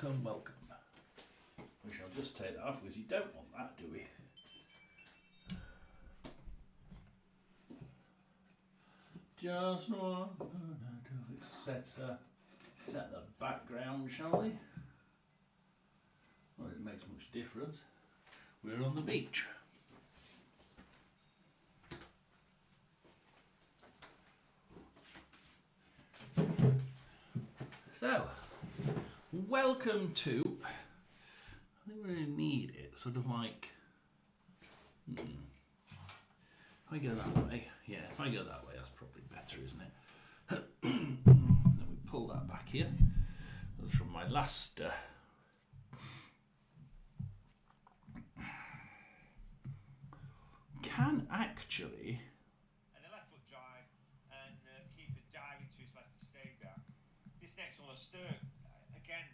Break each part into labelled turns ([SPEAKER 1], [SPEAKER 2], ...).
[SPEAKER 1] Welcome, welcome. We shall just take that off because you don't want that, do we? Just one. Let's set the background, shall we? Well, it makes much difference. We're on the beach. So, welcome to, I think we really need it, sort of like, if I go that way, yeah, if I go that way, that's probably better, isn't it? Then we pull that back here. That's from my last, can actually,
[SPEAKER 2] and a left foot drive and keep it diving to his left to save that. This next one, Sturk, again,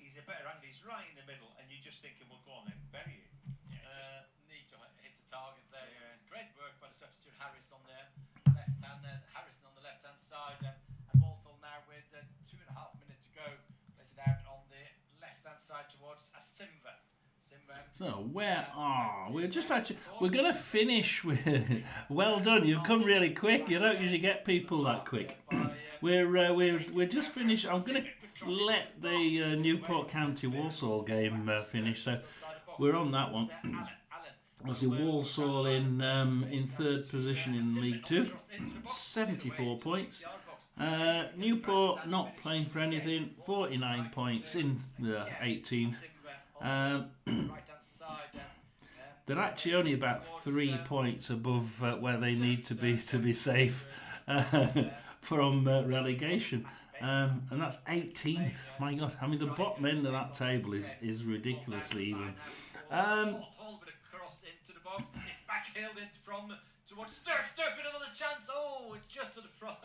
[SPEAKER 2] he's a better hand. He's right in the middle, and you're just thinking, well, go on then, bury it.
[SPEAKER 3] Yeah, just need to hit the target there.
[SPEAKER 2] Yeah.
[SPEAKER 3] Great work by the substitute Harris on the left hand. Harrison on the left hand side, and Walsall now with 2.5 minutes to go. Plays it out on the left hand side towards a Simba.
[SPEAKER 1] So where are we're just actually we're gonna finish with well done, you've come really quick. You don't usually get people that quick. we're just finished. I'm gonna let the Newport County Walsall game finish, so we're on that one. Obviously Walsall in third position in League 2, 74 points. Newport not playing for anything, 49 points in the 18th. They're actually only about 3 points above where they need to be safe from relegation, and that's 18th. My God, I mean the bottom end of that table is ridiculously even.
[SPEAKER 3] Cross into the box. It's backheeled in from towards Sturk with another chance. Oh, it's just to the front.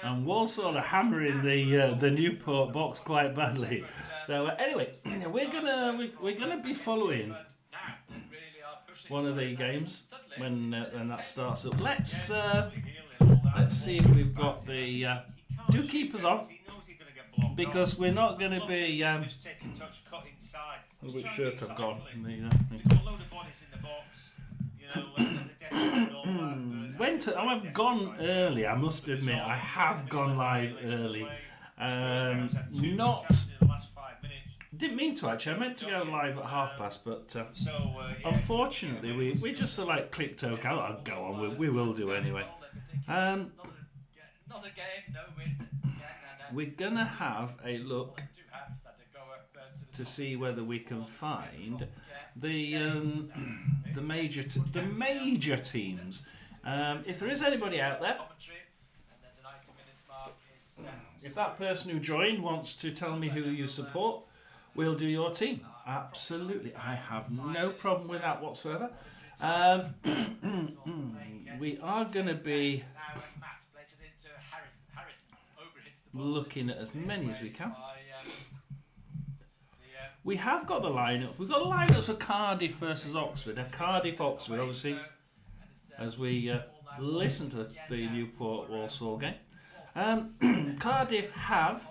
[SPEAKER 1] And Walsall are hammering the Newport box quite badly. So anyway, we're gonna be following one of the games when that starts up. Let's see if we've got the two keepers on, because we're not going to be. Which shirt I've got? I've gone early. I must admit, I have gone live early. Didn't mean to actually. I meant to go live at 1:30, but unfortunately, we just sort of like clicked OK. I'll go on. We will do anyway.
[SPEAKER 3] Not a game, no win.
[SPEAKER 1] We're gonna have a look to see whether we can find the major teams. If there is anybody out there, if that person who joined wants to tell me who you support, we'll do your team. Absolutely, I have no problem with that whatsoever. We are going to be looking at as many as we can. We have got the lineup. We've got the lineups for Cardiff versus Oxford. Cardiff-Oxford, obviously, as we listen to the Newport Walsall game. Cardiff have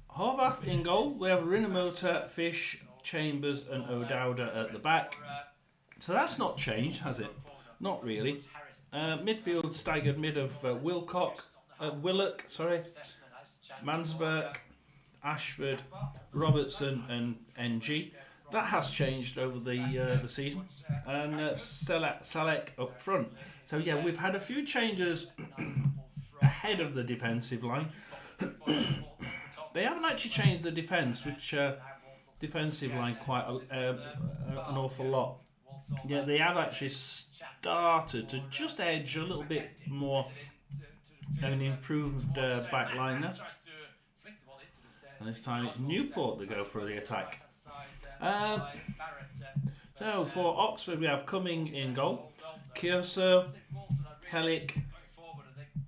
[SPEAKER 1] Horvath in goal. We have Rinomota, Fish, Chambers and O'Dowda at the back. So that's not changed, has it? Not really. Midfield staggered mid of Willock, Mansberg, Ashford, Robertson and NG. That has changed over the season. And Salek up front. So yeah, we've had a few changes ahead of the defensive line. They haven't actually changed the defence, which defensive line quite an awful lot. Yeah, they have actually started to just edge a little bit more an improved back line there. And this time it's Newport that go for the attack. So for Oxford we have Cumming in goal, Kioso, Helic,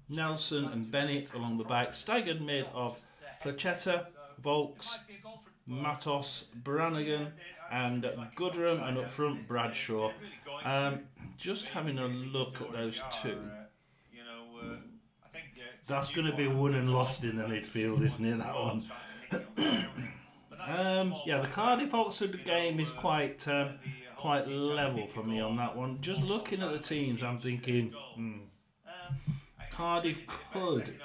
[SPEAKER 1] Nelson and Bennett along the back. Staggered mid of Placetta, Volks, Matos, Brannigan and Goodrum, and up front Bradshaw. Just having a look at those two.
[SPEAKER 2] I think
[SPEAKER 1] That's going to be won and lost in the midfield, isn't it, that one? Yeah, the Cardiff-Oxford game is quite level for me on that one. Just looking at the teams, I'm thinking, Cardiff could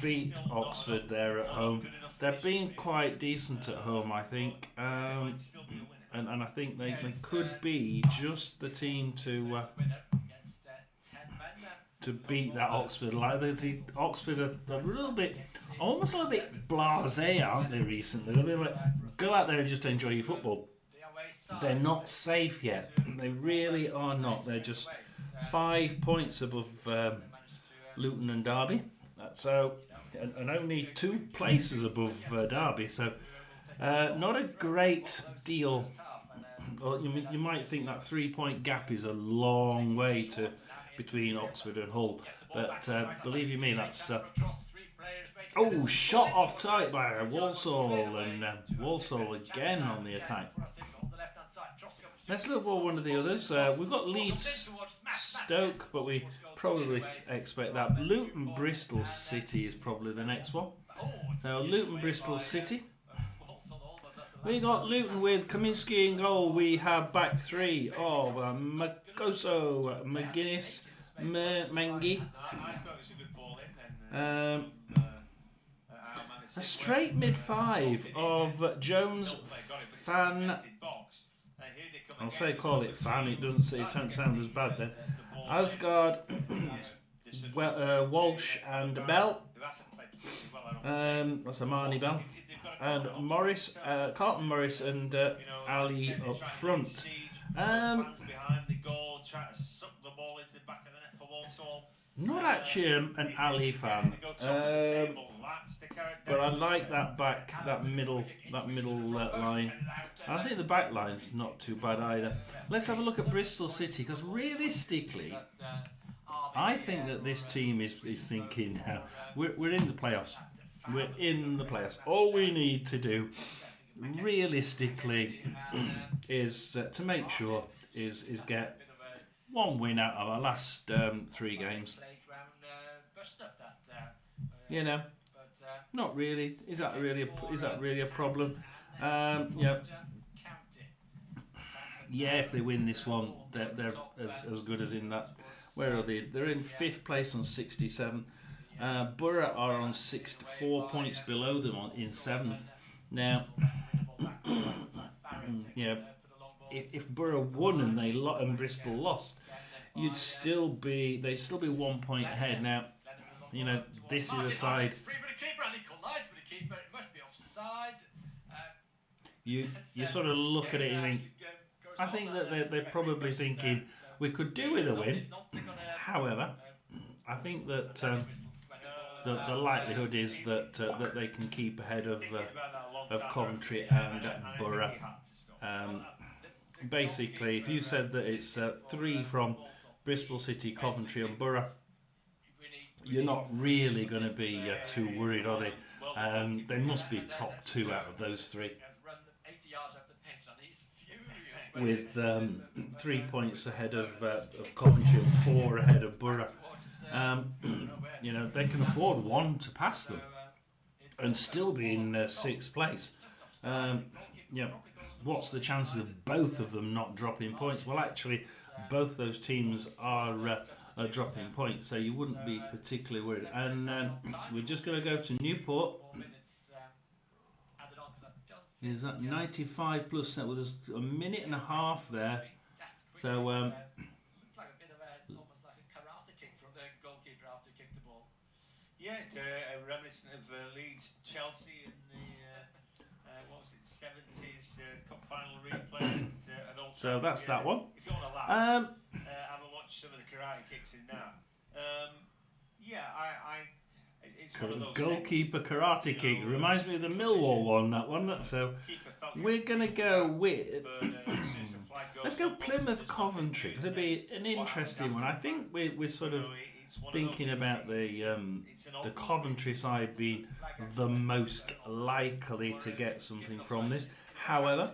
[SPEAKER 1] beat Oxford there at home. They've been quite decent at home, I think, and I think they could be just the team to beat that Oxford. Like Oxford are almost a little bit blasé, aren't they? Recently, they're like, go out there and just enjoy your football. They're not safe yet. They really are not. They're just 5 points above Luton and Derby. So, and only 2 places above Derby. So, not a great deal. Well, you might think that 3-point gap is a long way between Oxford and Hull, but believe you me, that's shot off tight by Walsall, and Walsall again on the attack. Let's look for one of the others. We've got Leeds Stoke, but we probably expect that. Luton Bristol City is probably the next one. So Luton Bristol City. We got Luton with Kaminsky in goal. We have back 3 of Makoso, McGuinness, Mengi. A straight mid-5 of Jones, Fan. I'll call it Fan. It doesn't sound as bad then. Asgard, Walsh, and Bell. That's Amani Bell. And Morris, Carlton Morris, and Ali up front. Not actually an Ali fan, but I like that middle line. I think the back line's not too bad either. Let's have a look at Bristol City, because realistically, I think that this team is thinking now we're in the playoffs. We're in the playoffs. All we need to do, realistically, is to make sure is get 1 win out of our last 3 games. You know, not really. Is that really a problem? Yeah, if they win this one, they're as good as in that. Where are they? They're in 5th place on 67. Borough are on 4 points below them in 7th. Now, if Borough won and Bristol lost, they'd still be 1 point ahead. Now, this is a side. You sort of look at it and think, I think that they're probably thinking we could do with a win. However, I think that the likelihood is that they can keep ahead of Coventry and Borough. Basically, if you said that it's 3 from Bristol City, Coventry and Borough, you're not really going to be too worried, are they? They must be top 2 out of those 3. With 3 points ahead of Coventry and 4 ahead of Borough. They can afford 1 to pass them and still be in 6th place. What's the chances of both of them not dropping points? Well, actually, both those teams are dropping points, so you wouldn't be particularly worried. And we're just going to go to Newport. Is that 95 plus? Well, there's a minute and a half there. So,
[SPEAKER 3] almost like a karate kick from the goalkeeper after he kicked the ball.
[SPEAKER 2] Yeah, it's a reminiscent of Leeds Chelsea in the what was it, 70s cup final replay at Old Trafford.
[SPEAKER 1] So that's that one.
[SPEAKER 2] If you want to laugh, have a watch some of the karate kicks in that. It's one of those
[SPEAKER 1] goalkeeper
[SPEAKER 2] things,
[SPEAKER 1] karate kick reminds me of the Millwall one. That one. So we're gonna go with. Let's go Plymouth Coventry, because it'd be an interesting one. I think we're sort of thinking about the Coventry side being the most likely to get something from this. However,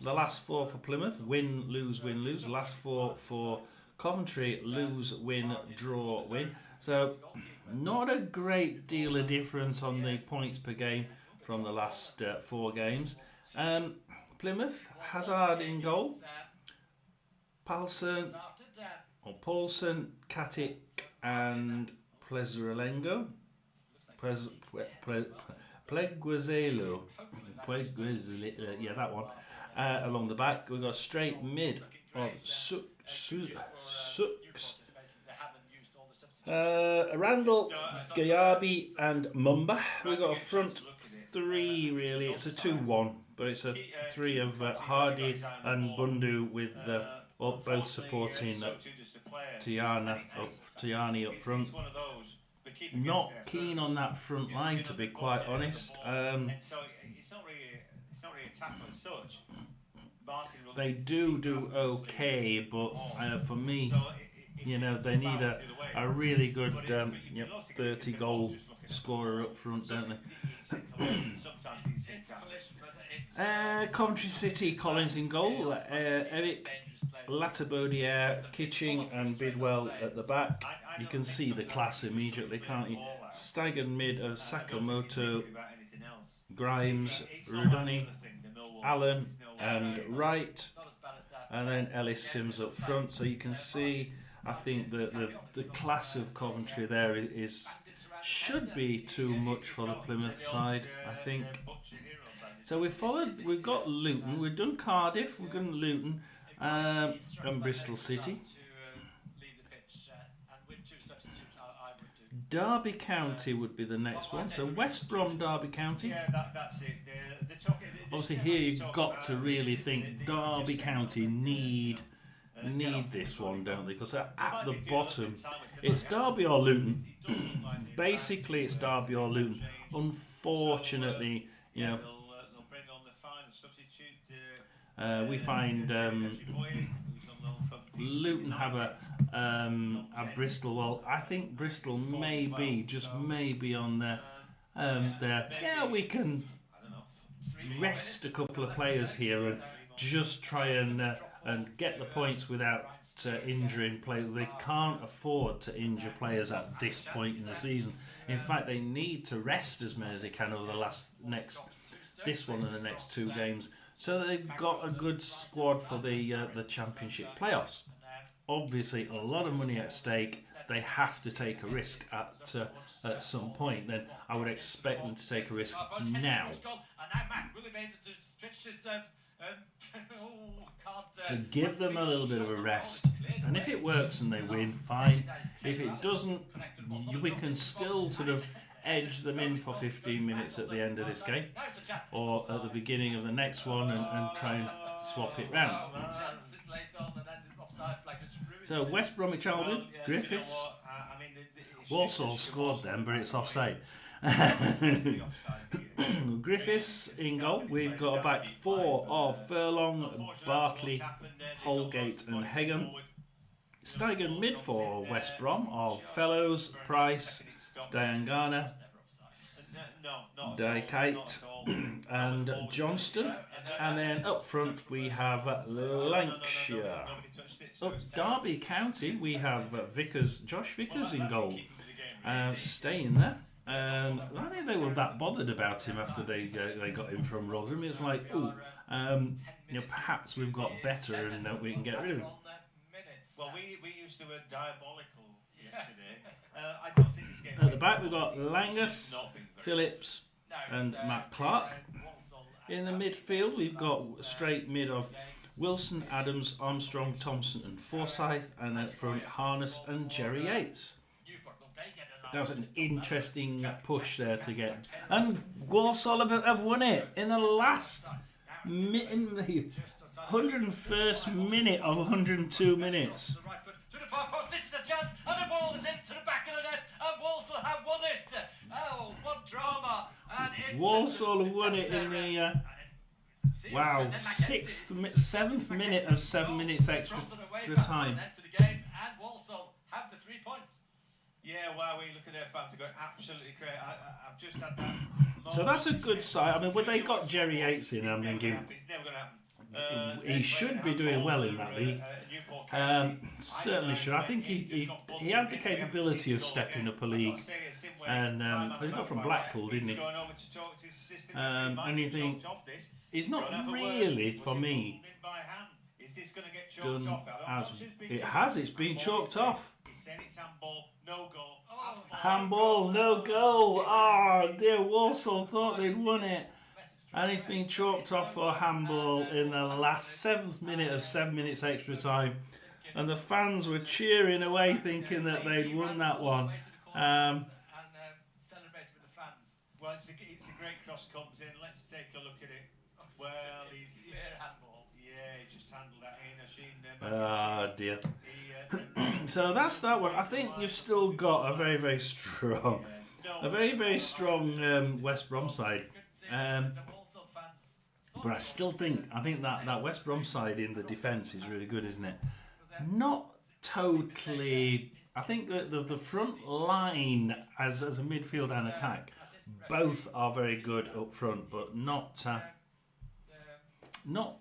[SPEAKER 1] the last 4 for Plymouth, win, lose, win, lose. The last 4 for Coventry lose, win, draw, win. So not a great deal of difference on the points per game from the last 4 games. Plymouth, Hazard in goal. Paulson, Katic and Plezurelengo. Pleguizelo. Yeah, that one. Along the back, we've got a straight mid of Randall, Gayabi and Mumba. We've got a front 3 really. It's a 2-1, but it's a 3 of Hardy and Bundu with both supporting Tiani up front. Not keen on that front line, to be quite honest. They do okay, but for me, they need a really good 30-goal scorer up front, don't they? Coventry City, Collins in goal. Eric, Latabodiere, Kitching and Bidwell at the back. You can see the class immediately, can't you? Staggered mid of Sakamoto, Grimes, Rudoni, Allen and Wright, and then Ellis Sims up front. So you can see, I think the class of Coventry there should be too much for the Plymouth side, I think. So we've got Luton, we've done Cardiff, we've done Luton and Bristol City. Derby County would be the next one. So West Brom, Derby County.
[SPEAKER 2] Yeah, that's it.
[SPEAKER 1] Obviously here you've got to really think Derby County need this one, don't they? Because at the bottom, it's Derby or Luton. Basically, it's Derby or Luton. Unfortunately, we find Luton have a Bristol. Well, I think Bristol just maybe on there. Yeah, we can rest a couple of players here and just try and get the points without injuring players. They can't afford to injure players at this point in the season. In fact, they need to rest as many as they can over this one and the next 2 games, so that they've got a good squad for the Championship playoffs. Obviously, a lot of money at stake. They have to take a risk at some point. Then I would expect them to take a risk now. To give them a little bit of a rest. And if it works and they win, fine. If it doesn't, we can still sort of edge them in for 15 minutes at the end of this game, or at the beginning of the next one, and try and swap it round. So West Bromwich Albion, Griffiths. Walsall scored them, but it's offside. Griffiths in goal. We've got a back 4 of Furlong, Bartley, Holgate and Hagan. Steigen mid for West Brom of Fellows, Price, Diangana, Dykite and Johnston. And then up front we have Lancashire. Up Derby County we have Josh Vickers in goal. Staying there. I don't think they were that bothered about him after they got him from Rotherham. It's like, perhaps we've got better and we can get rid of him.
[SPEAKER 2] Well, we used the word diabolical yesterday. I don't think this game.
[SPEAKER 1] At the back we've got Langus, Phillips and Matt Clark. In the midfield we've got straight mid of Wilson, Adams, Armstrong, Thompson and Forsyth, and at front Harness and Jerry Yates. That was an interesting push there to get. And Walsall have won it in the last in the 101st minute of 102 minutes. Walsall have won it in the 7th minute of 7 minutes extra time.
[SPEAKER 2] Yeah, wow, we look at their fans are going absolutely great. I've just had that.
[SPEAKER 1] So that's a good sign. I mean, when they got Jerry Yates in, I'm thinking,
[SPEAKER 2] it's never going to happen.
[SPEAKER 1] He should be doing well in that league. Certainly should. I think he had the capability of stepping up a league. And he got from Blackpool, didn't he? And you think, he's not really, for me, done as it has. It's been chalked off. Handball, no goal. Oh dear, Walsall thought they'd won it. And it's been chalked off for handball in the last 7th minute of 7 minutes extra time. And the fans were cheering away thinking that they'd won that one.
[SPEAKER 3] Celebrated with the fans.
[SPEAKER 2] Well, it's a great cross comes in. Let's take a look at it. Well, he's
[SPEAKER 3] clear handball.
[SPEAKER 2] Yeah, he just handled that in. I've seen
[SPEAKER 1] dear. So that's that one. I think you've still got a very, very strong West Brom side. But I still think that West Brom side in the defence is really good, isn't it? Not totally. I think that the front line as a midfield and attack, both are very good up front, but not.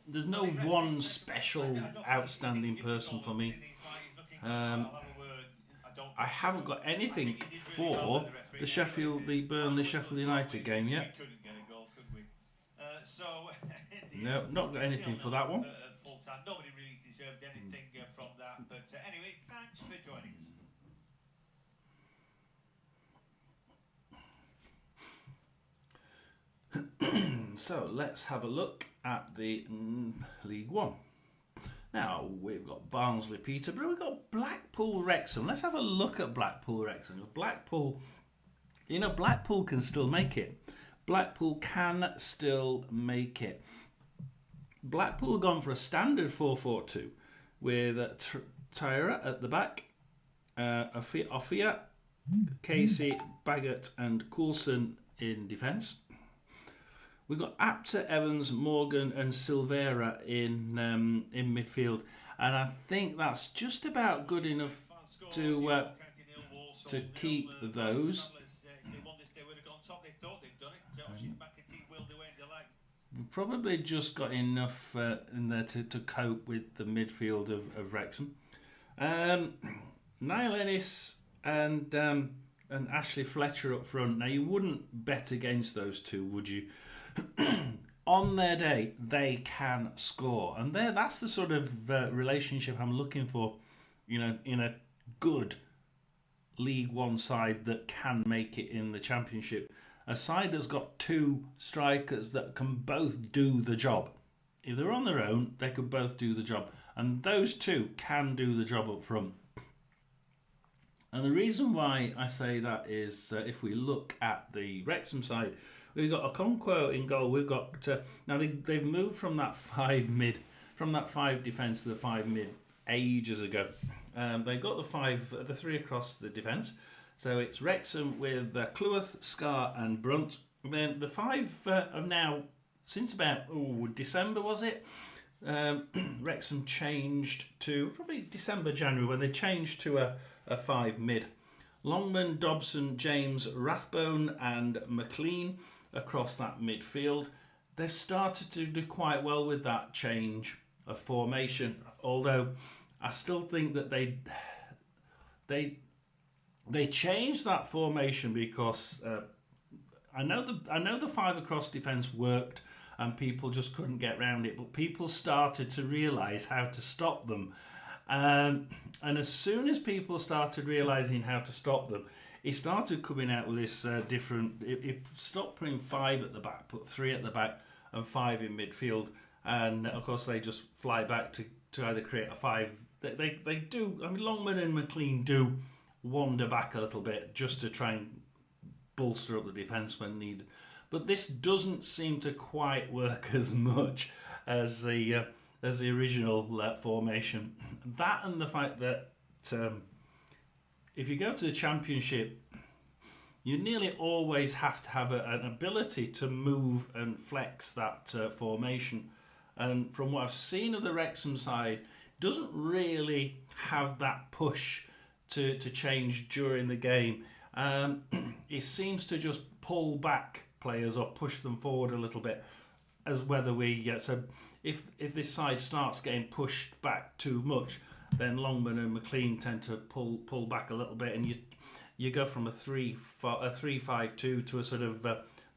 [SPEAKER 1] There's no one special outstanding person for me. I haven't got anything for the Burnley Sheffield United game yet. No, not got anything for that one.
[SPEAKER 2] Nobody really deserved anything from that, but anyway, thanks for joining
[SPEAKER 1] us. So let's have a look at the League One. Now we've got Barnsley Peterborough, we've got Blackpool Wrexham. Let's have a look at Blackpool Wrexham. Blackpool can still make it. Blackpool can still make it. Blackpool have gone for a standard 4-4-2 with Tyra at the back, Offia, Casey, Baggett and Coulson in defence. We've got Apter, Evans, Morgan and Silvera in midfield, and I think that's just about good enough to keep those. We've probably just got enough in there to cope with the midfield of Wrexham. Niall Ennis and Ashley Fletcher up front. Now you wouldn't bet against those two, would you? On their day, they can score, and that's the sort of relationship I'm looking for. In a good League One side that can make it in the Championship. A side that's got two strikers that can both do the job. If they're on their own, they could both do the job. And those two can do the job up front. And the reason why I say that is if we look at the Wrexham side, we've got Okonkwo in goal. We've got now they've moved from that 5 defence to the 5 mid ages ago. They've got the 3 across the defence. So it's Wrexham with Cleworth, Scar and Brunt. And then the 5 have now, since about December was it? Wrexham changed to, probably December, January, when they changed to a 5 mid. Longman, Dobson, James, Rathbone and McLean across that midfield. They've started to do quite well with that change of formation, although I still think that they changed that formation because I know the 5 across defence worked and people just couldn't get round it, but people started to realise how to stop them. And as soon as people started realising how to stop them, he started coming out with this different... He stopped putting 5 at the back, put 3 at the back and 5 in midfield. And of course they just fly back to either create a 5... They do... I mean, Longman and McLean do wander back a little bit just to try and bolster up the defence when needed. But this doesn't seem to quite work as much as the original formation. That and the fact that if you go to the Championship, you nearly always have to have an ability to move and flex that formation. And from what I've seen of the Wrexham side, doesn't really have that push to change during the game. It seems to just pull back players or push them forward a little bit, as whether we so if this side starts getting pushed back too much, then Longman and McLean tend to pull back a little bit, and you go from a 3-5-2 to a sort of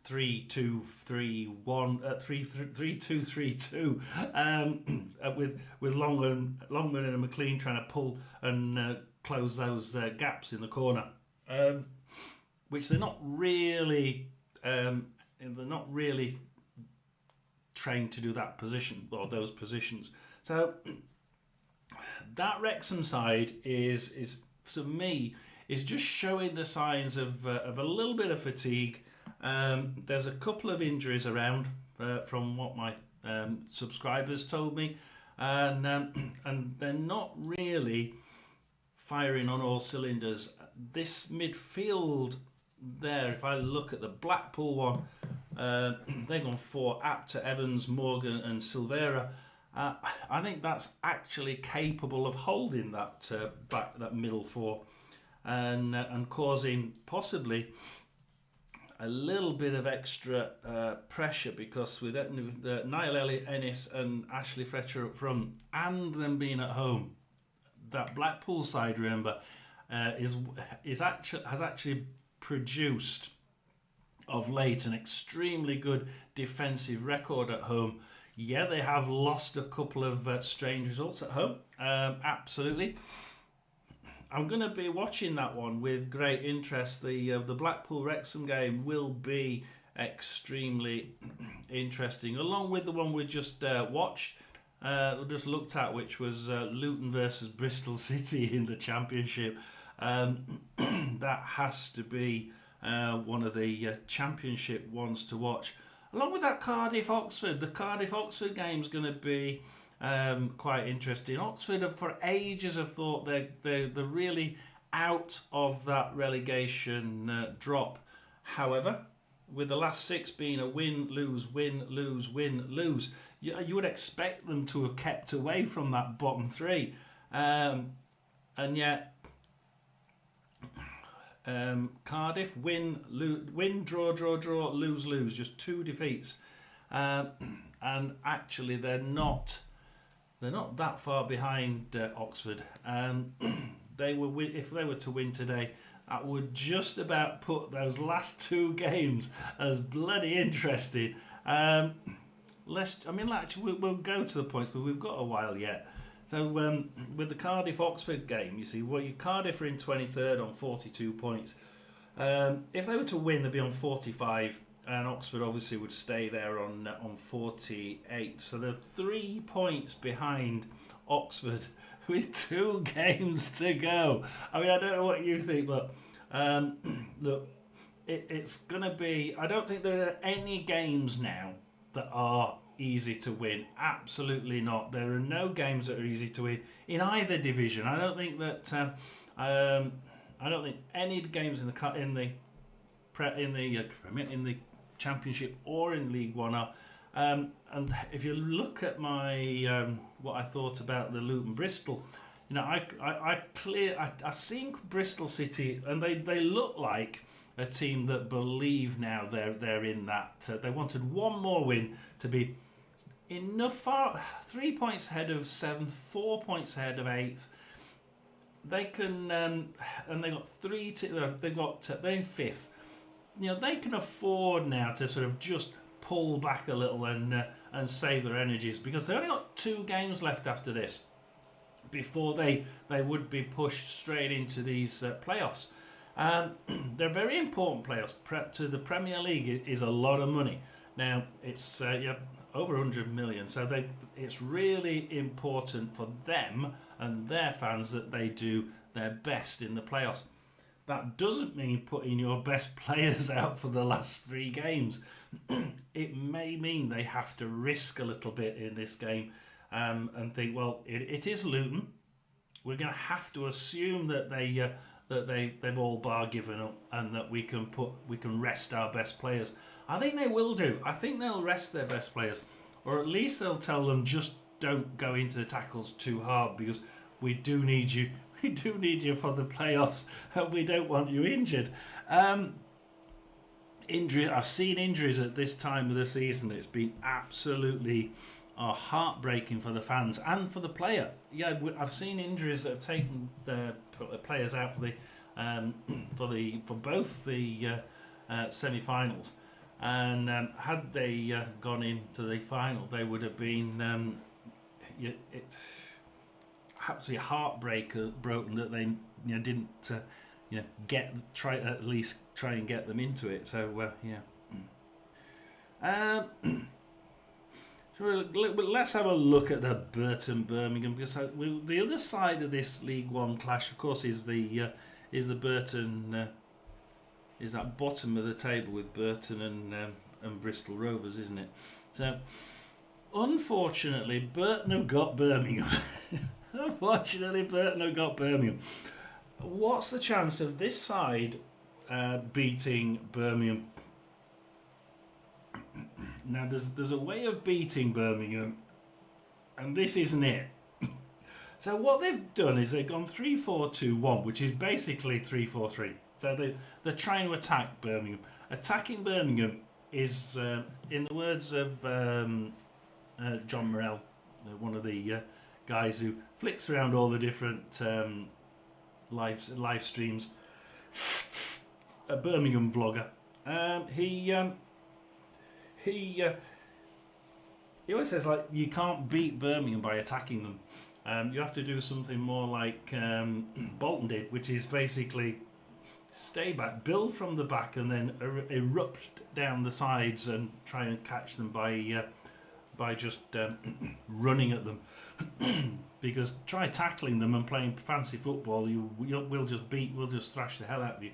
[SPEAKER 1] 3-2-3-1, 3-2-3-2, with Longman and McLean trying to pull and close those gaps in the corner, which they're not really trained to do that position or those positions. So that Wrexham side is to me is just showing the signs of a little bit of fatigue. There's a couple of injuries around from what my subscribers told me, and they're not really firing on all cylinders. This midfield there, if I look at the Blackpool one, they've gone for Apter, Evans, Morgan and Silvera. I think that's actually capable of holding that middle four and causing possibly a little bit of extra pressure, because with Niall Ennis and Ashley Fletcher up front and them being at home, that Blackpool side, remember, has actually produced of late an extremely good defensive record at home. Yeah, they have lost a couple of strange results at home, absolutely. I'm going to be watching that one with great interest. The Blackpool Wrexham game will be extremely interesting, along with the one we just watched, just looked at, which was Luton versus Bristol City in the Championship. That has to be one of the Championship ones to watch, along with that Cardiff-Oxford. The Cardiff-Oxford game is going to be quite interesting. Oxford for ages have thought they're really out of that relegation drop. However, with the last 6 being a win, lose, win, lose, win, lose, you would expect them to have kept away from that bottom 3, and yet Cardiff win, draw, lose, just 2 defeats, and actually they're not that far behind Oxford. If they were to win today, that would just about put those last 2 games as bloody interesting. We'll go to the points, but we've got a while yet. So with the Cardiff-Oxford game, you see, Cardiff are in 23rd on 42 points. If they were to win, they'd be on 45, and Oxford obviously would stay there on 48. So they're 3 points behind Oxford with 2 games to go. I mean, I don't know what you think, but look, it's going to be... I don't think there are any games now that are easy to win. Absolutely not. There are no games that are easy to win in either division. I don't think that I don't think any games in the Championship or in League One are. And if you look at my what I thought about the Luton Bristol, I've seen Bristol City, and they look like a team that believe now they're in that. They wanted one more win to be enough. 3 points ahead of 7th, 4 points ahead of 8th. They can, and they got they're in 5th. They can afford now to sort of just pull back a little and save their energies, because they've only got 2 games left after this before they would be pushed straight into these playoffs. They're very important playoffs. To the Premier League is a lot of money. Now it's over 100 million, so it's really important for them and their fans that they do their best in the playoffs. That doesn't mean putting your best players out for the last 3 games. It may mean they have to risk a little bit in this game, and think, well, it is Luton. We're going to have to assume that they've all bar given up, and that we can rest our best players. I think they will do. I think they'll rest their best players, or at least they'll tell them, just don't go into the tackles too hard, because we do need you. We do need you for the playoffs, and we don't want you injured. Injury. I've seen injuries at this time of the season. It's been absolutely are heartbreaking for the fans and for the player. Yeah, I've seen injuries that have taken the players out for the for both the semi-finals, and had they gone into the final, they would have been it's absolutely broken that they didn't at least try and get them into it. So So let's have a look at the Burton Birmingham, because the other side of this League One clash, of course, is the Burton is that bottom of the table with Burton and Bristol Rovers, isn't it? So unfortunately, Burton have got Birmingham. What's the chance of this side beating Birmingham? Now, there's a way of beating Birmingham, and this isn't it. So what they've done is they've gone 3-4-2-1, which is basically 3-4-3. So they're trying to attack Birmingham. Attacking Birmingham is, in the words of John Morrell, one of the guys who flicks around all the different live streams, a Birmingham vlogger. He always says, like, you can't beat Birmingham by attacking them. You have to do something more like Bolton did, which is basically stay back, build from the back, and then erupt down the sides and try and catch them by just running at them. Because try tackling them and playing fancy football, we'll just thrash the hell out of you.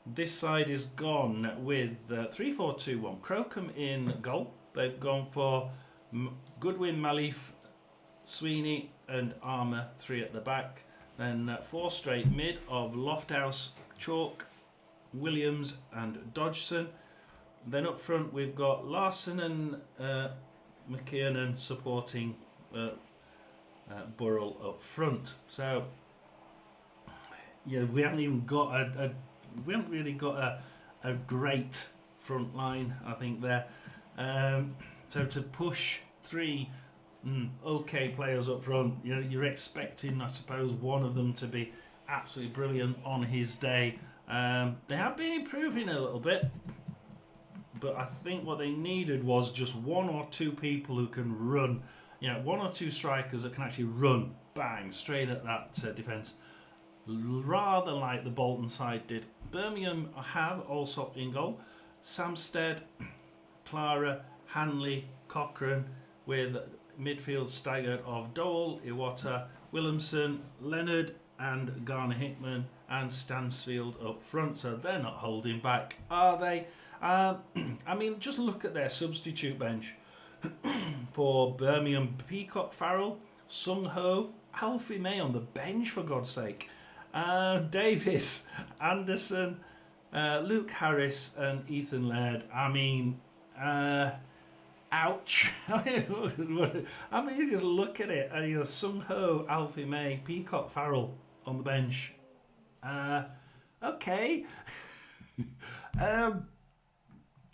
[SPEAKER 1] This side is gone with 3-4-2-1. Crocombe in goal. They've gone for Goodwin, Malif, Sweeney and Armour, 3 at the back. Then 4 straight mid of Lofthouse, Chalk, Williams and Dodgson. Then up front we've got Larson and McKiernan supporting Burrell up front. So yeah, we haven't even got we haven't really got a great front line, I think, there. So to push 3 okay players up front, you're expecting, I suppose, one of them to be absolutely brilliant on his day. They have been improving a little bit, but I think what they needed was just 1 or 2 people who can run. 1 or 2 strikers that can actually run, bang, straight at that defence. Rather like the Bolton side did. Birmingham have also in goal Samstead, Clara, Hanley, Cochrane, with midfield staggered of Dole, Iwata, Williamson, Leonard and Garner Hickman, and Stansfield up front. So they're not holding back, are they? I mean, just look at their substitute bench. For Birmingham, Peacock Farrell, Sung Ho, Alfie May on the bench, for God's sake. Davis, Anderson, Luke Harris and Ethan Laird. I mean, ouch. I mean, you just look at it and you're Sung Ho, Alfie May, Peacock Farrell on the bench. Okay.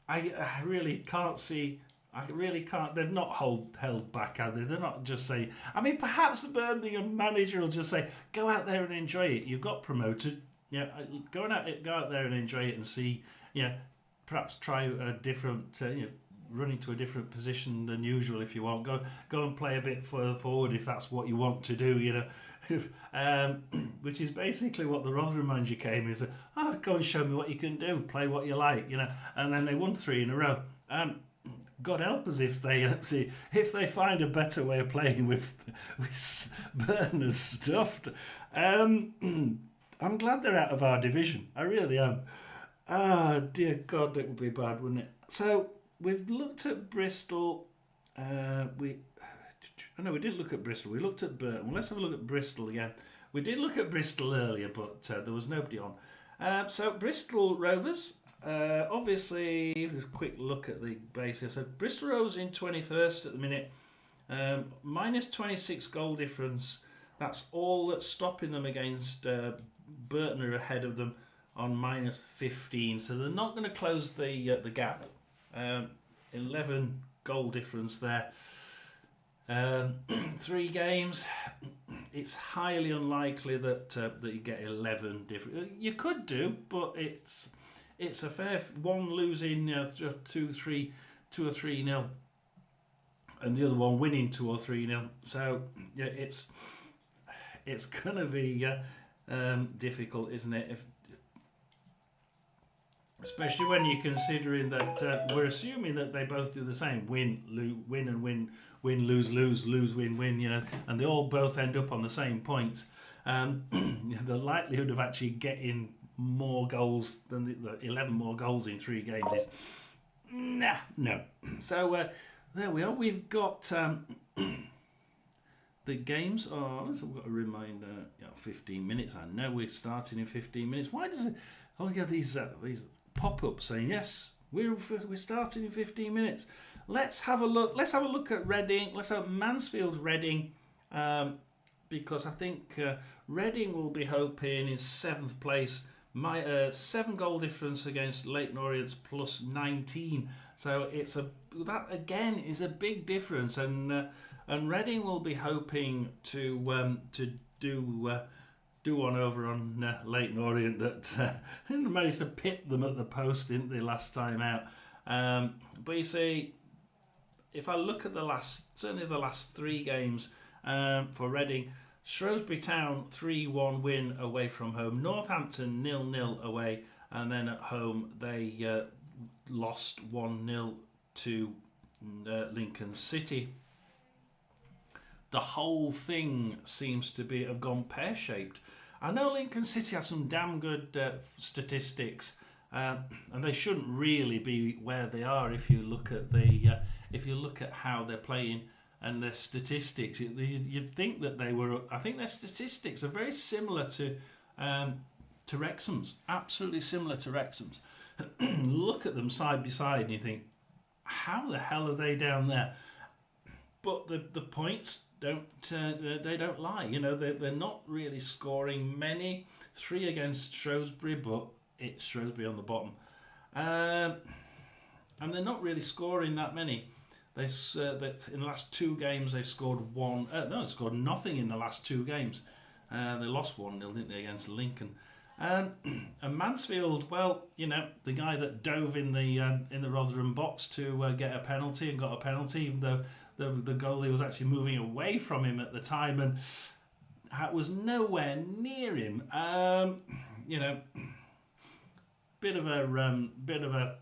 [SPEAKER 1] I really can't see. I really can't. They've not held back, have they? They're not just saying. I mean, perhaps the Birmingham manager will just say, "Go out there and enjoy it. You got promoted. Go out there and enjoy it and see. Perhaps try a different. Run into a different position than usual if you want. Go and play a bit further forward if that's what you want to do. Which is basically what the Rotherham manager came is. Go and show me what you can do. Play what you like. And then they won 3 in a row. God help us if they find a better way of playing with Burton as stuffed. I'm glad they're out of our division. I really am. Dear God, that would be bad, wouldn't it? So we've looked at Bristol. We didn't look at Bristol. We looked at Burton. Well, let's have a look at Bristol again. We did look at Bristol earlier, but there was nobody on. So Bristol Rovers. Obviously, a quick look at the basis. So Bristol Rovers in 21st at the minute, minus 26 goal difference. That's all that's stopping them against Burton, are ahead of them on minus 15. So they're not going to close the gap. 11 goal difference there. 3 games. It's highly unlikely that you get 11 different. You could do, but it's a fair one losing 2 or 3 nil, and the other one winning 2 or 3 nil. So yeah, it's gonna be difficult, isn't it? Especially when you're considering that we're assuming that they both do the same: win, and win, lose, win, and they all both end up on the same points. The likelihood of actually getting more goals than the 11 more goals in 3 games is no. So there we are. We've got the games are. So we've got a reminder. 15 minutes. I know we're starting in 15 minutes. Why does it? Oh, we get these pop-ups saying yes, we're starting in 15 minutes. Let's have a look. Let's have a look at Reading. Let's have Mansfield Reading, because I think Reading will be hoping in 7th place. My 7 goal difference against Leyton Orient's plus 19. So that again is a big difference, and Reading will be hoping to do one over on Leyton Orient that managed to pip them at the post, didn't they, last time out? But you see, if I look at certainly the last 3 games for Reading, Shrewsbury Town 3-1 win away from home, Northampton 0-0 away, and then at home they lost 1-0 to Lincoln City. The whole thing seems to have gone pear-shaped. I know Lincoln City have some damn good statistics, and they shouldn't really be where they are if you look at how they're playing and their statistics. You'd think that they were. I think their statistics are very similar to Wrexham's, absolutely similar to Wrexham's. Look at them side by side, and you think, how the hell are they down there? But the points they don't lie. They're not really scoring many. 3 against Shrewsbury, but it's Shrewsbury on the bottom, and they're not really scoring that many. They that in the last 2 games they scored they scored nothing in the last 2 games. They lost 1-0, didn't they, against Lincoln? And Mansfield, well, the guy that dove in the Rotherham box to get a penalty and got a penalty, even though the goalie was actually moving away from him at the time, and was nowhere near him. Bit of a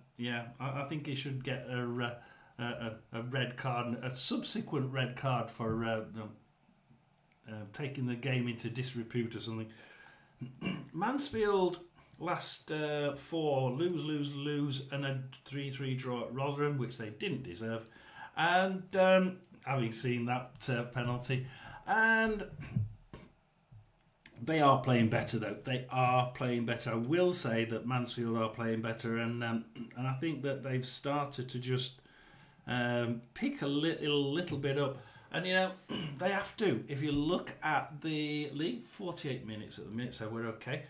[SPEAKER 1] I think he should get a red card, a subsequent red card for taking the game into disrepute or something. Mansfield last 4 lose, and a 3-3 draw at Rotherham, which they didn't deserve. And having seen that penalty, and they are playing better though. They are playing better. I will say that Mansfield are playing better, and I think that they've started to just pick a little bit up. And they have to. If you look at the league, 48 minutes at the minute, so we're okay.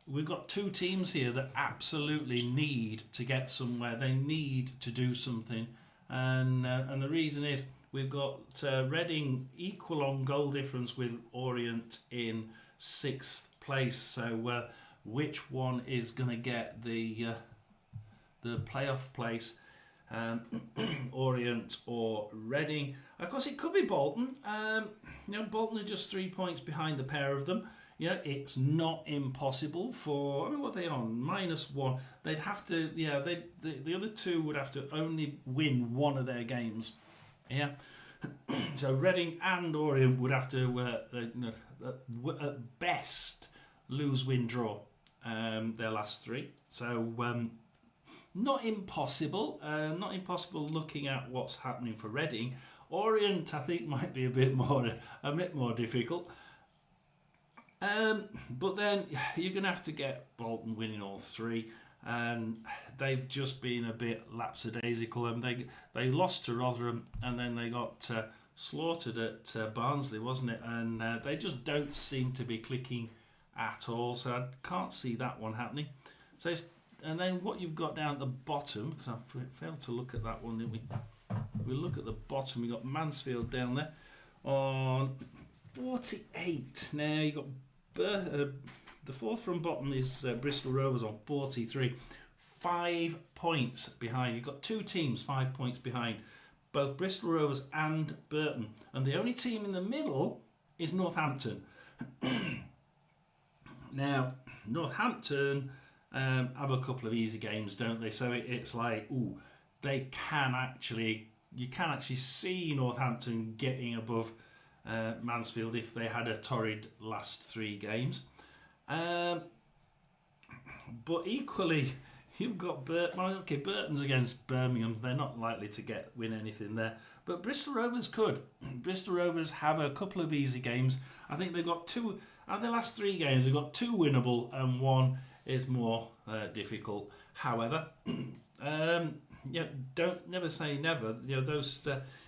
[SPEAKER 1] We've got 2 teams here that absolutely need to get somewhere. They need to do something. And the reason is we've got Reading equal on goal difference with Orient in 6th place. So which one is going to get the playoff place? Orient or Reading? Of course, it could be Bolton. Bolton are just 3 points behind the pair of them. It's not impossible for. What are they on? -1. They'd have to. The other 2 would have to only win one of their games. Yeah. So Reading and Orient would have to, at best, lose, win, draw. Their last 3. So not impossible. Not impossible. Looking at what's happening for Reading, Orient I think might be a bit more difficult. But then you're going to have to get Bolton winning all 3, and they've just been a bit lapsadaisical. And they lost to Rotherham, and then they got slaughtered at Barnsley, wasn't it? And they just don't seem to be clicking at all. So I can't see that one happening. So and then what you've got down at the bottom, because I failed to look at that one, didn't we? we look at the bottom, we got Mansfield down there on 48. Now you got the fourth from bottom is Bristol Rovers on 43. 5 points behind. You've got two teams 5 points behind, both Bristol Rovers and Burton, and the only team in the middle is Northampton. Now Northampton have a couple of easy games, don't they? So it's like, ooh, you can actually see Northampton getting above Mansfield if they had a torrid last 3 games. But equally, you've got Burton. Well, okay, Burton's against Birmingham. They're not likely to win anything there. But Bristol Rovers could. Bristol Rovers have a couple of easy games. I think they've got 2. Out of the last 3 games, they've got 2 winnable and 1 is more difficult. However, don't never say never. Those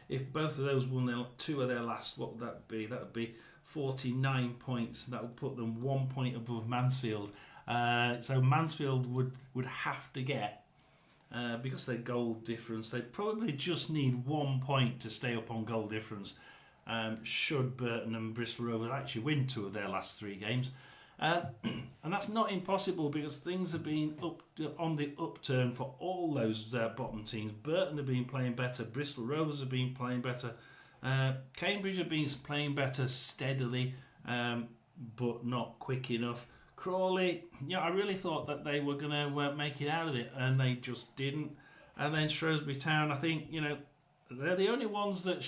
[SPEAKER 1] if both of those won 2 of their last, what would that be? That would be 49 points. That would put them 1 point above Mansfield. So Mansfield would have to get, because of their goal difference, they probably just need 1 point to stay up on goal difference. Should Burton and Bristol Rovers actually win 2 of their last 3 games. And that's not impossible because things have been on the upturn for all those bottom teams. Burton have been playing better. Bristol Rovers have been playing better. Cambridge have been playing better steadily, but not quick enough. Crawley, I really thought that they were going to make it out of it, and they just didn't. And then Shrewsbury Town, I think, they're the only ones that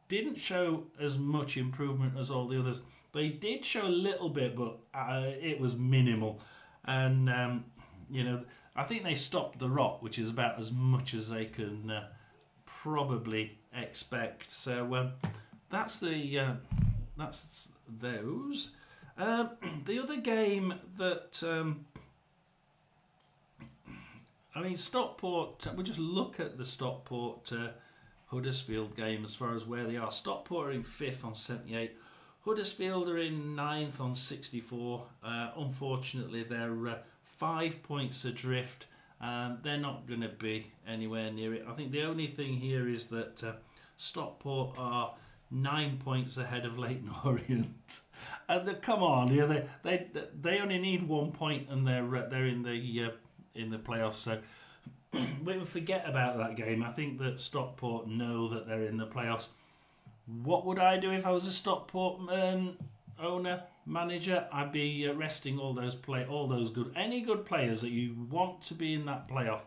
[SPEAKER 1] didn't show as much improvement as all the others. They did show a little bit, but it was minimal. And, I think they stopped the rot, which is about as much as they can probably expect. So that's those. The other game that... Stockport... We'll just look at the Stockport... Huddersfield game as far as where they are. Stockport are in 5th on 78. Huddersfield are in 9th on 64. Unfortunately, they're 5 points adrift. They're not going to be anywhere near it. I think the only thing here is that Stockport are 9 points ahead of Leyton Orient. And come on, they only need 1 point and they're in the playoffs. So we forget about that game. I think that Stockport know that they're in the playoffs. What would I do if I was a Stockport owner, manager? I'd be resting all those any good players that you want to be in that playoff.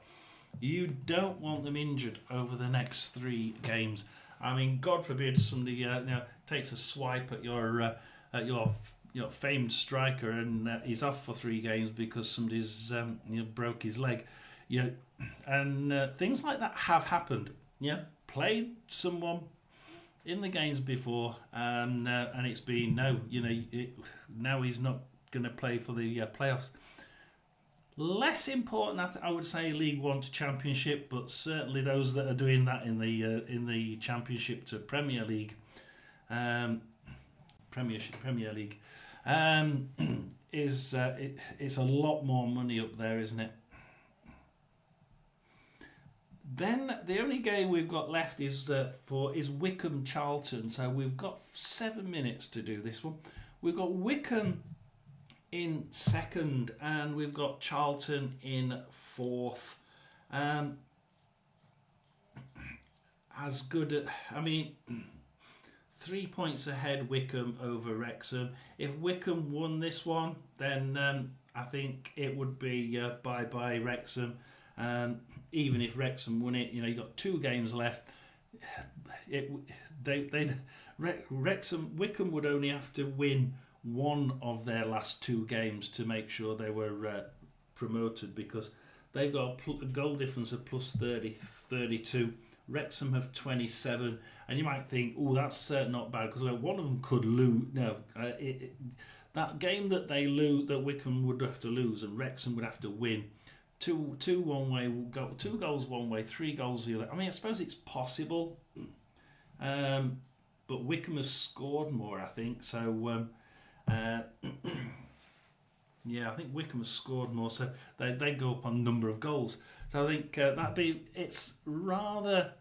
[SPEAKER 1] You don't want them injured over the next 3 games. I mean, God forbid somebody takes a swipe at your famed striker and he's off for 3 games because somebody's broke his leg. And things like that have happened. Played someone in the games before, and it's been now he's not going to play for the playoffs. Less important, I would say, League One to Championship, but certainly those that are doing that in the Championship to Premier League, Premier League, it's a lot more money up there, isn't it? Then the only game we've got left is Wycombe Charlton. So we've got 7 minutes to do this one. We've got Wycombe in 2nd and we've got Charlton in 4th. As good, 3 points ahead Wycombe over Wrexham. If Wycombe won this one, then I think it would be bye-bye Wrexham. Even if Wrexham won it, you got 2 games left. Wycombe would only have to win 1 of their last 2 games to make sure they were promoted, because they've got a goal difference of plus 32. Wrexham have 27, and you might think, oh, that's not bad because one of them could lose. No, that game that that Wycombe would have to lose, and Wrexham would have to win. Two one way, 2 goals one way, 3 goals the other. I suppose it's possible, but Wycombe has scored more, I think. So, Yeah, I think Wickham has scored more, so they go up on number of goals. So I think it's rather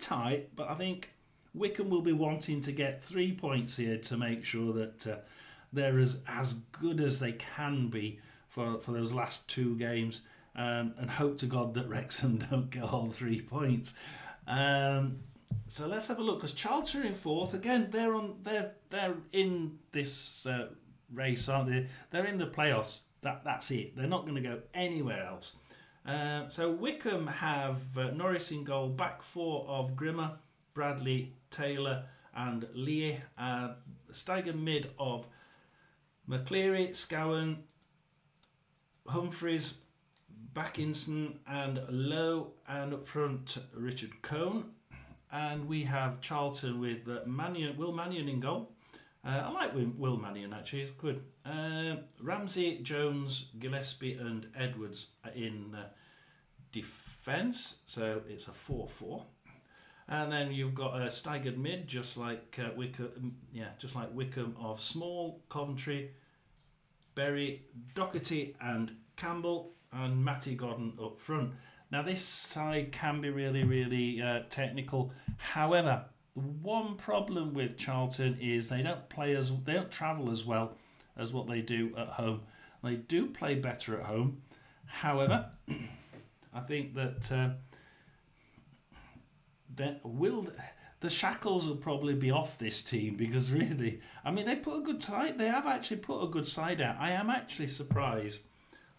[SPEAKER 1] tight, but I think Wickham will be wanting to get 3 points here to make sure that they're as good as they can be for those last 2 games, and hope to God that Wrexham don't get all 3 points. So let's have a look, because Charlton are in 4th again. They're in this race, aren't they? They're in the playoffs. That's it. They're not going to go anywhere else. So Wickham have Norris in goal, back 4 of Grimmer, Bradley, Taylor and Lee. Stagger mid of McCleary, Scowen, Humphreys, Backinson and Lowe, and up front Richard Cohn. And we have Charlton with Will Mannion in goal. I like Will Mannion, actually, he's good. Ramsey, Jones, Gillespie and Edwards in defence, so it's a 4-4. And then you've got a staggered mid, just like Wickham of Small, Coventry, Berry, Doherty and Campbell, and Matty Godden up front. Now this side can be really, really technical. However, the one problem with Charlton is they don't travel as well as what they do at home. They do play better at home. However, I think that the shackles will probably be off this team, because really, I mean, they put a good side. They have actually put a good side out. I am actually surprised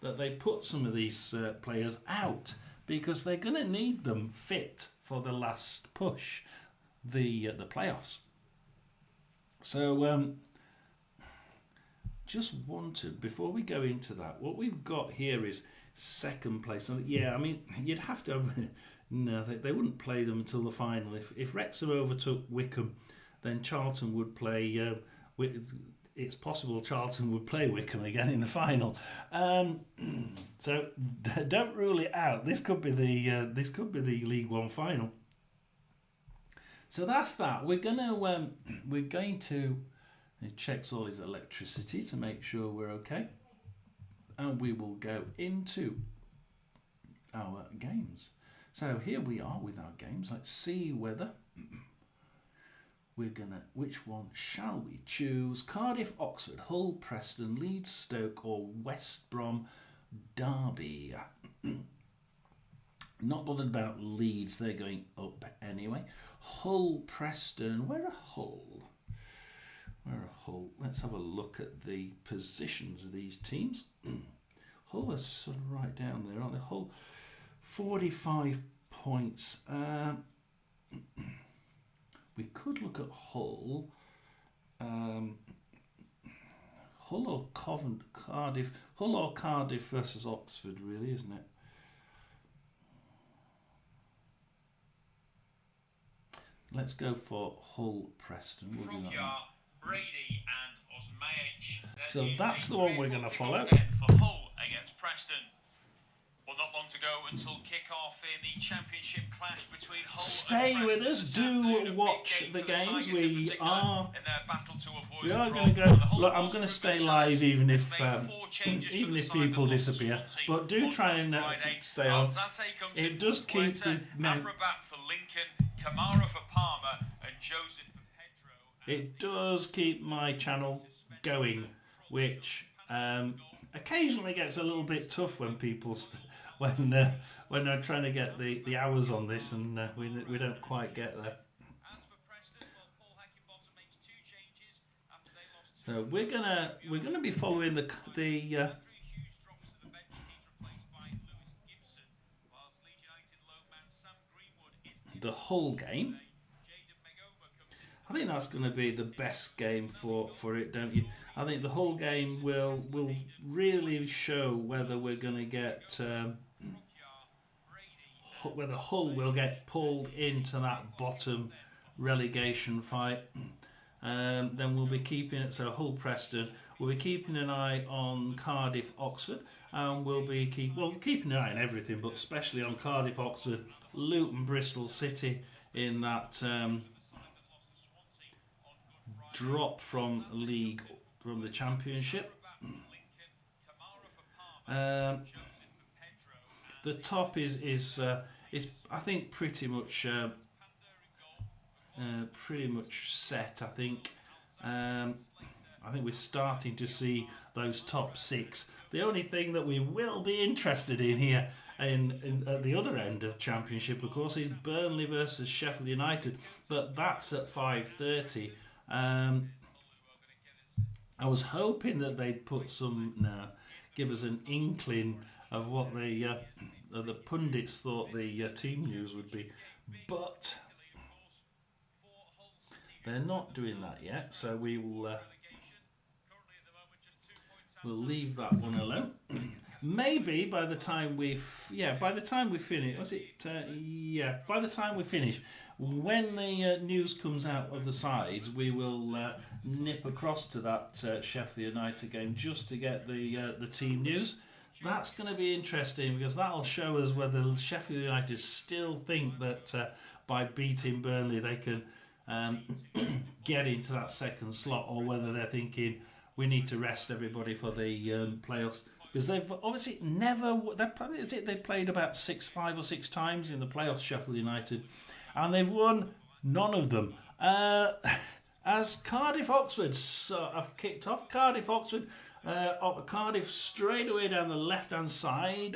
[SPEAKER 1] that they put some of these players out, because they're going to need them fit for the last push, the playoffs. So just wanted, before we go into that, what we've got here is second place. And yeah, I mean, you'd have to have, no, they wouldn't play them until the final. If Wrexham overtook Wickham, then Charlton would play. It's possible Charlton would play Wickham again in the final. So don't rule it out. This could be the League One final. So that's that. We're going to he checks all his electricity to make sure we're okay, and we will go into our games. So here we are with our games. Let's see whether which one shall we choose? Cardiff, Oxford, Hull, Preston, Leeds, Stoke or West Brom, Derby. Not bothered about Leeds, they're going up anyway. Hull, Preston, where are Hull? Let's have a look at the positions of these teams. Hull are sort of right down there, aren't they? Hull, 45 points. We could look at Hull. Hull or Cardiff. Hull or Cardiff versus Oxford, really, isn't it? Let's go for Hull Preston. We'll do that one.
[SPEAKER 4] Brady and Osmajic.
[SPEAKER 1] So that's the one we're going to follow.
[SPEAKER 4] For Hull against Preston. Well, not long to go until kick-off in the championship clash between Hull
[SPEAKER 1] Stay
[SPEAKER 4] and
[SPEAKER 1] with
[SPEAKER 4] Preston.
[SPEAKER 1] us. Do watch the games. We are going to go. Look, I'm going to stay live even if people disappear. But do try and stay on. It does keep the It does keep my channel going, which occasionally gets a little bit tough when people when they're trying to get the hours on this, and we don't quite get there. So we're gonna be following the Hull game. I think that's going to be the best game for it, don't you? I think the Hull game will really show whether we're going to get whether Hull will get pulled into that bottom relegation fight. Then we'll be keeping it. So Hull Preston. We'll be keeping an eye on Cardiff Oxford, and we'll be keeping an eye on everything, but especially on Cardiff Oxford, Luton Bristol City in that. Drop from the Championship. The top is I think pretty much set. I think we're starting to see those top 6. The only thing that we will be interested in here at the other end of Championship, of course, is Burnley versus Sheffield United, but that's at 5:30. I was hoping that they'd put give us an inkling of what the pundits thought the team news would be, but they're not doing that yet. So we'll leave that one alone. Maybe by the time we finish, by the time we finish, when the news comes out of the sides, we will nip across to that Sheffield United game just to get the team news. That's going to be interesting because that'll show us whether Sheffield United still think that by beating Burnley they can get into that second slot, or whether they're thinking we need to rest everybody for the playoffs. Because they've obviously they played about 5 or 6 times in the playoffs, Sheffield United, and they've won none of them. As Cardiff Oxford have kicked off, Cardiff straight away down the left hand side.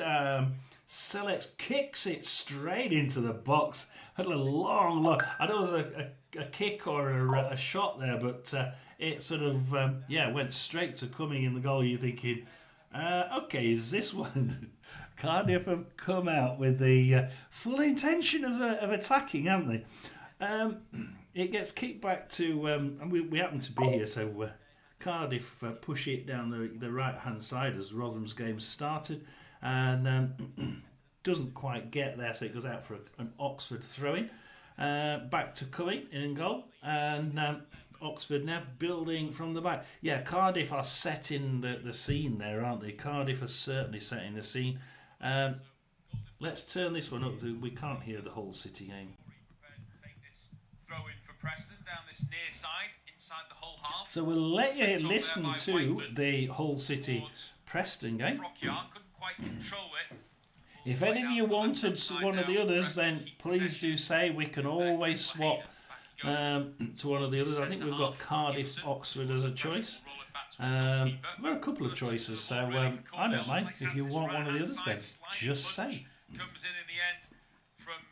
[SPEAKER 1] Select kicks it straight into the box. Had a long. I know it was a kick or a shot there, but it sort of went straight to coming in the goal. You're thinking, okay, is this one? Cardiff have come out with the full intention of attacking, haven't they? It gets kicked back to, and we happen to be here, so Cardiff push it down the right hand side as Rotherham's game started, and doesn't quite get there, so it goes out for an Oxford throw-in. Back to Cumming in goal, and Oxford now building from the back. Yeah, Cardiff are setting the scene there, aren't they? Cardiff are certainly setting the scene. Let's turn this one up. We can't hear the whole City game.
[SPEAKER 4] Throw-in for Preston down this near side, inside the whole half.
[SPEAKER 1] So we'll let you listen to the Hull City Preston game.
[SPEAKER 4] Couldn't quite control it.
[SPEAKER 1] If any of you wanted one of the others, then please do say. We can always swap to one of the others. I think we've got Cardiff Oxford as a choice. There are a couple of choices, so I don't mind. If you want one of the others, then just say.
[SPEAKER 4] Comes in the end from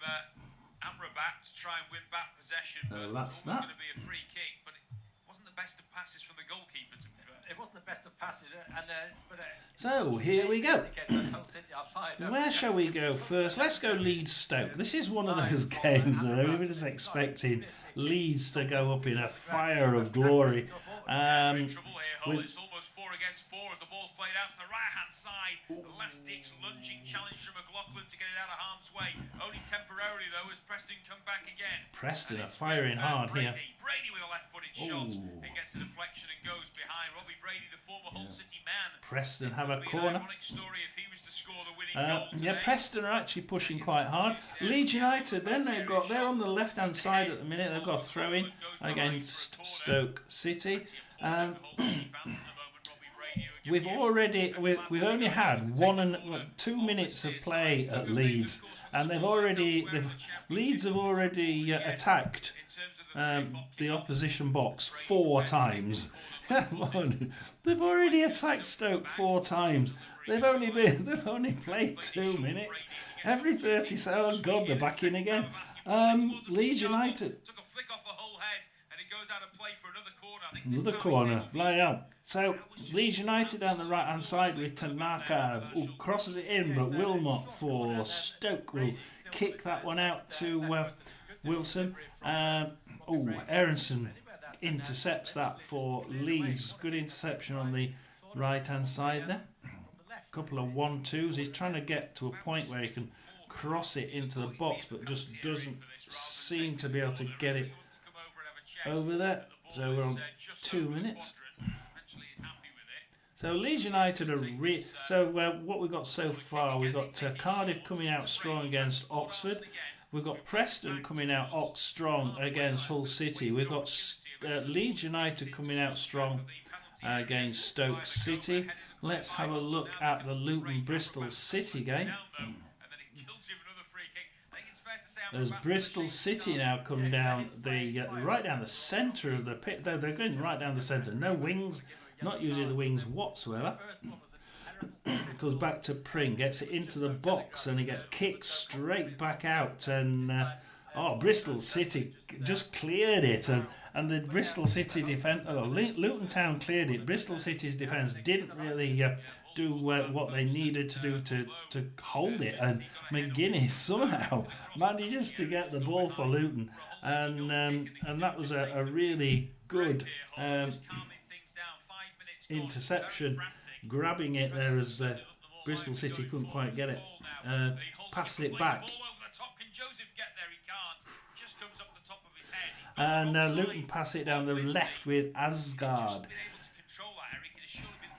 [SPEAKER 4] Amrabat to try and win back possession.
[SPEAKER 1] That's
[SPEAKER 4] It
[SPEAKER 1] that.
[SPEAKER 4] was going to be a free kick, but it wasn't the best of passes from the goalkeeper, to be fair.
[SPEAKER 3] It wasn't the best of passes,
[SPEAKER 1] So here we go. Where shall we go first? Let's go Leeds Stoke. This is one of those games that everybody's expecting Leeds to go up in a fire of glory.
[SPEAKER 4] It's almost 4 against 4 as the ball's played out to the right-hand side. The last-ditch lunging challenge from McLaughlin to get it out of harm's way. Only temporarily, though, as Preston come back again.
[SPEAKER 1] Preston are firing hard here.
[SPEAKER 4] Brady with a left-footed shot. It gets a deflection and goes behind. Robbie Brady, the former Hull City man.
[SPEAKER 1] Preston have a corner.
[SPEAKER 4] Story if he was to score the winning goal today.
[SPEAKER 1] Preston are actually pushing quite hard. Leeds United, then they're on the left-hand side at the minute. They've got a throw-in against Stoke City. We've only had 2 minutes of play at Leeds, and Leeds have already attacked the opposition box 4 times. They've already attacked Stoke 4 times. They've only played 2 minutes. Every 30 seconds, oh God, they're back in again. Leeds United.
[SPEAKER 4] Took a flick off the whole head, and it goes out of play for another corner.
[SPEAKER 1] Another corner, right out. So Leeds United down the right hand side with Tanaka, who crosses it in, but Wilmot for Stoke will kick that one out to Wilson. Aronson intercepts that for Leeds. Good interception on the right hand side there. Couple of 1-2s. He's trying to get to a point where he can cross it into the box, but just doesn't seem to be able to get it over there. So we're on 2 minutes. So Leeds United are what we've got so far, we've got Cardiff coming out strong against Oxford. We've got Preston coming out strong against Hull City. We've got Leeds United coming out strong against Stoke City. Let's have a look at the Luton Bristol City game. There's Bristol City now come down the right down the centre of the pit. They're going right down the centre. No wings, not using the wings whatsoever. Goes back to Pring, gets it into the box, and he gets kicked straight back out. And Bristol City just cleared it, and the Bristol City defence, Luton Town cleared it. Bristol City's defence didn't really do what they needed to do to hold it, and McGuinness somehow manages to get the ball for Luton, and that was a really good interception, grabbing it there as Bristol City couldn't quite get it, passed it back. And Luton pass it down the left with Asgard.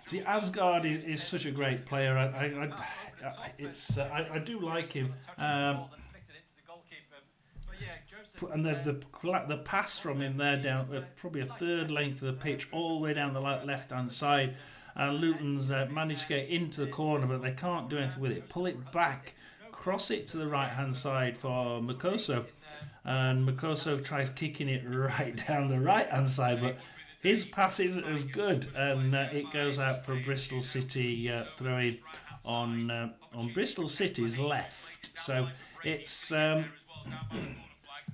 [SPEAKER 1] See, Asgard is such a great player. I do like him. And the pass from him there down probably a third length of the pitch, all the way down the left-hand side. And Luton's managed to get into the corner, but they can't do anything with it. Pull it back, cross it to the right-hand side for Makoso. And Makoso tries kicking it right down the right-hand side, but his pass isn't as good, and it goes out for Bristol City throwing on Bristol City's left. So it's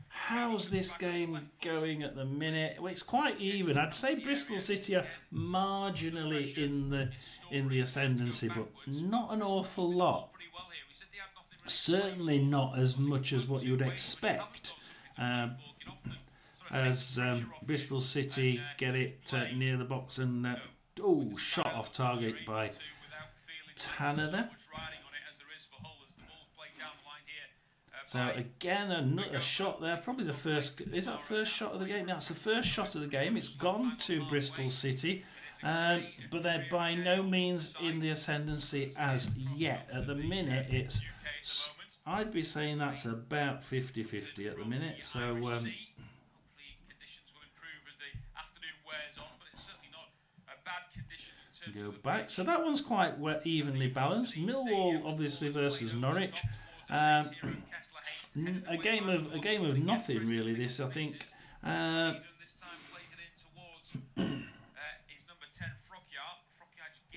[SPEAKER 1] how's this game going at the minute? Well, it's quite even. I'd say Bristol City are marginally in the ascendancy, but not an awful lot. Certainly not as much as what you would expect. As Bristol City get it near the box and shot off target by Tanner. So again, another shot there. Probably the first. Is that first shot of the game? That's the first shot of the game. It's gone to Bristol City, but they're by no means in the ascendancy as yet. At the minute, it's. I'd be saying that's about 50-50 at the minute. So. Go back. So that one's quite evenly balanced. Millwall obviously versus Norwich. A game of nothing really. This, I think.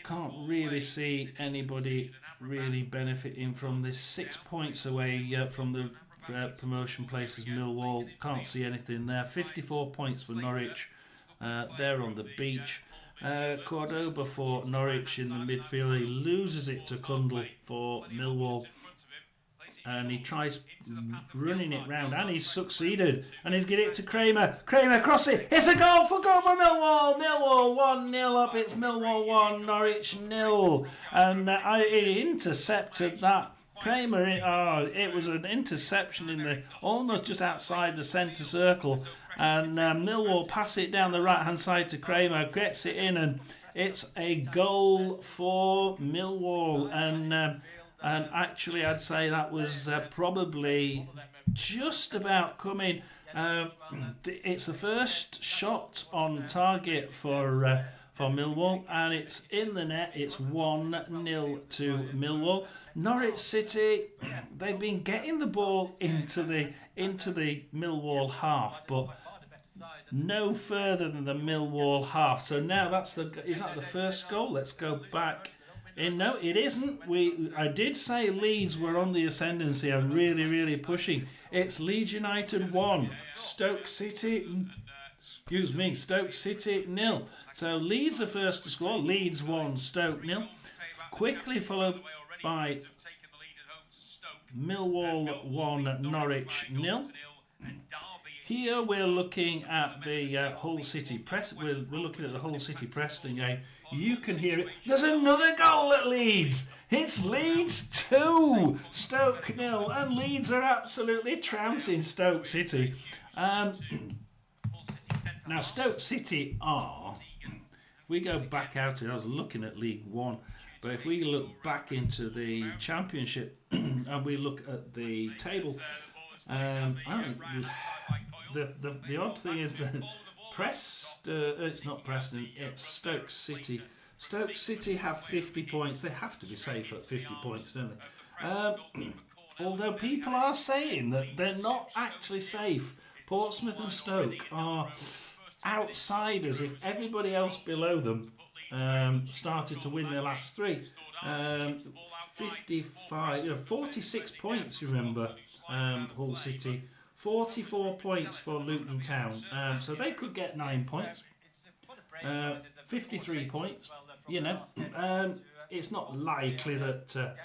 [SPEAKER 1] Can't really see anybody really benefiting from this. 6 points away from the promotion places. Millwall can't see anything there. 54 points for Norwich. They're on the beach. Cordoba for Norwich in the midfield. He loses it to Kundl for Millwall, and he tries running it round, and he's succeeded, and he's getting it to Kramer. Kramer cross it. It's a goal for Millwall. Millwall 1-0 up. It's Millwall 1, Norwich 0, and he intercepted that. Kramer, it was an interception in the almost just outside the centre circle, and Millwall pass it down the right hand side to Kramer, gets it in, and it's a goal for Millwall. And actually, I'd say that was probably just about coming. It's the first shot on target for Millwall, and it's in the net. It's 1-0 to Millwall. Norwich City, they've been getting the ball into the Millwall half, but no further than the Millwall half. So now is that the first goal? Let's go back. No, it isn't. I did say Leeds were on the ascendancy and really, really pushing. It's Leeds United 1, Stoke City 0. So Leeds are first to score. Leeds 1, Stoke 0. Quickly followed by Millwall 1, Norwich 0. Here we're looking at the Hull City Press. We're looking at the Hull City Preston game. You can hear it. There's another goal at Leeds. It's Leeds 2, Stoke 0, and Leeds are absolutely trouncing Stoke City. Now Stoke City are. We go back out. I was looking at League One, but if we look back into the Championship and we look at the table, the odd thing is that It's not Preston, it's Stoke City. Stoke City have 50 points. They have to be safe at 50 points, don't they? Although people are saying that they're not actually safe. Portsmouth and Stoke are outsiders. If everybody else below them started to win their last three, 46 points, remember, Hull City. 44 points for Luton Town. So they could get 9 points. 53 points. It's not likely that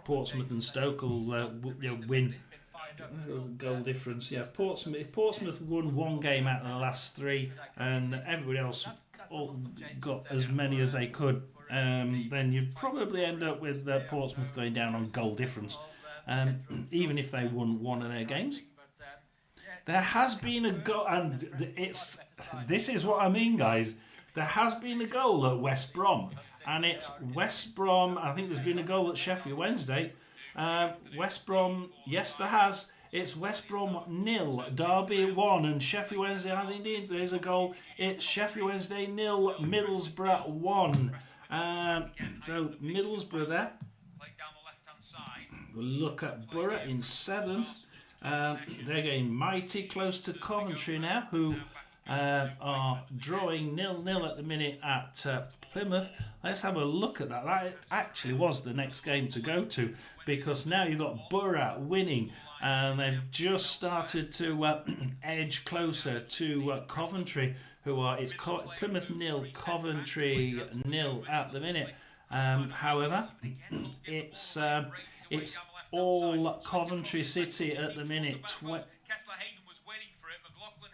[SPEAKER 1] Portsmouth and Stoke will win goal difference. Yeah, if Portsmouth won one game out of the last three and everybody else all got as many as they could, then you'd probably end up with Portsmouth going down on goal difference, even if they won one of their games. There has been a goal, and this is what I mean, guys. There has been a goal at West Brom, and it's West Brom. I think there's been a goal at Sheffield Wednesday. West Brom, yes, there has. It's West Brom 0, Derby 1, and Sheffield Wednesday has indeed. There's a goal. It's Sheffield Wednesday 0, Middlesbrough 1. So Middlesbrough there. We'll look at Borough in 7th. They're getting mighty close to Coventry now, who are drawing 0-0 at the minute at Plymouth. Let's have a look at that. That actually was the next game to go to, because now you've got Borough winning, and they've just started to edge closer to Coventry, who are Plymouth 0, Coventry 0 at the minute. However, it's all Coventry City at the minute.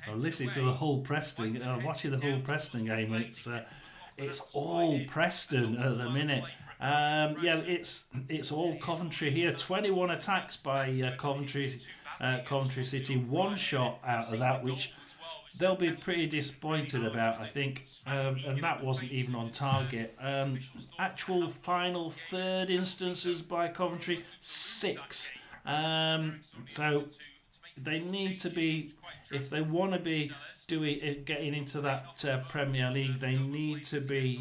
[SPEAKER 1] I'm listening to the Hull Preston. I'm watching the Hull Preston game, and it's all Preston at the minute. It's all Coventry here. 21 attacks by Coventry City. One shot out of that, which they'll be pretty disappointed about, I think. And that wasn't even on target. Actual final third instances by Coventry, 6. So they need to be, if they want to be getting into that Premier League, they need to be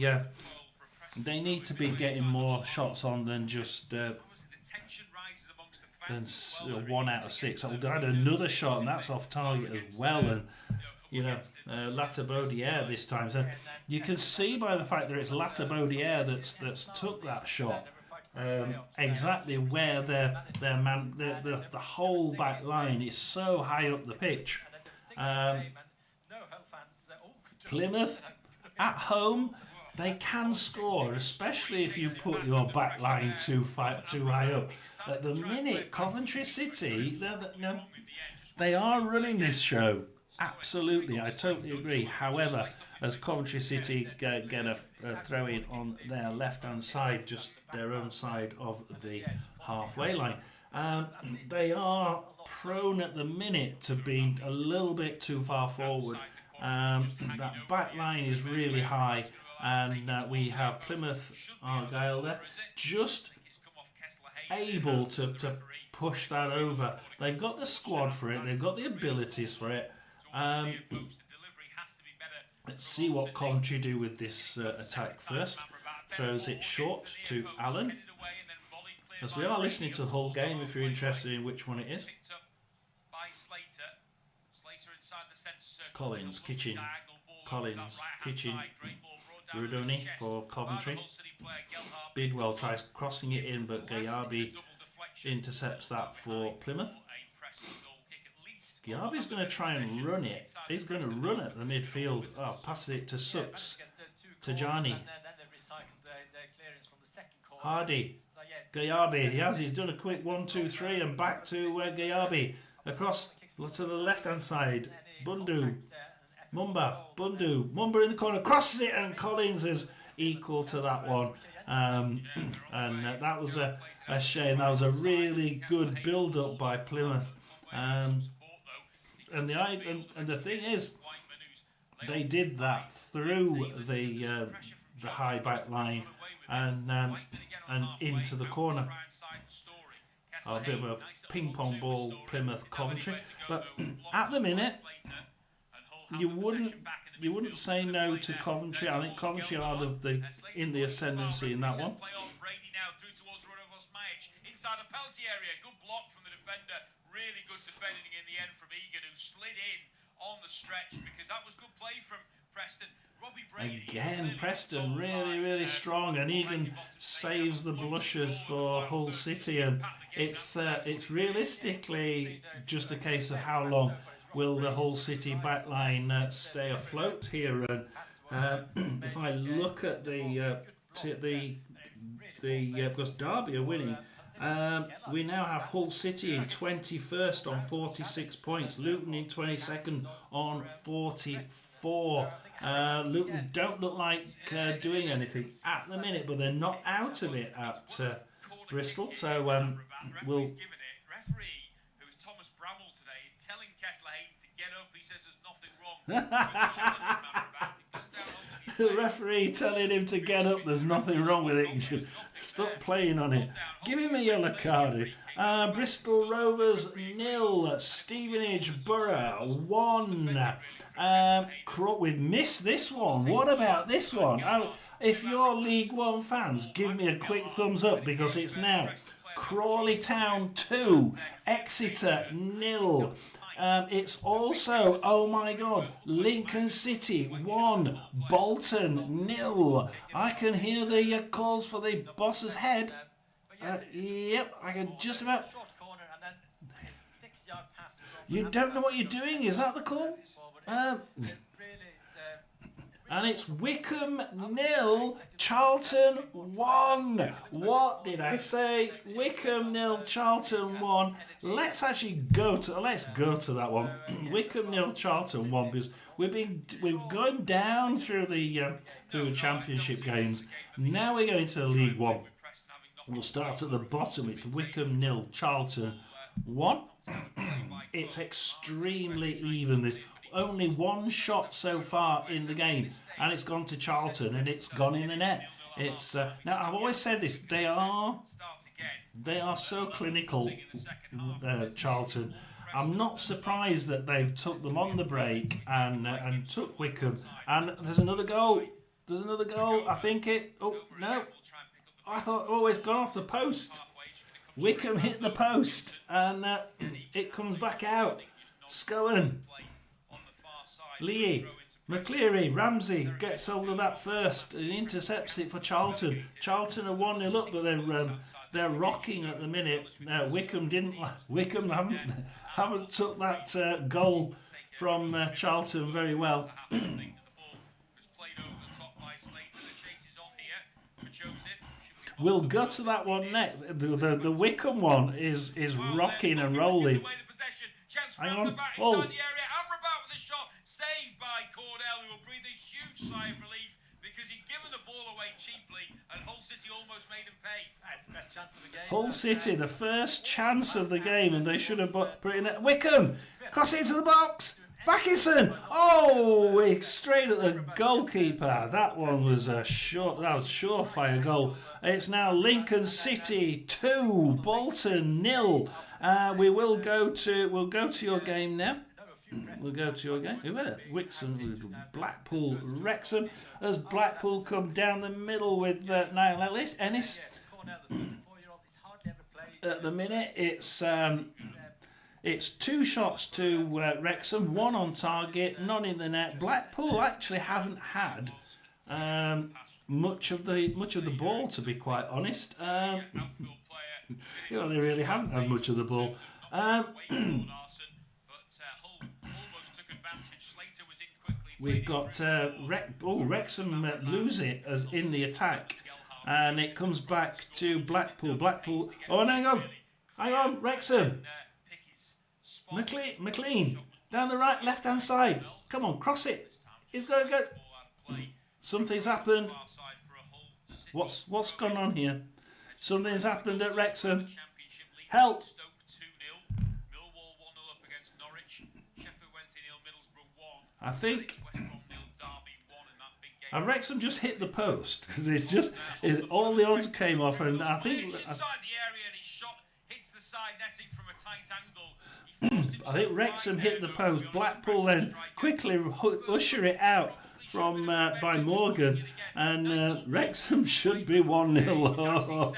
[SPEAKER 1] getting more shots on than just 1 out of 6. I had another shot, and that's off target as well, and Latabaudiere this time. So you can see by the fact that it's Latabaudiere that's took that shot, exactly where the whole back line is so high up the pitch. Plymouth at home, they can score, especially if you put your back line too high up. At the minute, Coventry City, they are running this show. Absolutely, I totally agree. However, as Coventry City get a throw in on their left-hand side, just their own side of the halfway line, they are prone at the minute to being a little bit too far forward. That back line is really high, and we have Plymouth Argyle there, just able to push that over. They've got the squad for it, they've got the abilities for it. Let's see what Coventry do with this attack first. Throws it short to Allen. As we are listening to the whole game, if you're interested in which one it is. Collins, Kitchen, Rudoni for Coventry. Bidwell tries crossing it in, but Gayabi intercepts that for Plymouth. Gayabi's going to try and run it. He's going to run at the midfield. Passes it to Sux. Tajani. Hardy. Gayabi. He's done a quick 1-2-3 and back to Gayabi. Across to the left-hand side. Bundu. Mumba in the corner. Crosses it, and Collins is equal to that one. And that was a shame. That was a really good build-up by Plymouth. And the thing is, they did that through the high back line and into the corner. A bit of a ping pong ball, Plymouth Coventry. But at the minute, you wouldn't say no to Coventry. I think Coventry are in the ascendancy in that one.
[SPEAKER 4] Inside the penalty area, good block from the defender. Really good defending in the end from Egan, who slid in on the stretch because that was good play from Preston. Robbie Brady
[SPEAKER 1] again, Preston really strong, and Egan saves the blushes for Hull City, and it's realistically just a case of how long will the Hull City backline stay afloat here. And if I look at because Derby are winning. We now have Hull City in 21st on 46 points. Luton in 22nd on 44. Luton don't look like doing anything at the minute, but they're not out of it at Bristol. So we'll.
[SPEAKER 4] Referee, who is Thomas Bramwell today, is telling Kessler Hayden to get up. He says there's nothing wrong.
[SPEAKER 1] The referee telling him to get up, there's nothing wrong with it. Stop playing on it. Give him a yellow card. Bristol Rovers 0, Stevenage Borough 1. We've missed this one. What about this one? If you're League One fans, give me a quick thumbs up, because it's now Crawley Town 2, Exeter 0. It's also, oh my God, Lincoln City 1, Bolton 0. I can hear the calls for the boss's head. Yep, I can just about. You don't know what you're doing, is that the call? And it's Wycombe 0, Charlton 1. What did I say? Wycombe 0, Charlton 1. Let's actually go to that one. Wycombe 0, Charlton 1, because we're going down through the championship games. Now we're going to League One. We'll start at the bottom. It's Wycombe 0, Charlton 1. It's extremely even. There's only one shot so far in the game, and it's gone to Charlton, and it's gone in the net. It's now, I've always said this. They are so clinical, Charlton. I'm not surprised that they've took them on the break and took Wycombe. And there's another goal. I think it. Oh no! I thought it's gone off the post. Wycombe hit the post, and it comes back out. Scowen, Lee, McCleary, Ramsey gets hold of that first and intercepts it for Charlton. Charlton are 1-0 up, but they're rocking at the minute. Wycombe haven't took that goal from Charlton very well. We'll go to that one next. The Wycombe one is rocking and rolling. Hang on. Oh.
[SPEAKER 4] Saved by Cordell, who will breathe a huge sigh of relief because he'd given the ball away cheaply and Hull City almost made him pay. That's the best chance of the game.
[SPEAKER 1] Hull City, the first chance of the game, and they should have put in it. Wycombe, cross it into the box. Backison, straight at the goalkeeper. That one was a surefire goal. It's now Lincoln City 2, Bolton 0. We'll go to your game now. We'll go to your game. Who is it? Blackpool, Wrexham. As Blackpool come down the middle with Niall Ennis. At the minute, it's 2 shots to Wrexham, 1 on target, none in the net. Blackpool actually haven't had much of the ball, to be quite honest. They really haven't had much of the ball. We've got Wrexham lose it as in the attack, and it comes back to Blackpool. Oh, hang on, Wrexham. McLean down the left hand side. Come on, cross it. He's going to go. Something's happened. What's gone on here? Something's happened at Wrexham. Help. I think Wrexham just hit the post because all the odds came off, and I think
[SPEAKER 4] inside the area and his shot hits the side netting from a tight angle. He
[SPEAKER 1] I think Wrexham hit the post. Blackpool then quickly usher it out from by Morgan, and Wrexham should be 1-0 up.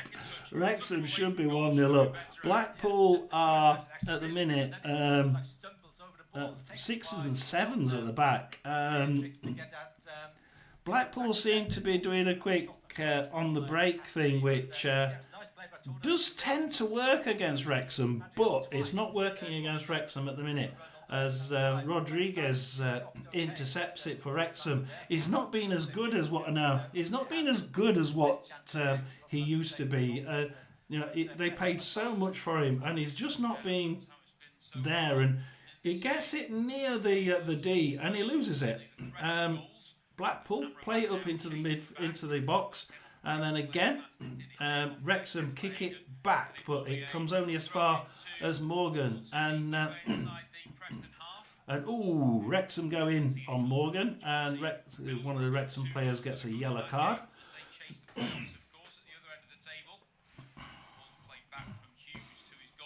[SPEAKER 1] Wrexham should be 1-0 up. Blackpool are at the minute 6s and 7s at the back. Blackpool seem to be doing a quick on the break thing, which does tend to work against Wrexham, but it's not working against Wrexham at the minute, as Rodriguez intercepts it for Wrexham. He's not been as good as what he used to be. They paid so much for him, and he's just not been there. And he gets it near the D, and he loses it. Blackpool play it up into the box. And then again, Wrexham kick it back, but it comes only as far as Morgan. And Wrexham go in on Morgan, and one of the Wrexham players gets a yellow card.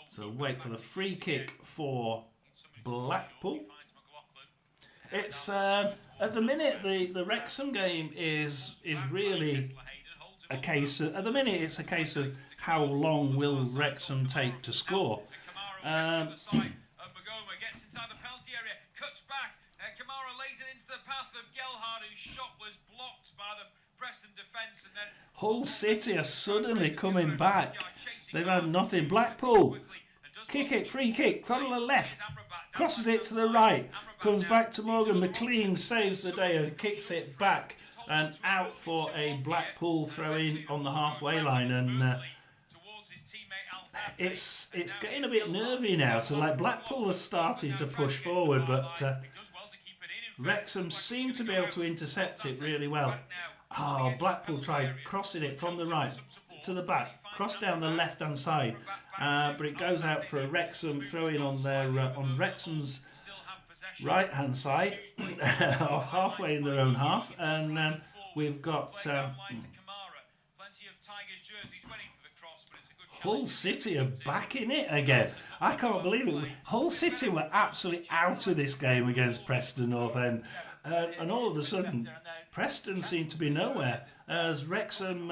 [SPEAKER 1] So wait for the free kick for Blackpool. It's at the minute the Wrexham game is really a case of, at the minute it's a case of how long will Wrexham take to score.
[SPEAKER 4] Magoma gets inside the penalty area, cuts back. Kamara lays it into the path of Gelhardt, whose shot was blocked by the Preston defence, and then
[SPEAKER 1] Hull City are suddenly coming back. They've had nothing. Blackpool kick it, free kick, on the left, crosses it to the right, comes back to Morgan. McLean saves the day and kicks it back and out for a Blackpool throw-in on the halfway line, and it's getting a bit nervy now. So like Blackpool are starting to push forward, but Wrexham seem to be able to intercept it really well. Blackpool tried crossing it from the right to the back, cross down the left-hand side, but it goes out for a Wrexham throw-in on Wrexham's right-hand side, halfway in their own half, and we've got Hull City are back in it again. I can't believe it. Hull City were absolutely out of this game against Preston North End, and all of a sudden Preston seem to be nowhere as Wrexham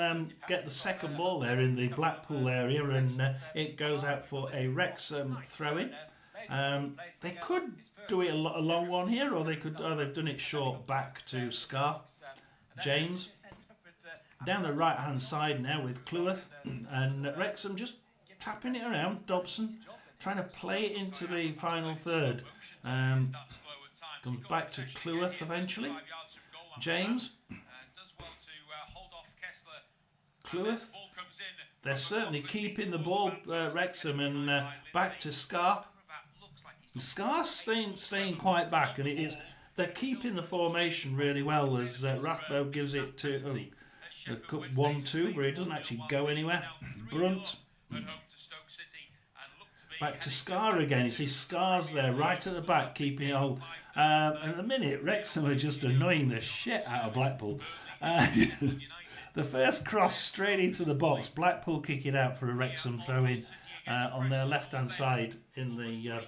[SPEAKER 1] get the second ball there in the Blackpool area, and it goes out for a Wrexham throw-in. They could do it a long one here, or they've done it short back to Scar. James down the right hand side now with Cleworth, and Wrexham just tapping it around. Dobson trying to play it into the final third. Comes back to Cleworth eventually. James, Cleworth. They're certainly keeping the ball, Wrexham, and back to Scar. Scar's staying quite back, and they're keeping the formation really well as Rathbone gives it to 1-2, where he doesn't actually go anywhere. Brunt back to Scar again. You see Scar's there right at the back, keeping it hold. And at the minute, Wrexham are just annoying the shit out of Blackpool. The first cross straight into the box. Blackpool kick it out for a Wrexham throw-in on their left-hand side in the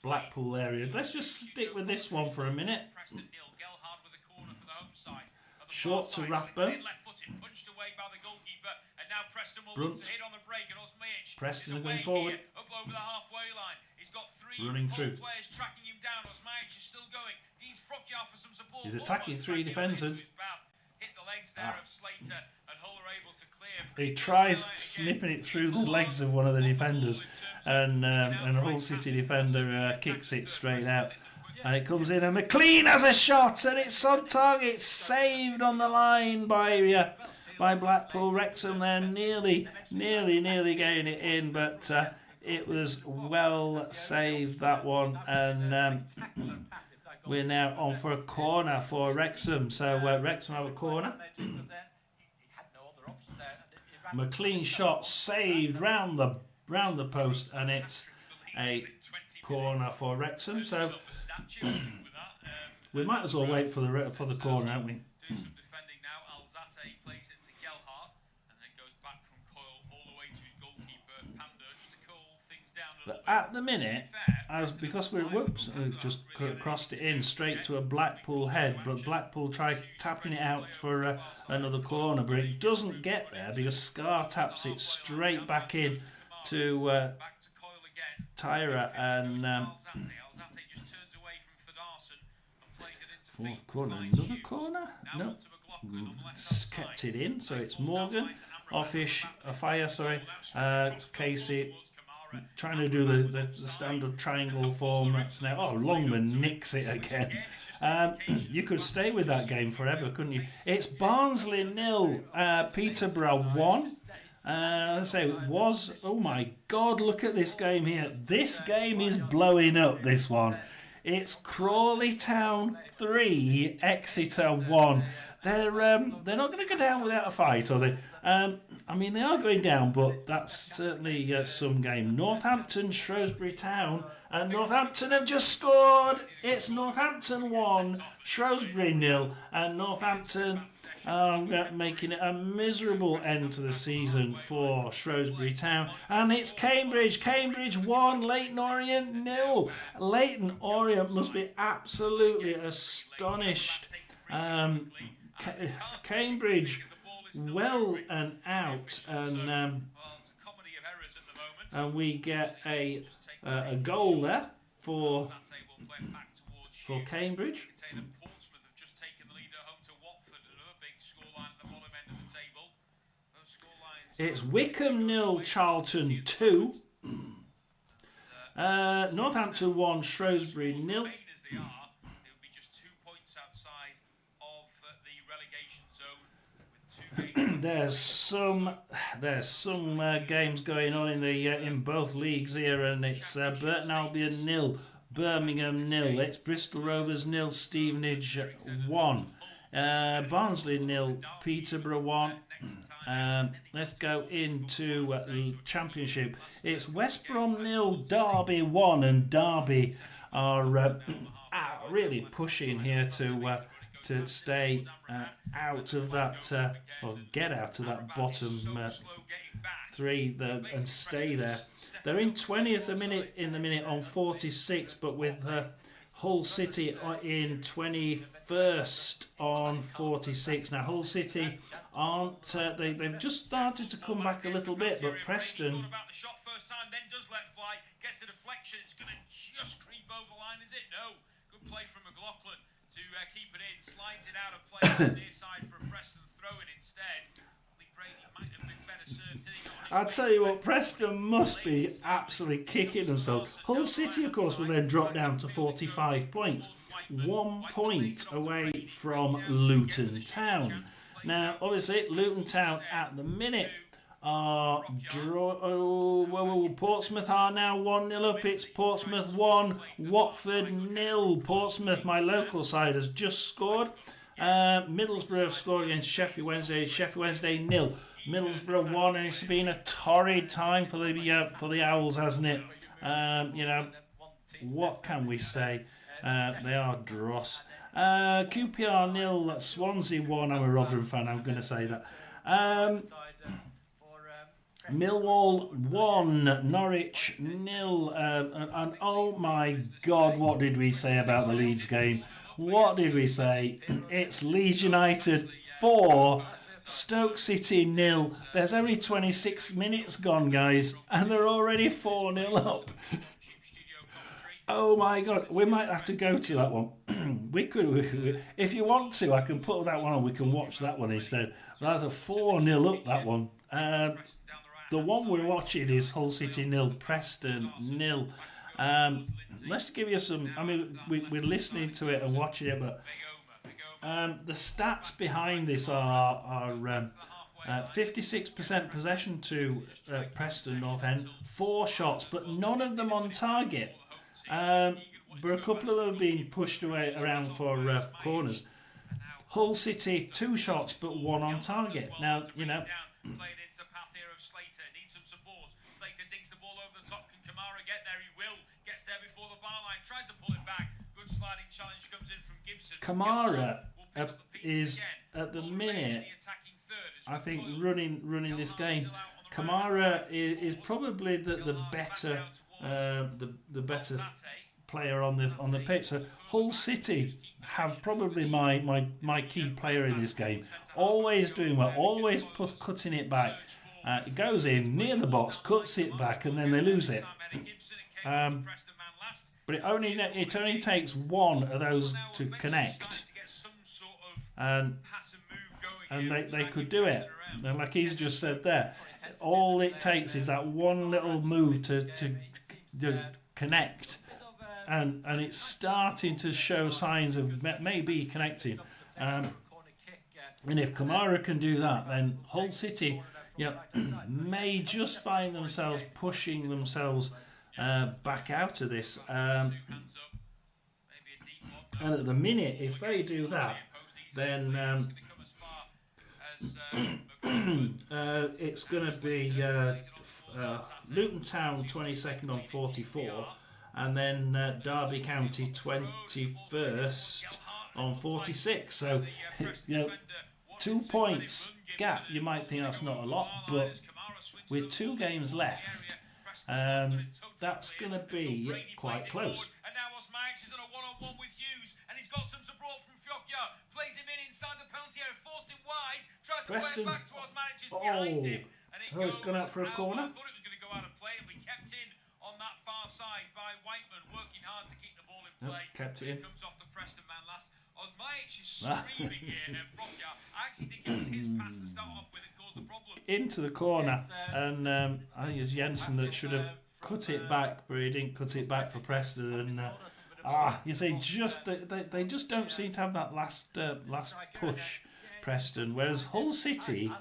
[SPEAKER 1] Blackpool area. Let's just stick with this one for a minute. Short to Rathbone. Brunt. Preston are going forward. Running through. He's attacking three defenders. He tries snipping it through the legs of one of the defenders, and a Hull City defender kicks it straight out. And it comes in, and McLean has a shot, and it's on target, saved on the line by Blackpool. Wrexham there nearly getting it in, but it was well saved, that one, and we're now on for a corner for Wrexham. So Wrexham have a corner. McLean shot saved round the post, and it's a corner for Wrexham. So we might as well wait for the corner, haven't we? But at the minute, as because we're whoops, we've just crossed it in straight to a Blackpool head, but Blackpool tried tapping it out for another corner, but it doesn't get there because Scar taps it straight back in to Tyra, and fourth corner, another corner? No, kept it in, so it's Morgan, Casey trying to do the standard triangle form. That's now, Longman nicks it again. You could stay with that game forever, couldn't you? It's Barnsley 0, Peterborough 1. Oh my God, look at this game here. This game is blowing up, this one. It's Crawley Town 3, Exeter 1. They're not going to go down without a fight, are they? They are going down, but that's certainly some game. Northampton, Shrewsbury Town, and Northampton have just scored. It's Northampton 1, Shrewsbury 0, and Northampton making it a miserable end to the season for Shrewsbury Town. And it's Cambridge 1, Leyton Orient 0. Leyton Orient must be absolutely astonished. Cambridge well and out, and we get a goal there for Cambridge. It's Wycombe 0, Charlton 2. Northampton 1, Shrewsbury 0. There's some games going on in both leagues here, and it's Burton Albion 0, Birmingham 0. It's Bristol Rovers 0, Stevenage 1, Barnsley 0, Peterborough 1. Let's go into the Championship. It's West Brom 0, Derby 1, and Derby are really pushing here to stay out of that, or get out of that bottom three and stay there. They're in 20th in the minute on 46, but with Hull City in 21st on 46. Now Hull City aren't, they've just started to come back a little bit, but Preston... Gets the deflection, it's going to just creep over the line, is it? No. Good play from McLaughlin to keep it in, slides it out of play on the near side for Preston, throw it instead. I think Brady might have been better served. I'll tell you what, Preston must be absolutely kicking themselves. Hull City, of course, will then drop down to 45 points. 1 point away from Luton Town. Now, obviously, Luton Town at the minute are Portsmouth are now 1-0 up. It's Portsmouth 1, Watford 0. Portsmouth, my local side, has just scored. Middlesbrough have scored against Sheffield Wednesday 0. Middlesbrough 1, and it's been a torrid time for the Owls, hasn't it? What can we say? They are dross. QPR 0, Swansea 1. I'm a Rotherham fan, I'm going to say that. Millwall 1, Norwich 0, and oh my God, what did we say about the Leeds game? What did we say? It's Leeds United 4, Stoke City 0. There's only 26 minutes gone, guys, and they're already 4-0 up. Oh my God, we might have to go to that one. we could, if you want to, I can put that one on. We can watch that one instead. That's a 4-0 up, that one. The one we're watching is Hull City 0, Preston 0. Let's give you some. We're listening to it and watching it, but the stats behind this are 56% possession to Preston North End, 4 shots, but none of them on target. But a couple of them have been pushed away around for corners. Hull City 2 shots, but 1 on target. Now Kamara is at the minute, I think, running this game. Kamara is probably the better the better player on the pitch. So Hull City have probably my key player in this game. Always doing well, always cutting it back. It goes in near the box, cuts it back, and then they lose it. But it only takes one of those to connect, and they could do it. And like he's just said there, all it takes is that one little move to connect, and it's starting to show signs of maybe connecting. And if Kamara can do that, then Hull City, may just find themselves pushing themselves back out of this. And at the minute, if they do that, then it's going to be Luton Town 22nd on 44, and then Derby County 21st on 46. So, 2 points gap. You might think that's not a lot, but with 2 games left, that's going to be quite close.
[SPEAKER 4] And now Osmajic is on a one-on-one with Hughes, and he's got some support from Fjokja. Plays him in inside the penalty area, forced him wide, tries to
[SPEAKER 1] Preston.
[SPEAKER 4] play it back to Osmajic behind him. And
[SPEAKER 1] It's gone out for a corner.
[SPEAKER 4] I thought it was going to go out of play and be kept in on that far side by Whiteman, working hard to keep the ball in play.
[SPEAKER 1] Kept it in.
[SPEAKER 4] Comes off the Preston man last. Osmajic is screaming here at Fjokja. I actually think it was his pass to start off with that caused the problem.
[SPEAKER 1] Into the corner, and I think it's Jensen that should have cut it back, but he didn't cut it back for Preston. And you see, they just don't seem to have that last push, Preston. Whereas Hull City,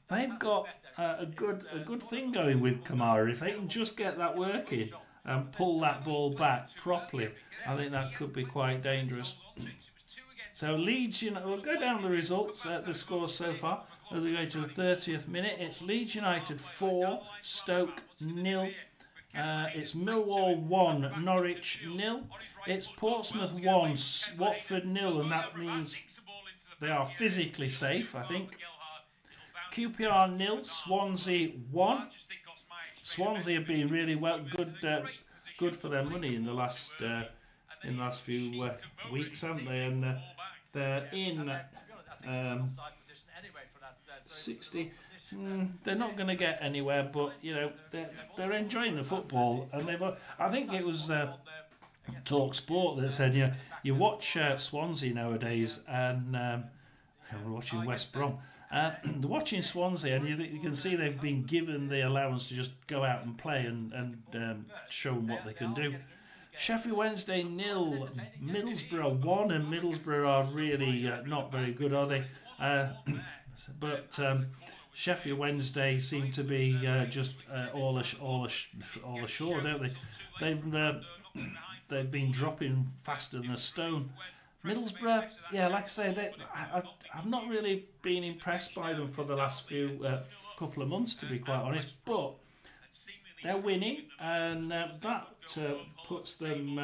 [SPEAKER 1] they've got a good thing going with Kamara. If they can just get that working and pull that ball back properly, I think that could be quite dangerous. So Leeds United, we'll go down the results, the scores so far as we go to the 30th minute. It's Leeds United 4, Stoke 0. It's Millwall 1, Norwich 0. It's Portsmouth 1, Watford 0, and that means they are physically safe, I think. QPR 0, Swansea 1. Swansea have been really well, good for their money in the last few weeks, haven't they? And they're in 60. They're not going to get anywhere, but they're enjoying the football, and I think it was Talk Sport that said you watch Swansea nowadays, and we're watching West Brom. They're watching Swansea, and you can see they've been given the allowance to just go out and play and show them what they can do. Sheffield Wednesday 0, Middlesbrough 1, and Middlesbrough are really not very good, are they? But Sheffield Wednesday seem to be just all ashore, don't they? They've been dropping faster than a stone. Middlesbrough, like I say, I've not really been impressed by them for the last couple of months, to be quite honest. But they're winning, and that puts them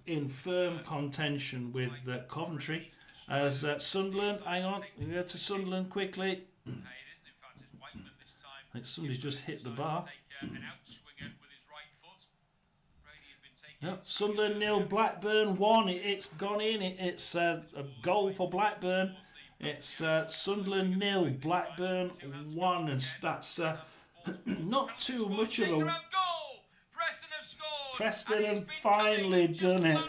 [SPEAKER 1] in firm contention with Coventry. As Sunderland, hang on, we go to Sunderland quickly. I think somebody's just hit the bar. No, Sunderland 0, Blackburn 1. It's gone in. It's a goal for Blackburn. It's Sunderland 0, Blackburn 1, and that's not too much of a. Preston have finally done it.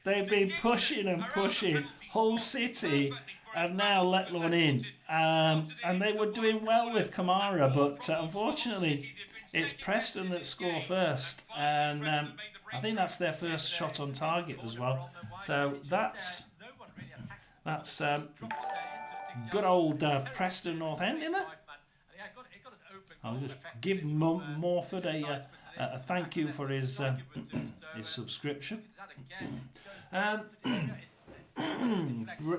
[SPEAKER 1] They've been pushing and pushing. Hull City have now let one in, and they were doing well with Kamara, but unfortunately, it's Preston that score first, and I think that's their first shot on target as well. So that's good old Preston North End, isn't it? I'll just give Morford a thank you for his subscription.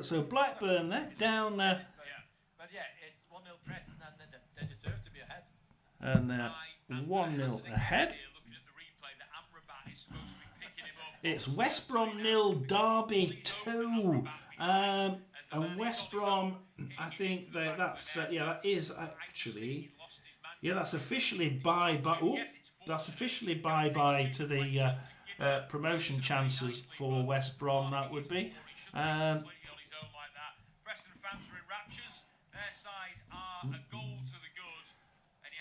[SPEAKER 1] So Blackburn there, down there.
[SPEAKER 3] But yeah, it's 1-0 Preston, and they deserve to be ahead.
[SPEAKER 1] And they're 1-0 ahead. It's West Brom 0, Derby 2. And West Brom, I think that is actually, that's officially bye. But that's officially bye-bye to the promotion chances for West Brom, that would be.
[SPEAKER 4] Preston fans are in raptures. Their side are a goal to the good.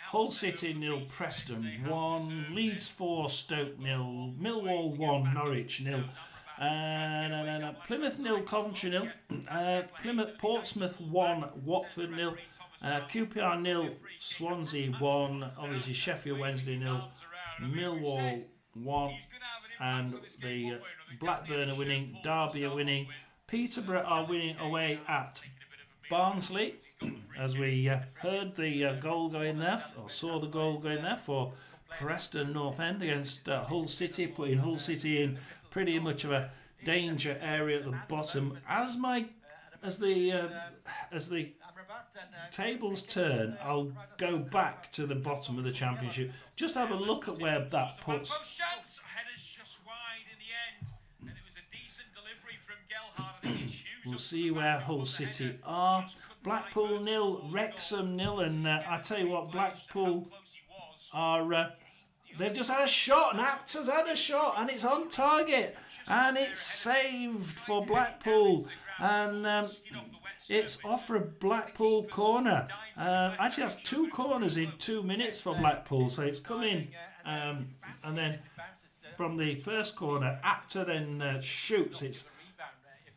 [SPEAKER 1] Hull City 0, Preston 1, Leeds 4, Stoke 0, Millwall 1, Norwich 0, Plymouth 0, Coventry 0, Plymouth Portsmouth 1, Watford 0, QPR 0, Swansea 1, obviously Sheffield Wednesday 0, Millwall 1, and the Blackburn are winning, Derby are winning, Peterborough are winning away at Barnsley, as we heard the goal going there, or saw the goal going there for Preston North End against Hull City, putting Hull City in pretty much of a danger area at the bottom. As the tables turn, I'll go back to the bottom of the Championship. Just have a look at where that puts. We'll see where Hull City are. Blackpool 0, Wrexham 0, and I tell you what, Blackpool are. They've just had a shot, and Apter's had a shot, and it's on target, and it's saved for Blackpool, and it's off for a Blackpool corner. Actually, that's 2 corners in 2 minutes for Blackpool, so it's come in, and then from the first corner, Apter then shoots. It's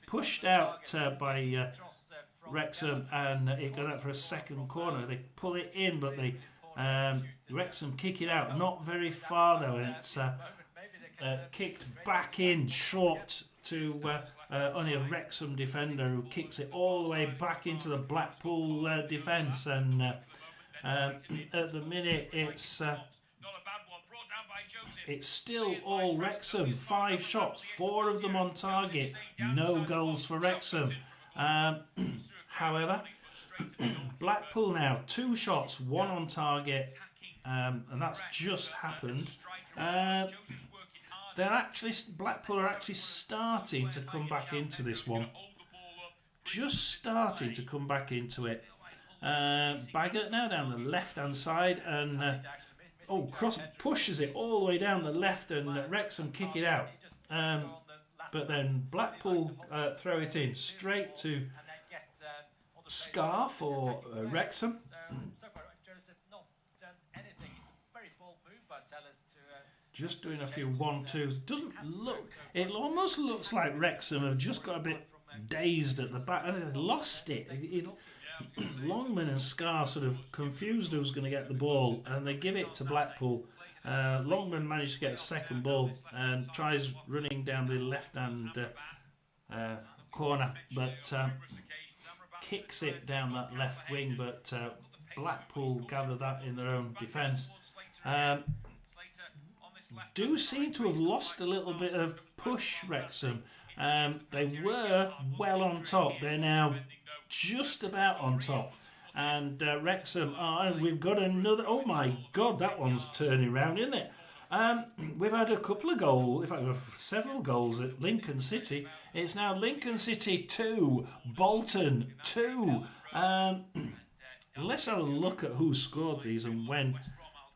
[SPEAKER 1] pushed out by Wrexham, and it goes out for a second corner. They pull it in, but they Wrexham kick it out, not very far though, and it's kicked back in short to only a Wrexham defender, who kicks it all the way back into the Blackpool defence, and at the minute it's still all Wrexham. 5 shots, 4 of them on target, no goals for Wrexham. However, Blackpool now 2 shots, 1 on target, and that's just happened. Blackpool are actually starting to come back into this one. Just starting to come back into it. Baggett now down the left-hand side, and Cross pushes it all the way down the left, and Wrexham kick it out. But then Blackpool throw it in straight to Scar for Wrexham. Just doing a few 1-2s. Doesn't look. It almost looks like Wrexham have just got a bit dazed at the back, and they've lost it. Longman and Scar sort of confused who's going to get the ball, and they give it to Blackpool. Longman managed to get a second ball and tries running down the left-hand corner, but kicks it down that left wing, but Blackpool gather that in their own defence. Do seem to have lost a little bit of push, Wrexham. They were well on top. They're now just about on top. And Wrexham and we've got another. Oh my God, that one's turning around, isn't it? We've had a couple of goals, in fact, several goals at Lincoln City. It's now Lincoln City 2, Bolton 2. Let's have a look at who scored these and when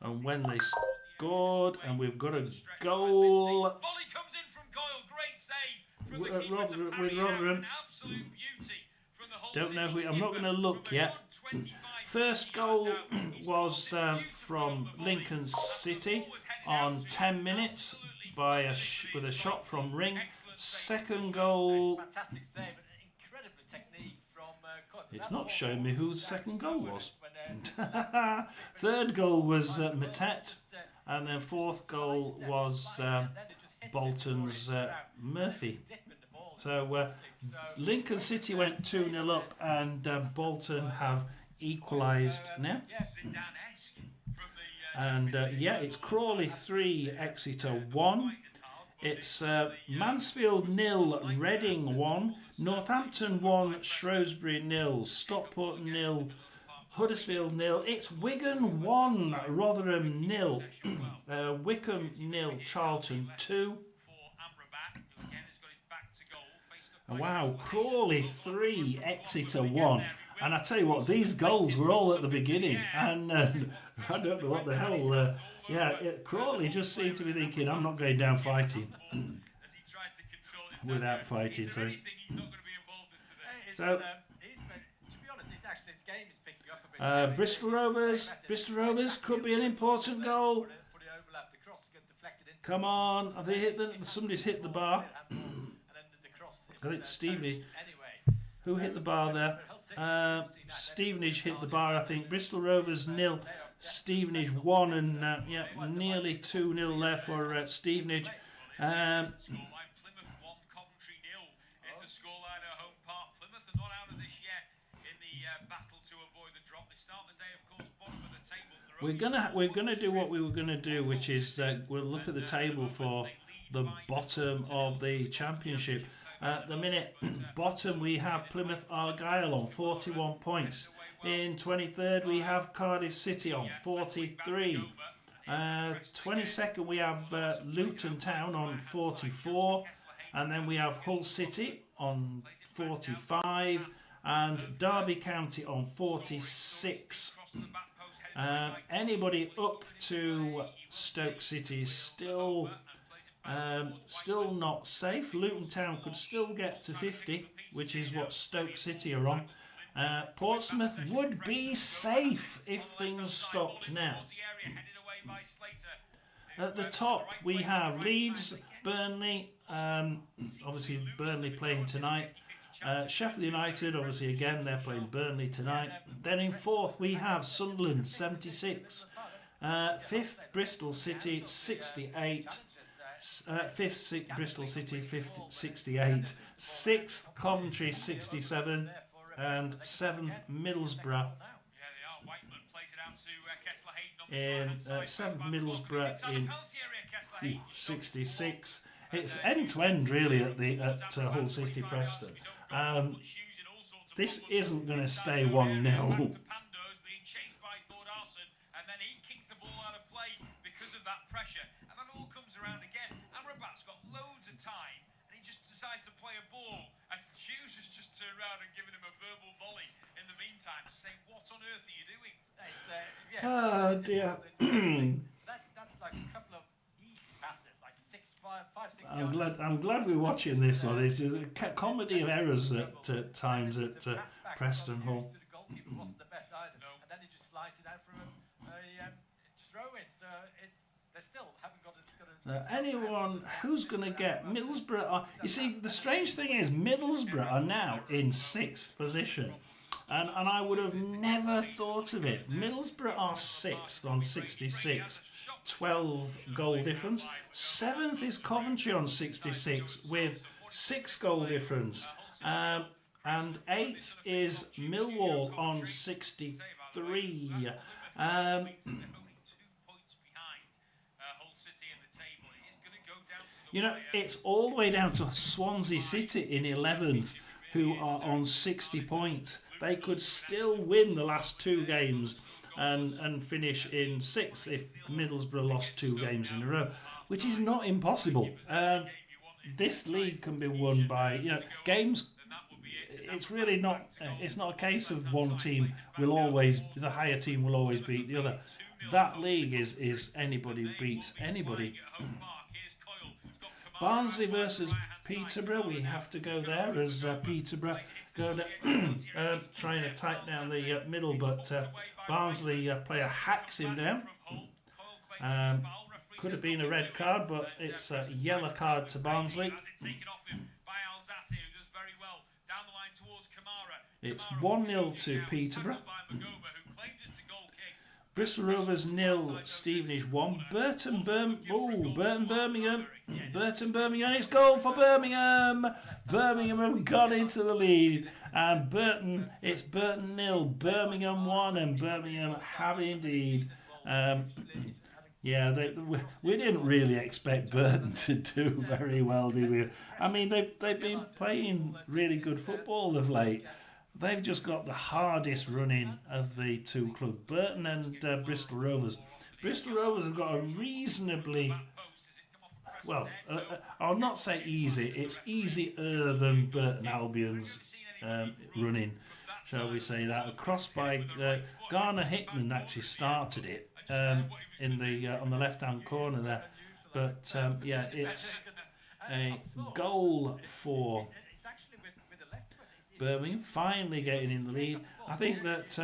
[SPEAKER 1] they scored. And we've got a goal.
[SPEAKER 4] Volley comes in from Goyle, great save from the keeper
[SPEAKER 1] with Rotherham.
[SPEAKER 4] Absolute beauty from the Hull
[SPEAKER 1] Don't know
[SPEAKER 4] City
[SPEAKER 1] who. I'm not going to look yet. First goal was from Lincoln City on 10 minutes with a shot from Ring. Second goal. It's not showing me whose second goal was. Third goal was Matet, and then fourth goal was Bolton's Murphy. So Lincoln City went 2-0 up, and Bolton have equalised now. And it's Crawley 3, Exeter 1. It's Mansfield 0, Reading 1, Northampton 1, Shrewsbury 0, Stockport 0, Huddersfield 0. It's Wigan 1, Rotherham 0, Wickham 0, Charlton 2. Wow, Crawley 3, Exeter 1. And I tell you what, these goals were all at the beginning, and I don't know what the hell Yeah, Crawley just seemed to be thinking, I'm not going down fighting without fighting. So,
[SPEAKER 3] To be honest, it's actually his game is picking up a bit.
[SPEAKER 1] Bristol Rovers could be an important goal.
[SPEAKER 3] For the overlap, the cross gets deflected into.
[SPEAKER 1] Come on, have they hit somebody's hit the bar. I think Stevenage. Who hit the bar there? Stevenage hit the bar, I think. Bristol Rovers 0, Stevenage 1, and yeah, nearly 2-0 there for Stevenage. We're gonna do what we were gonna do, which is we'll look at the table for the bottom of the championship. At the minute, bottom we have Plymouth Argyle on 41 points. In 23rd we have Cardiff City on 43. 22nd we have Luton Town on 44, and then we have Hull City on 45 and Derby County on 46. Anybody up to Stoke City is still not safe. Luton Town could still get to 50, which is what Stoke City are on. Portsmouth would be safe if things stopped now. At the top we have Leeds, Burnley, obviously Burnley playing tonight. Sheffield United, obviously again they're playing Burnley tonight. Then in 4th we have Sunderland 76. 5th Bristol City 68. 5th Bristol City 68. 6th Coventry 67. And 7th Middlesbrough. In 7th Middlesbrough in 66. It's end to end really at Hull City Preston. This isn't going to stay 1-0. Oh dear.
[SPEAKER 3] That's like a couple of easy passes, like 5-6
[SPEAKER 1] I'm glad we're watching this one. It's just a comedy of errors at times at Preston Hall.
[SPEAKER 3] The goalkeeper wasn't the best either, and then he just slides it out for a throw in. So they still haven't got a
[SPEAKER 1] anyone who's going to get Middlesbrough? You see, the strange thing is Middlesbrough are now in 6th position. And I would have never thought of it. Middlesbrough are 6th on 66, 12 goal difference. 7th is Coventry on 66 with 6 goal difference. And 8th is Millwall on 63. You know, it's all the way down to Swansea City in 11th, who are on 60 points. They could still win the last 2 games and finish in 6th if Middlesbrough lost 2 games in a row, which is not impossible. This league can be won by games. It's really not. It's not a case of one team the higher team will always beat the other. That league is anybody beats anybody. Barnsley versus Peterborough. We have to go there as Peterborough go trying to tighten down the middle, but Barnsley player hacks him down. Could have been a red card, but it's a yellow card to Barnsley. It's 1-0 to Peterborough. Bristol Rovers 0, Stevenage 1. Burton Birmingham. It's goal for Birmingham. Birmingham have gone into the lead. And it's Burton 0, Birmingham 1, and Birmingham have indeed. We didn't really expect Burton to do very well, did we? I mean, they've been playing really good football of late. They've just got the hardest running of the 2 clubs, Burton and Bristol Rovers. Bristol Rovers have got a reasonably, I'll not say easy, it's easier than Burton Albion's running. shall we say that, a cross by Garner Hickman actually started it in the on the left-hand corner there. But yeah, it's a goal for Birmingham, finally getting in the lead. I think that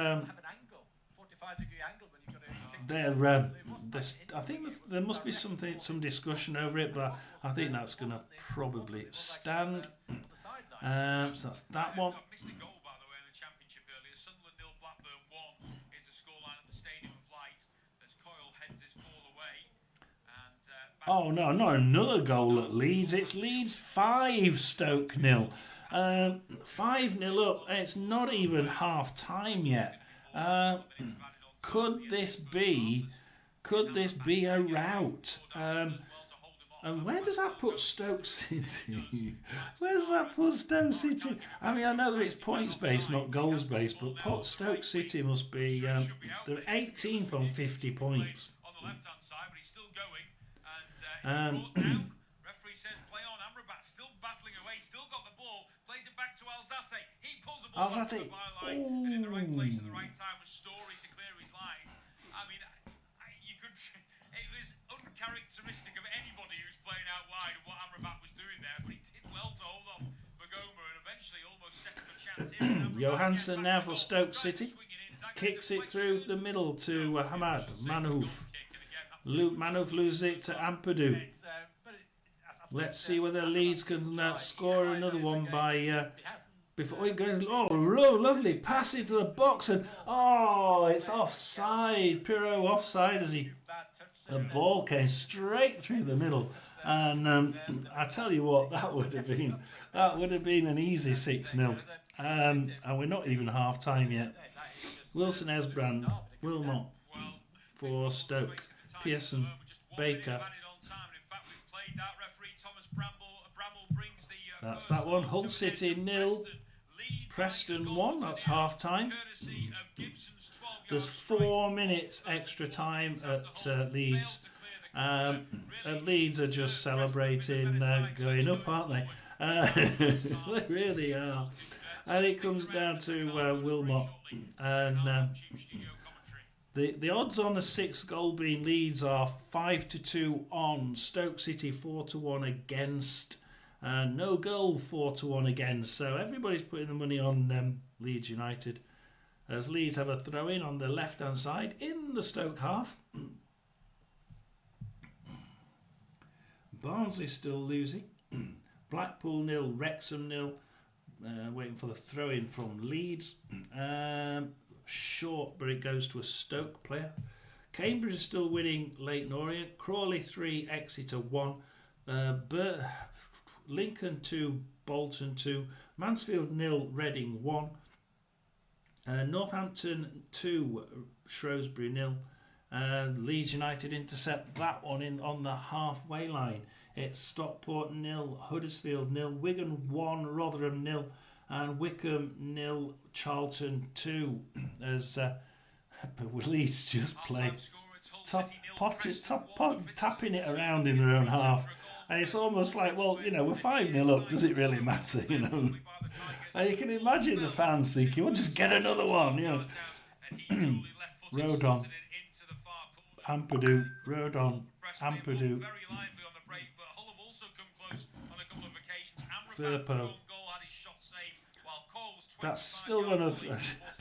[SPEAKER 1] I think there must be some discussion over it, but I think that's going to probably stand. So that's that one.
[SPEAKER 4] Missed a goal, by the way, in the championship earlier. Sunderland 0, Blackburn 1 is the scoreline at the Stadium of Light as Coyle heads this ball away. And
[SPEAKER 1] oh no, not another goal at Leeds. It's Leeds 5, Stoke 0. 5-0 up. It's not even half time yet. Could this be a rout? And where does that put Stoke City? Where does that put Stoke City? I mean, I know that it's points based, not goals based, but Stoke City must be they're 18th on 50 points.
[SPEAKER 4] on the left-hand side, but he's still going. And he's brought down. Referee says play on. Amrabat still battling away. Still got the ball. Plays it back to Alzate. He pulls the ball back to the byline. And in the right place at the right time was Story to clear his lines. I mean, you could. It was uncharacteristic of anybody who's playing out wide and what Amrabat was doing there, but he did well to hold off Magoma and eventually almost set up a chance here.
[SPEAKER 1] Johansson now for Stoke City. Kicks it through the middle to Hamad Manouf. Manouf loses it to Ampadu. Let's see whether Leeds can score another one by before he goes. Oh, lovely pass into the box, and oh, it's offside. Pirro offside as the ball came straight through the middle, and I tell you what, that would have been an easy 6-0, and we're not even half time yet. Wilson Esbrand, Wilmot for Stoke, Pearson, Baker. That's that one. Hull City 0, Preston 1. That's half time. There's 4 minutes extra time at Leeds. And Leeds are just celebrating going up, aren't they? They really are. And it comes down to Wilmot. And the odds on a 6-goal being Leeds are 5-2 on. Stoke City 4-1 against. No goal 4-1 against. So everybody's putting the money on Leeds United. As Leeds have a throw in on the left hand side in the Stoke half. Barnsley still losing. Blackpool 0, Wrexham 0. Waiting for the throw in from Leeds. Short, but it goes to a Stoke player. Cambridge is still winning Leyton Orient. Crawley 3, Exeter 1. Lincoln 2, Bolton 2. Mansfield 0, Reading 1. Northampton 2, Shrewsbury 0. Leeds United intercept that one in on the halfway line. It's Stockport 0, Huddersfield 0, Wigan 1, Rotherham 0, and Wickham 0, Charlton 2. As Leeds just play tapping it around in their own half. And it's almost like, well, you know, we're 5-0 up. Does it really matter, you know? And you can imagine the fans thinking, well, just get another one, you know. Rodon, Ampadu, Rodon, Ampadu, Firpo. That's still one of.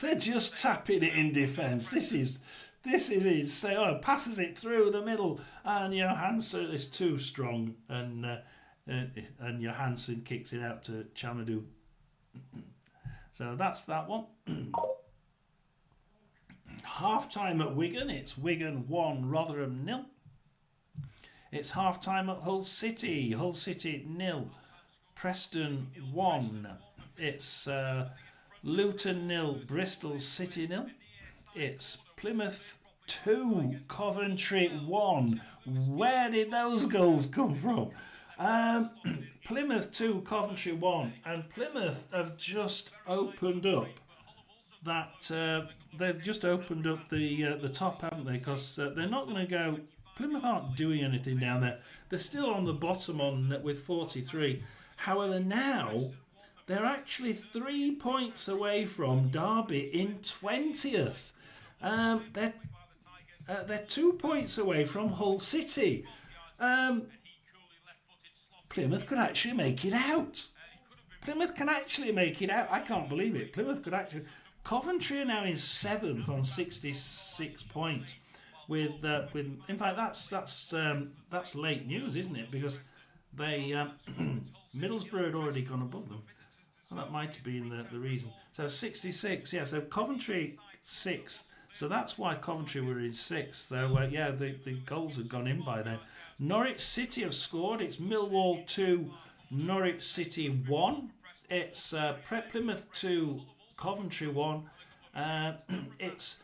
[SPEAKER 1] They're just tapping it in defence. This is insane. Oh, passes it through the middle, and Johansson is too strong, and Johansson kicks it out to Chamadou. So that's that one. Half time at Wigan. It's Wigan 1, Rotherham 0. It's half time at Hull City. Hull City 0, Preston 1. It's Luton 0, Bristol City 0. It's Plymouth 2, Coventry 1. Where did those goals come from? Plymouth 2, Coventry 1. And Plymouth have just opened up that. They've just opened up the top, haven't they? Because they're not going to go. Plymouth aren't doing anything down there. They're still on the bottom with 43. However, now they're actually 3 points away from Derby in 20th. They're 2 points away from Hull City. Plymouth could actually make it out. Plymouth can actually make it out. I can't believe it. Plymouth could actually. Coventry are now in 7th on 66 points. With in fact that's late news, isn't it? Because they Middlesbrough had already gone above them. Well, that might have been the reason. So 66, yeah. So Coventry 6th. So that's why Coventry were in 6th. So yeah, the goals had gone in by then. Norwich City have scored. It's Millwall 2, Norwich City 1. It's Plymouth 2, Coventry 1. It's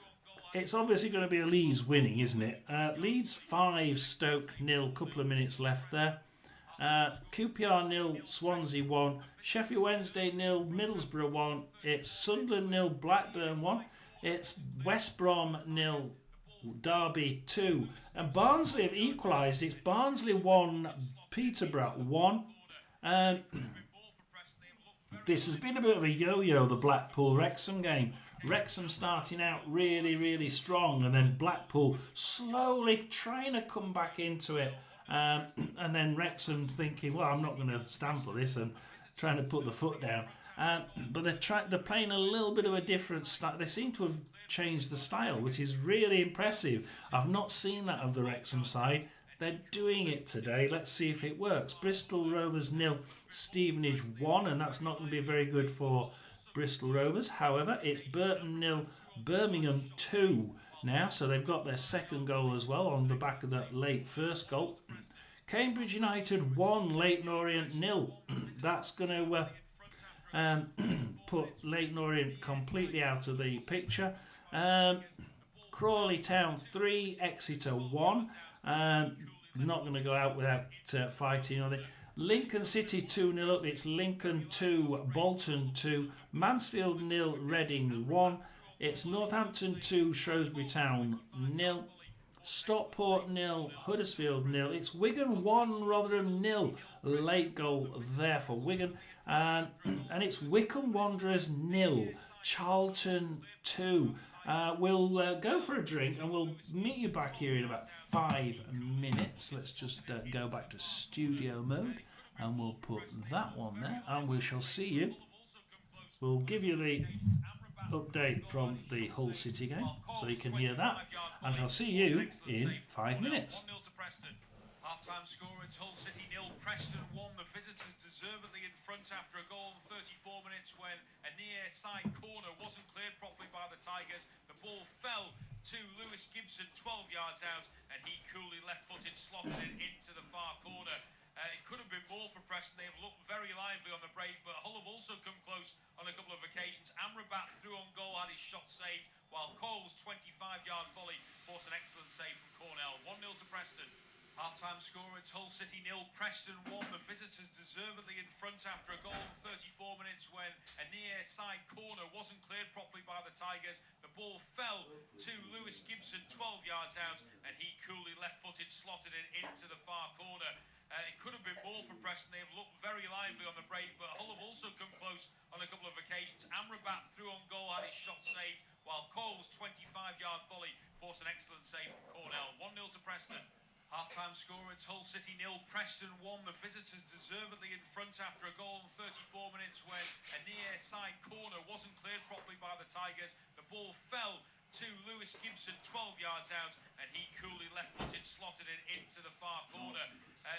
[SPEAKER 1] obviously going to be a Leeds winning, isn't it? Leeds 5, Stoke 0. Couple of minutes left there. QPR 0, Swansea 1. Sheffield Wednesday 0, Middlesbrough 1. It's Sunderland 0, Blackburn 1. It's West Brom 0, Derby 2. And Barnsley have equalised. It's Barnsley 1, Peterborough 1. This has been a bit of a yo-yo, the Blackpool-Wrexham game. Wrexham starting out really, really strong, and then Blackpool slowly trying to come back into it. And then Wrexham thinking, well, I'm not going to stand for this, and trying to put the foot down. But they're playing a little bit of a different style. They seem to have changed the style, which is really impressive. I've not seen that of the Wrexham side. They're doing it today. Let's see if it works. Bristol Rovers 0, Stevenage 1, and that's not going to be very good for Bristol Rovers. However, it's Burton 0, Birmingham 2 now, so they've got their second goal as well on the back of that late first goal. Cambridge United 1, Leyton Orient 0. That's going to put Leyton Orient completely out of the picture. Crawley Town 3, Exeter 1. Not going to go out without fighting on it. Lincoln City 2-0 up. It's Lincoln 2, Bolton 2. Mansfield 0, Reading 1. It's Northampton 2, Shrewsbury Town 0. Stockport 0, Huddersfield 0. It's Wigan 1, Rotherham 0. Late goal there for Wigan. And it's Wycombe Wanderers 0, Charlton 2. We'll go for a drink and we'll meet you back here in about 5 minutes. Let's just go back to studio mode and we'll put that one there and we shall see you. We'll give you the update from the Hull City game so you can hear that, and I'll see you in 5 minutes.
[SPEAKER 4] Half-time score, it's Hull City 0, Preston 1. The visitors deservedly in front after a goal in 34 minutes when a near side corner wasn't cleared properly by the Tigers. The ball fell to Lewis Gibson 12 yards out and he coolly left-footed slotted it into the far corner. It could have been more for Preston. They have looked very lively on the break, but Hull have also come close on a couple of occasions. Amrabat through on goal, had his shot saved, while Cole's 25-yard volley forced an excellent save from Cornell. 1-0 to Preston. Half-time score, it's Hull City 0, Preston 1. The visitors deservedly in front after a goal in 34 minutes when a near side corner wasn't cleared properly by the Tigers. The ball fell to Lewis Gibson 12 yards out and he coolly left-footed slotted it into the far corner. It could have been more for Preston. They have looked very lively on the break, but Hull have also come close on a couple of occasions. Amrabat through on goal, had his shot saved, while Cole's 25-yard volley forced an excellent save from Cornell. 1-0 to Preston. Half-time score, it's Hull City 0, Preston 1. The visitors deservedly in front after a goal in 34 minutes when a near side corner wasn't cleared properly by the Tigers. The ball fell to Lewis Gibson 12 yards out and he coolly left-footed slotted it into the far corner.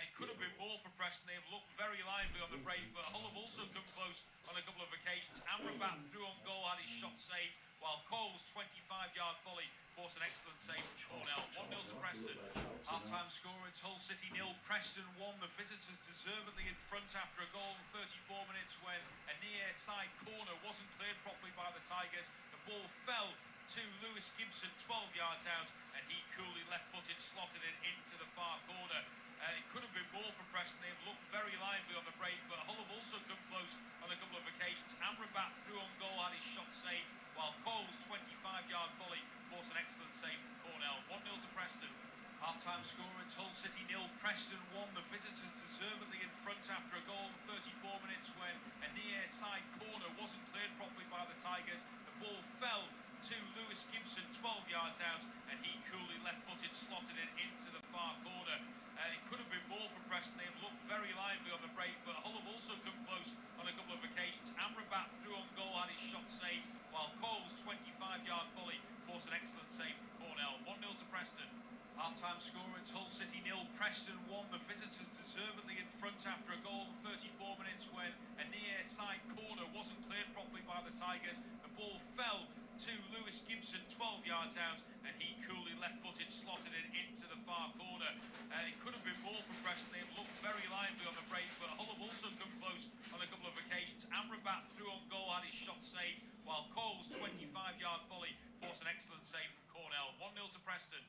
[SPEAKER 4] It could have been more for Preston. They have looked very lively on the break, but Hull have also come close on a couple of occasions. Amrabat through on goal, had his shot saved, while Cole's 25-yard volley forced an excellent save from Cornell. 1-0 to Preston. Half-time score, it's Hull City 0, Preston 1. The visitors deservedly in front after a goal in 34 minutes when a near side corner wasn't cleared properly by the Tigers. The ball fell to Lewis Gibson 12 yards out and he coolly left-footed slotted it into the far corner. It could have been more for Preston. They have looked very lively on the break, but Hull have also come close on a couple of occasions. Amrabat through on goal, had his shot saved, while Cole's 25-yard volley forced an excellent save from Cornell. 1-0 to Preston. Half-time score, It's Hull City 0, Preston 1. The visitors deservedly in front after a goal in 34 minutes when a near side corner wasn't cleared properly by the Tigers. The ball fell to Lewis Gibson 12 yards out, and he coolly left-footed slotted it into the far corner. It could have been more for Preston. They've looked very lively on the break, but Hull have also come close on a couple of occasions. Amrabat through on goal, had his shot saved, while Cole's 25-yard volley forced an excellent save from Cornell. 1-0 to Preston. Half-time score, it's Hull City 0, Preston 1. The visitors deservedly in front after a goal in 34 minutes when a near side corner wasn't cleared properly by the Tigers. The ball fell to Lewis Gibson 12 yards out, and he coolly left-footed slotted it into the far corner. It could have been more for Preston. They've looked very lively on the break, but Hull have also come close on a couple of occasions. Amrabat through on goal, had his shot saved, while Cole's 25-yard volley forced an excellent save from Cornell. 1-0 to Preston.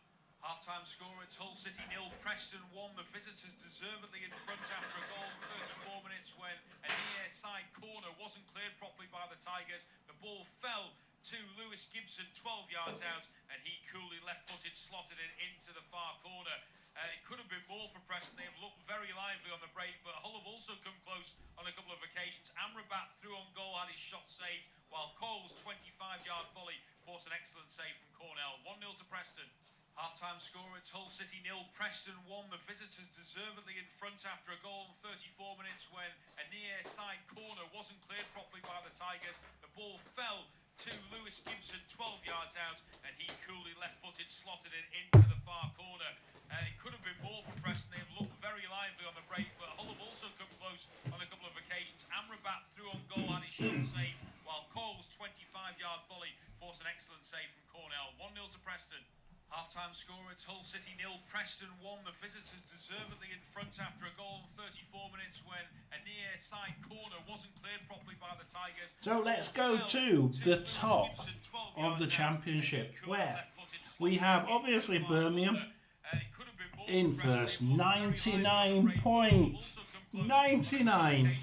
[SPEAKER 4] Half-time score, it's Hull City 0, Preston 1. The visitors deservedly in front after a goal in 34 minutes when a near side corner wasn't cleared properly by the Tigers. The ball fell to Lewis Gibson 12 yards out, and he coolly left-footed slotted it into the far corner. It could have been more for Preston. They've looked very lively on the break, but Hull have also come close on a couple of occasions. Amrabat through on goal, had his shot saved, while Cole's 25-yard volley forced an excellent save from Cornell. 1-0 to Preston. Half-time score, it's Hull City 0, Preston 1. The visitors deservedly in front after a goal in 34 minutes when a near side corner wasn't cleared properly by the Tigers. The ball fell to Lewis Gibson 12 yards out, and he coolly left-footed slotted it into the far corner. It could have been more for Preston. They've looked very lively on the break, but Hull have also come close on a couple of occasions. Amrabat through on goal, had his shot saved, while Cole's 25-yard volley forced an excellent save from Cornell. 1-0 to Preston. Half-time score, it's Hull City 0, Preston 1. The visitors deservedly in front after a goal in 34 minutes when a near side corner wasn't cleared properly by the Tigers.
[SPEAKER 1] So let's go to the top of the championship, where we have obviously Birmingham in first, 99 points. 99.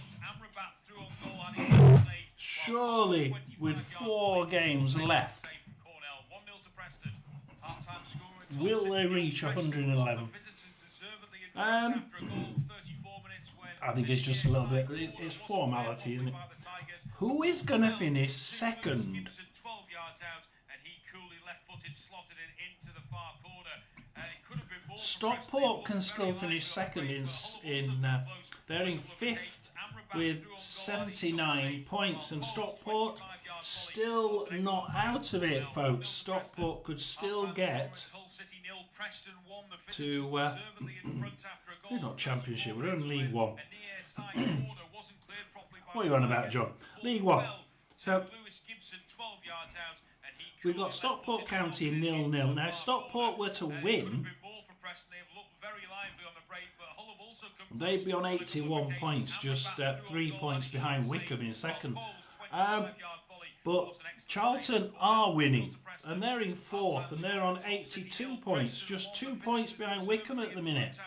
[SPEAKER 1] Surely with 4 games left, will they reach 111? I think it's just a little bit, it's formality, isn't it? Who is going to finish second? Stockport can still finish second they're in 5th with 79 points, and Stockport still not out of it, folks. Stockport could still get to it's not Championship, we're in League 1. What are you on about, John? League 1. So we've got Stockport County 0-0. Now Stockport were to win, they'd be on 81 points, just 3 points behind Wickham in second. But Charlton are winning, and they're in 4th, and they're on 82 points, just 2 points behind Wickham at the minute.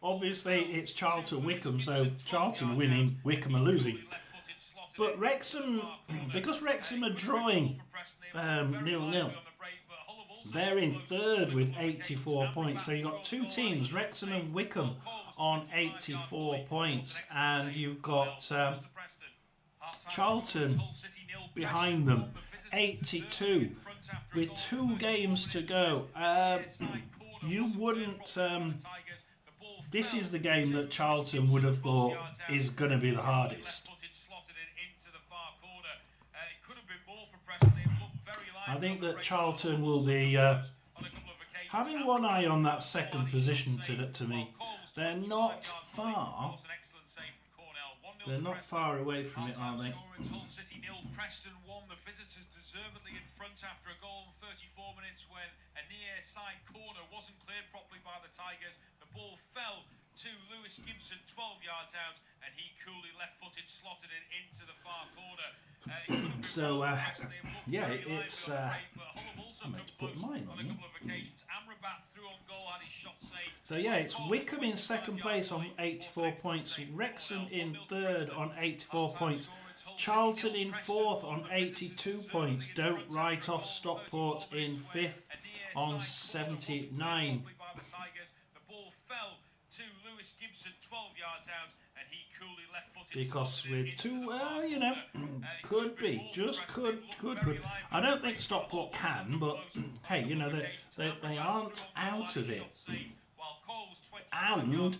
[SPEAKER 1] Obviously, it's Charlton-Wickham, so Charlton are winning, Wickham are losing. But Wrexham, because Wrexham are drawing 0-0, they're in 3rd with 84 points. So you've got 2 teams, Wrexham and Wickham, on 84 points. And you've got Charlton behind them, 82, with 2 games to go. You wouldn't... this is the game that Charlton would have thought is going to be the hardest. I think that Charlton will be having one eye on that second position to me. They're not far. They're not far away from it, are they?
[SPEAKER 4] Hull City 0, Preston 1. The visitors deservedly in front after a goal in 34 minutes when a near side corner wasn't cleared properly by the Tigers. The ball fell to Lewis Gibson 12 yards out, and he coolly left-footed slotted it into the far corner.
[SPEAKER 1] So yeah, it's I meant to put mine on here. So yeah, it's Wickham in second place on 84 points, Wrexham in 3rd on 84 points, Charlton in 4th on 82 points. Don't write off Stockport in 5th on 79.
[SPEAKER 4] The ball fell to Lewis Gibson 12 yards out, and he coolly left-footed.
[SPEAKER 1] Because we're too, well, you know, could be, just could. I don't think Stockport can, but hey, you know, they aren't out of it. And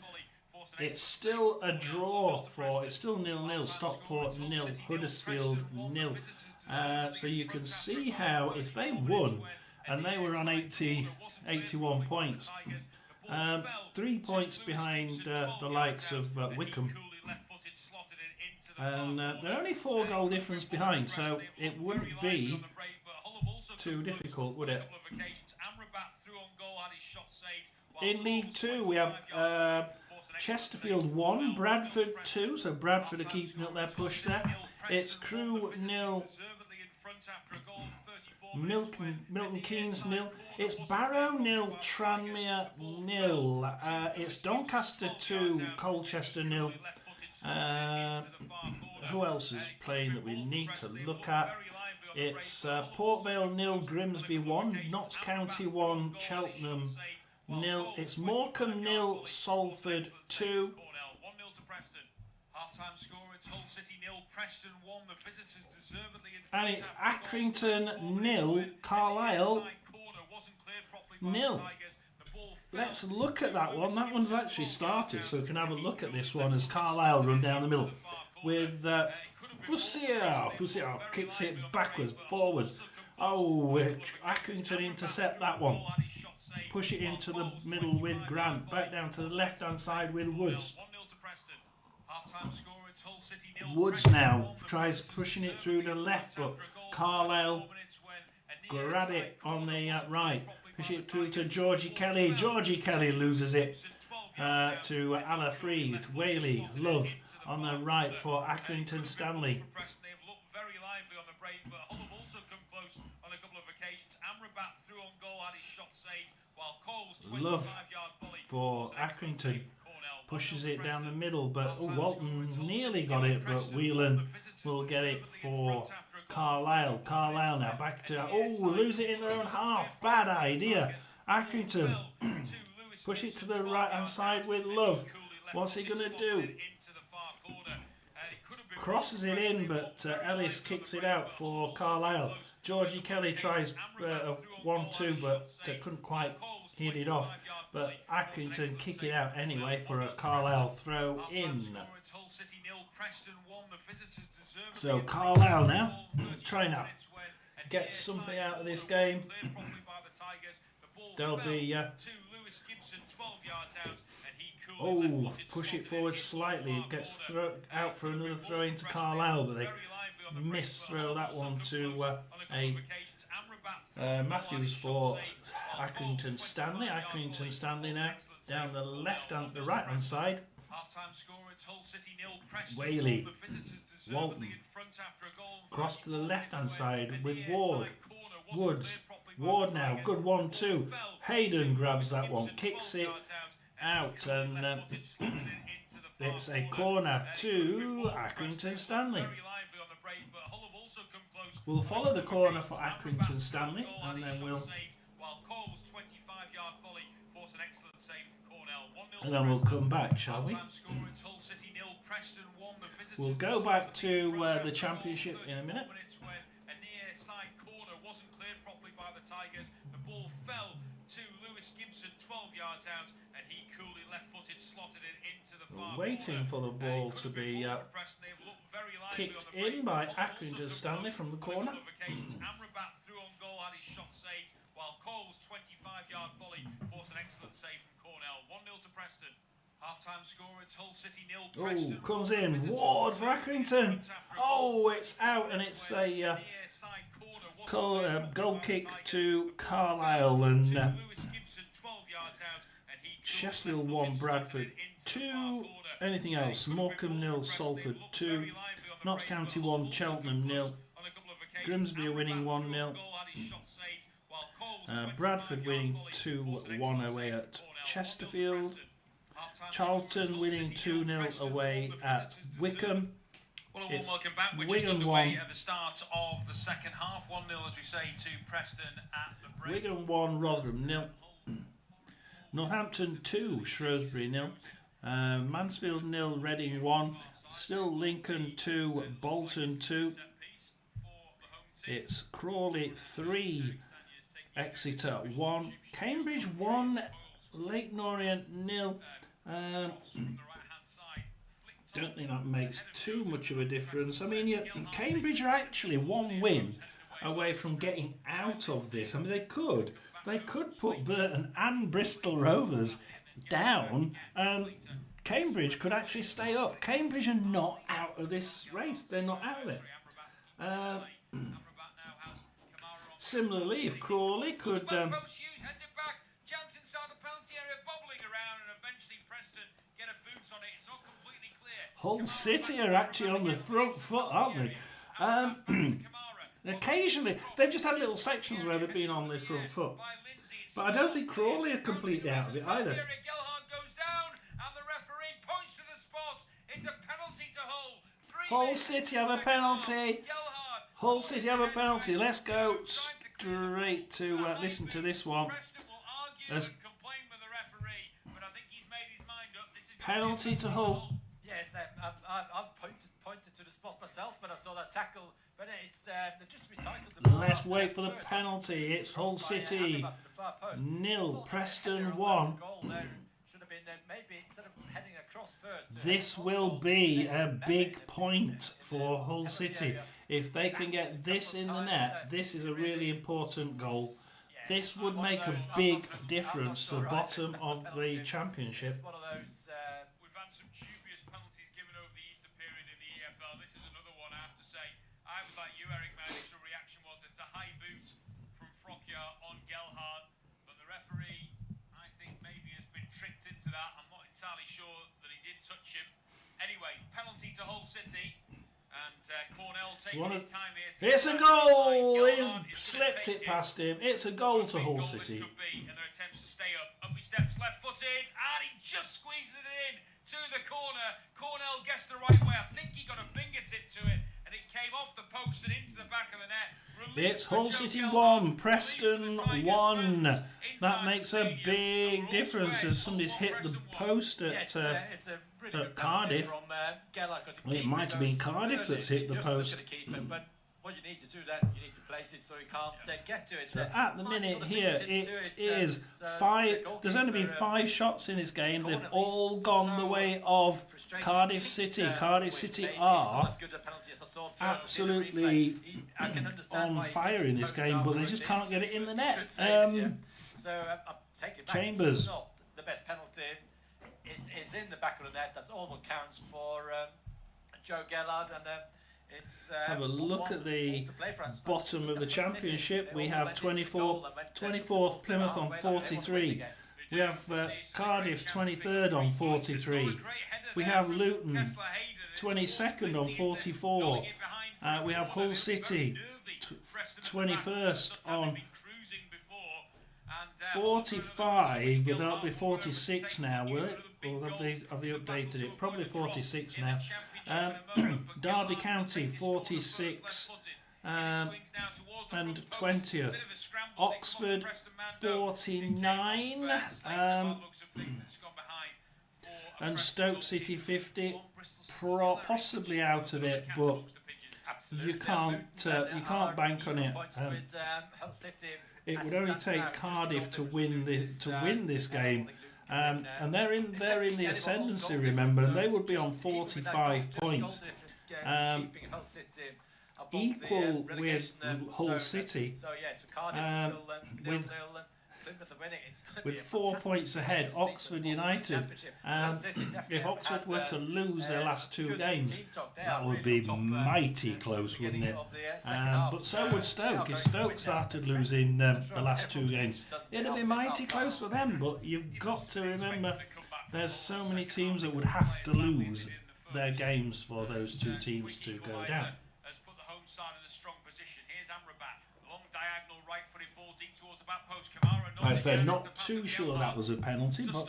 [SPEAKER 1] it's still a draw it's still 0-0, Stockport 0, Huddersfield 0. So you can see how if they won, and they were on 81 points, 3 points behind the likes of Wycombe. And they're only 4 goal difference behind, so it wouldn't be too difficult, would it? In League 2, we have Chesterfield 1, Bradford 2, so Bradford are keeping up their push there. It's Crewe 0, Milton Keynes 0. It's Barrow 0, Tranmere 0. It's Doncaster 2, Colchester 0. Who else is playing that we need to look at? It's Port Vale 0, Grimsby 1, Notts County 1, Cheltenham 0. It's Morecambe 0, Salford 2. And it's Accrington 0, Carlisle 0. Let's look at that one. That one's actually started, so we can have a look at this one as Carlisle run down the middle with Fusier kicks it backwards, forwards. Oh, Accrington intercept that one. Push it into the middle with Grant. Back down to the left-hand side with Woods. Woods now tries pushing it through the left, but Carlisle grab it on the right. Push it through to Georgie Kelly. Georgie Kelly loses it to Ala Freed. Whaley, Love on the right for Accrington Stanley. Love for Accrington. Pushes it down the middle, but Walton nearly got it, but Whelan will get it for Carlisle. Carlisle now back to... lose it in their own half. Bad idea. Accrington. Push it to the right-hand side with Love. What's he going to do? Crosses it in, but Ellis kicks it out for Carlisle. Georgie Kelly tries 1-2, but couldn't quite hit it off. But Accrington kick it out anyway for a Carlisle throw in. So Carlisle now trying to get something out of this game. They'll be push it forward slightly. It gets out for another throw into Carlisle, but they misthrow that one to Matthews for Accrington Stanley. Accrington Stanley now down the right hand side. Whaley, Walton, cross to the left hand side with Ward. Woods, Ward now, good 1-2. Hayden grabs that one, kicks it out, and it's a corner to Accrington Stanley. We'll follow the corner for Accrington Stanley, and then we'll come back, shall we? We'll go back to the Championship in a minute. The ball fell to Lewis Gibson 12 yards out, and he coolly left-footed slotted it into the far corner. Waiting for the ball to be kicked in by Accrington Stanley from the corner. Amrabat through on goal, had his shot saved, while Cole's 25-yard volley forced an excellent save from Cornell. 1-0 to Preston. Half-time score, it's Hull City 0. Preston. Comes in. Ward for Accrington. It's out, and it's a goal kick to Carlisle, and Chesterfield 1, Bradford 2. Anything else? Morecambe 0, Salford 2. Notts County 1, Cheltenham 0. Grimsby are winning 1-0. Bradford winning 2-1 away at Chesterfield. Charlton winning 2-0 away at Wycombe.
[SPEAKER 4] Well, a warm
[SPEAKER 1] It's
[SPEAKER 4] welcome back. We're just
[SPEAKER 1] Wigan
[SPEAKER 4] underway
[SPEAKER 1] 1.
[SPEAKER 4] at the start of the second half. 1-0, as we say, to Preston at the break.
[SPEAKER 1] Wigan 1, Rotherham 0. Northampton 2, Shrewsbury 0. Mansfield 0, Reading 1. Still Lincoln 2, Bolton 2. It's Crawley 3, Exeter 1. Cambridge 1, Leyton Orient 0. Don't think that makes too much of a difference. I mean, Cambridge are actually one win away from getting out of this. I mean, they could put Burton and Bristol Rovers down, and Cambridge could actually stay up. Cambridge are not out of this race. They're not out of it. Similarly, if Crawley could... Hull City are actually on the front foot, aren't they? Occasionally, they've just had little sections where they've been on the front foot. But I don't think Crawley are completely out of it either. Hull City have a penalty. Hull City have a penalty. Let's go straight to listen to this one. As penalty to Hull.
[SPEAKER 3] Yes, I've pointed to the spot myself when I saw that tackle. But it's they've just recycled the ball.
[SPEAKER 1] Let's wait for the penalty. It's Hull City 0, Preston 1. This will be a big point for Hull City. If they can get this in the net, this is a really important goal. This would make a big difference to the bottom of the championship.
[SPEAKER 4] We've had some dubious penalties given over the Easter period in the EFL. This is another one, I have to say. I was like you, Eric. My initial reaction was it's a high boot from Frockia on Gelhardt. But the referee, I think, maybe has been tricked into that. I'm not entirely sure that he did touch him. Anyway, penalty to Hull City. And Cornell taking his time here.
[SPEAKER 1] It's a goal! He's slipped it past him. It's a goal to Hull City.
[SPEAKER 4] And their attempts to stay up. Up he steps, left-footed, and he just squeezes it in to the corner. Cornell gets the right way. I think he got a fingertip to it, and it came off the post and into the back of the net.
[SPEAKER 1] It's Hull City 1, Preston 1. That makes a big difference as somebody's hit the post at Cardiff. Well, it might have been Cardiff that's hit the post.
[SPEAKER 3] But what you need to do then, you need to place it so he can't get to it.
[SPEAKER 1] So at the minute here, it is 5. There's only been 5 shots in this game. They've all gone the way of Cardiff City. Cardiff City are absolutely on fire in this game, but they just can't get it in the net. Chambers.
[SPEAKER 3] The best penalty is in the back of the net. That's all that counts for Joe Gellard, and it's.
[SPEAKER 1] Let's have a look at the bottom of the championship. We have 24th Plymouth on 43. We have Cardiff 23rd on 43. We have Luton 22nd on 44. We have Hull City 21st on 45, but that'll be 46 now, will it? Or have they updated it? Probably 46 now. Derby County 46 and 20th. Oxford 49 and Stoke City 50. Possibly out of it, but you can't bank on it. It would only take Cardiff to win this game, and they're in the ascendancy. Remember, and they would be on 45 points, equal with Hull City, with 4 points ahead. Oxford United. If Oxford were to lose their last 2 games, that would be mighty close, wouldn't it? But so would Stoke. If Stoke started losing the last 2 games, it'd be mighty close for them. But you've got to remember, there's so many teams that would have to lose their games for those 2 teams to go down. I said not too sure that was a penalty, but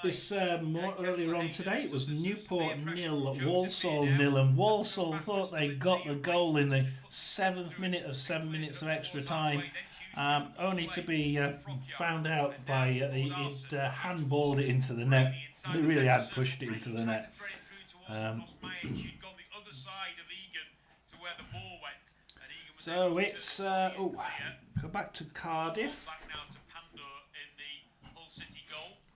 [SPEAKER 1] This more earlier on today, it was Newport 0, Walsall 0, and Walsall thought they got the goal in the 7th minute of 7 minutes of extra time, only to be found out by he'd handballed it into the net. He really had pushed it into the net. So it's go back to Cardiff.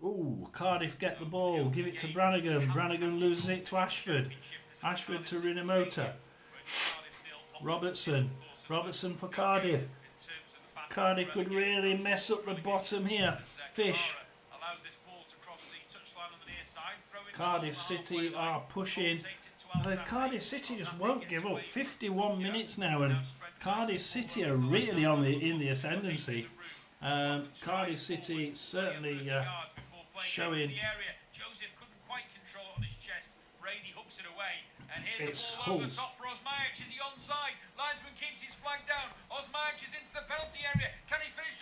[SPEAKER 1] Ooh, Cardiff get the ball, give it to Brannigan. Brannigan loses it to Ashford. Ashford to Rinomota. Robertson for Cardiff. Cardiff could really mess up the bottom here. Fish. Cardiff City are pushing. Cardiff City just won't give up. 51 minutes now, and Cardiff City are really in the ascendancy. Cardiff City certainly showing. It's Hull.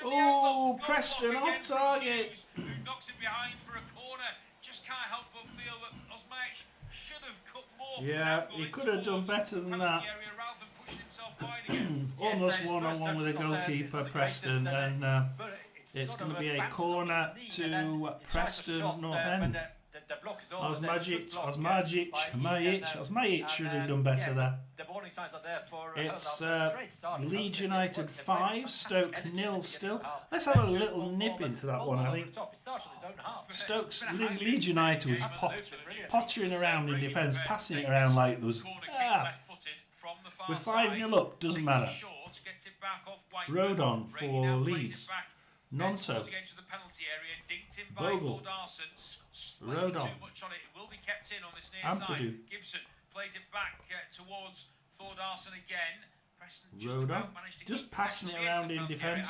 [SPEAKER 1] Oh, Preston off target.
[SPEAKER 4] Knocks it behind for a corner. Just can't help but feel that Osmajic should have cut more.
[SPEAKER 1] Yeah, he could have done better than that. Almost one-on-one with a goalkeeper, Preston, and it's going to be a corner to Preston North End. Osmajic should have done better there. It's Leeds United 5, Stoke 0 still. Let's have a little nip into that one, I think. Leeds United was pottering around in defence, passing it around like there was... We're 5-0 up, doesn't matter. Rodon for Leeds. Nonto. Bogle. Rodon. Ampadu.
[SPEAKER 4] Gibson plays it back towards Thordarson again.
[SPEAKER 1] Rodon. Just passing it around in defence.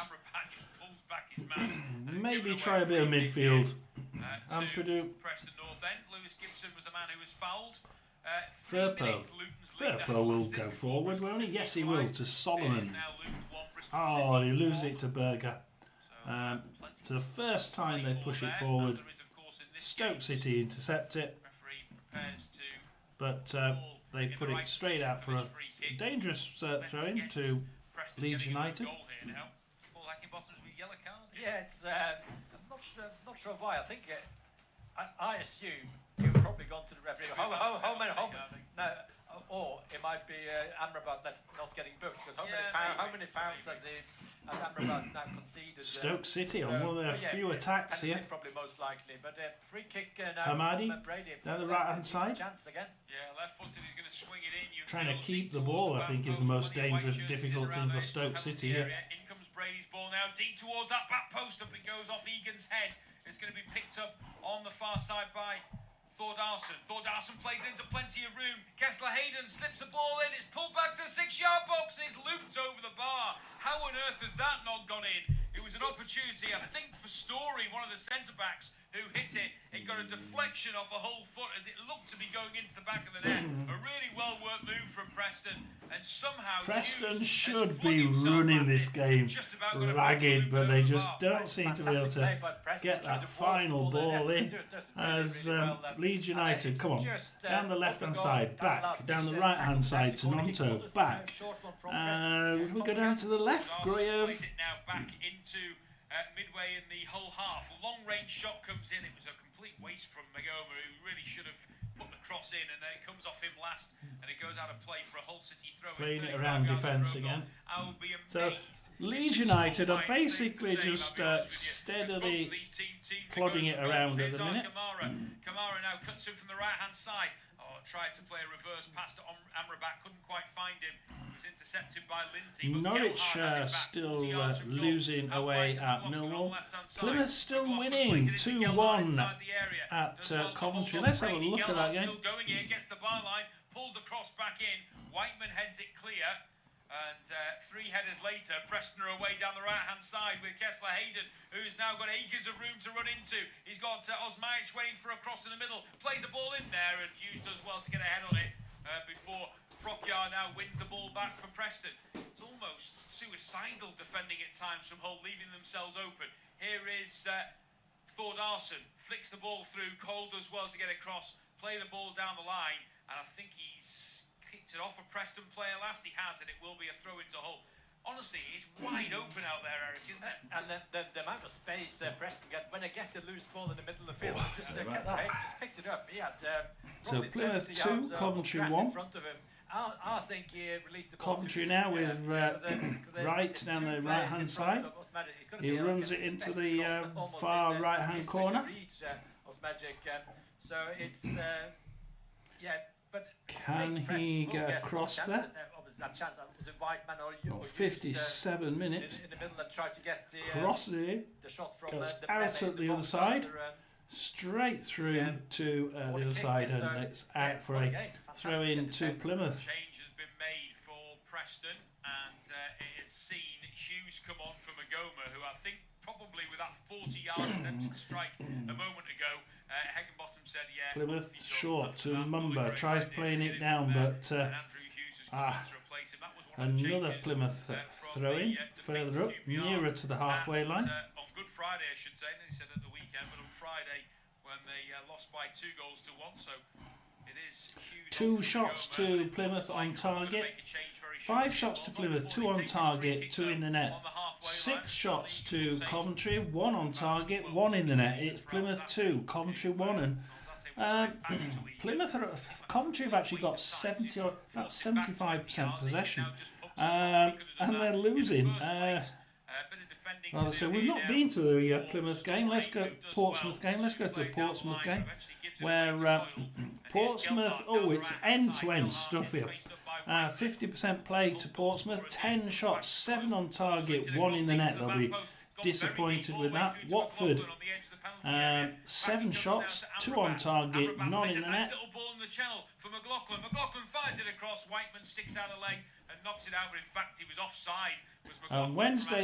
[SPEAKER 1] Maybe try a bit of midfield. Ampadu.
[SPEAKER 4] Lewis Gibson was the man who was fouled.
[SPEAKER 1] Firpo will go forward, won't he? Yes, he will, to Solomon. Oh, he loses it to Berger. It's the first time they push it forward. Stoke City intercept it, but they put it straight out for a dangerous throw-in to Leeds United.
[SPEAKER 3] Yeah, it's not sure why. I think I assume he would probably gone to the referee. Or it might be Amrabat not getting booked, because how many fouls has Amrabat now conceded?
[SPEAKER 1] Stoke City on one of their few attacks here.
[SPEAKER 3] Probably most likely, but free kick
[SPEAKER 1] Hamadi down the right hand side.
[SPEAKER 4] Left-footed, he's going to swing it in.
[SPEAKER 1] Trying to keep the ball, I think, is the most dangerous, difficult thing for Stoke City here.
[SPEAKER 4] In comes Brady's ball now, deep towards that back post, up it goes off Egan's head. It's going to be picked up on the far side by Thordarson. Thordarson plays it into plenty of room. Kessler Hayden slips the ball in. It's pulled back to the 6-yard box and it's looped over the bar. How on earth has that not gone in? It was an opportunity, I think, for Story, one of the centre-backs, who hit it. It got a deflection off a whole foot as it looked to be going into the back of the net. A really well-worked move from Preston. And somehow
[SPEAKER 1] Preston should be running this game ragged, but they just don't seem to be able to get that final ball in. As Leeds United, come on, down the left-hand side, back, down the right-hand side to Nonto, back. We go down to the left, Gruyev.
[SPEAKER 4] Now back into midway in the Hull half. A long-range shot comes in. It was a complete waste from Magoma, who really should have put the cross in, and then it comes off him last, and it goes out of play for a Hull City throw.
[SPEAKER 1] Playing it around defence again.
[SPEAKER 4] I will be amazed.
[SPEAKER 1] So Leeds United are basically just steadily plodding it around at the minute.
[SPEAKER 4] Kamara now cuts in from the right-hand side. Tried to play a reverse pass to Amrabat, couldn't quite find him. He was intercepted by Lindsay.
[SPEAKER 1] Norwich still losing away at Millwall. Plymouth still winning 2-1 at Coventry. Let's have a look at that game.
[SPEAKER 4] Still going in, gets the byline, pulls the cross back in. Whiteman heads it clear. And 3 headers later, Preston are away down the right-hand side with Kessler Hayden, who's now got acres of room to run into. He's got Osmajic waiting for a cross in the middle. Plays the ball in there, and Hughes does well to get ahead on it before Procchia now wins the ball back for Preston. It's almost suicidal defending at times from Hull, leaving themselves open. Here is Thordarson flicks the ball through. Cole does well to get across, play the ball down the line, and I think he's kicked it off a Preston player last. He has, and it will be a throw into Hull. Honestly, it's wide open out there, Eric, isn't it?
[SPEAKER 3] And the amount of space Preston get when they get the loose ball in the middle of the field, just picked it up. He had
[SPEAKER 1] So Plymouth 2, Coventry 1.
[SPEAKER 3] in front of him. I think he released the ball
[SPEAKER 1] Coventry now with Wright down the right hand side. He runs it into the far right hand corner.
[SPEAKER 3] So it's but
[SPEAKER 1] can he get across there? 57 minutes.
[SPEAKER 3] in the middle and try to get
[SPEAKER 1] Crosses it,
[SPEAKER 3] the shot from
[SPEAKER 1] goes
[SPEAKER 3] the
[SPEAKER 1] out at the other side, straight through to the other side, and it's out for a throw in to Plymouth.
[SPEAKER 4] Change has been made for Preston, and it has seen Hughes come on from Agoma, who I think probably with that 40-yard attempted strike a moment ago, Heckingbottom said, yeah.
[SPEAKER 1] Plymouth short to Mumba, tries playing it down, but another Plymouth throw-in further up, nearer to the halfway line.
[SPEAKER 4] On Good Friday, I should say, and he said at the weekend, but on Friday when they lost by 2 goals to 1, so it is Hughes.
[SPEAKER 1] 2 shots to Plymouth on target, 5 shots to Plymouth, 2 on target, 2 in the net. 6 shots to Coventry, 1 on target, 1 in the net. It's Plymouth 2, Coventry 1, and Coventry have actually got 75% possession, and they're losing. So we've not been to the Plymouth game. Let's go to Portsmouth game. Let's go to the Portsmouth game, where Portsmouth. Oh, it's end-to-end stuff here. 50% play to Portsmouth, 10 shots, 7 on target, 1 in the net. They'll be disappointed with that. Watford, 7 shots, 2 on target, none in the net.
[SPEAKER 4] Little ball in the channel for McLaughlin. McLaughlin fires it across. Whiteman sticks out a leg and knocks it out, but in fact he was offside.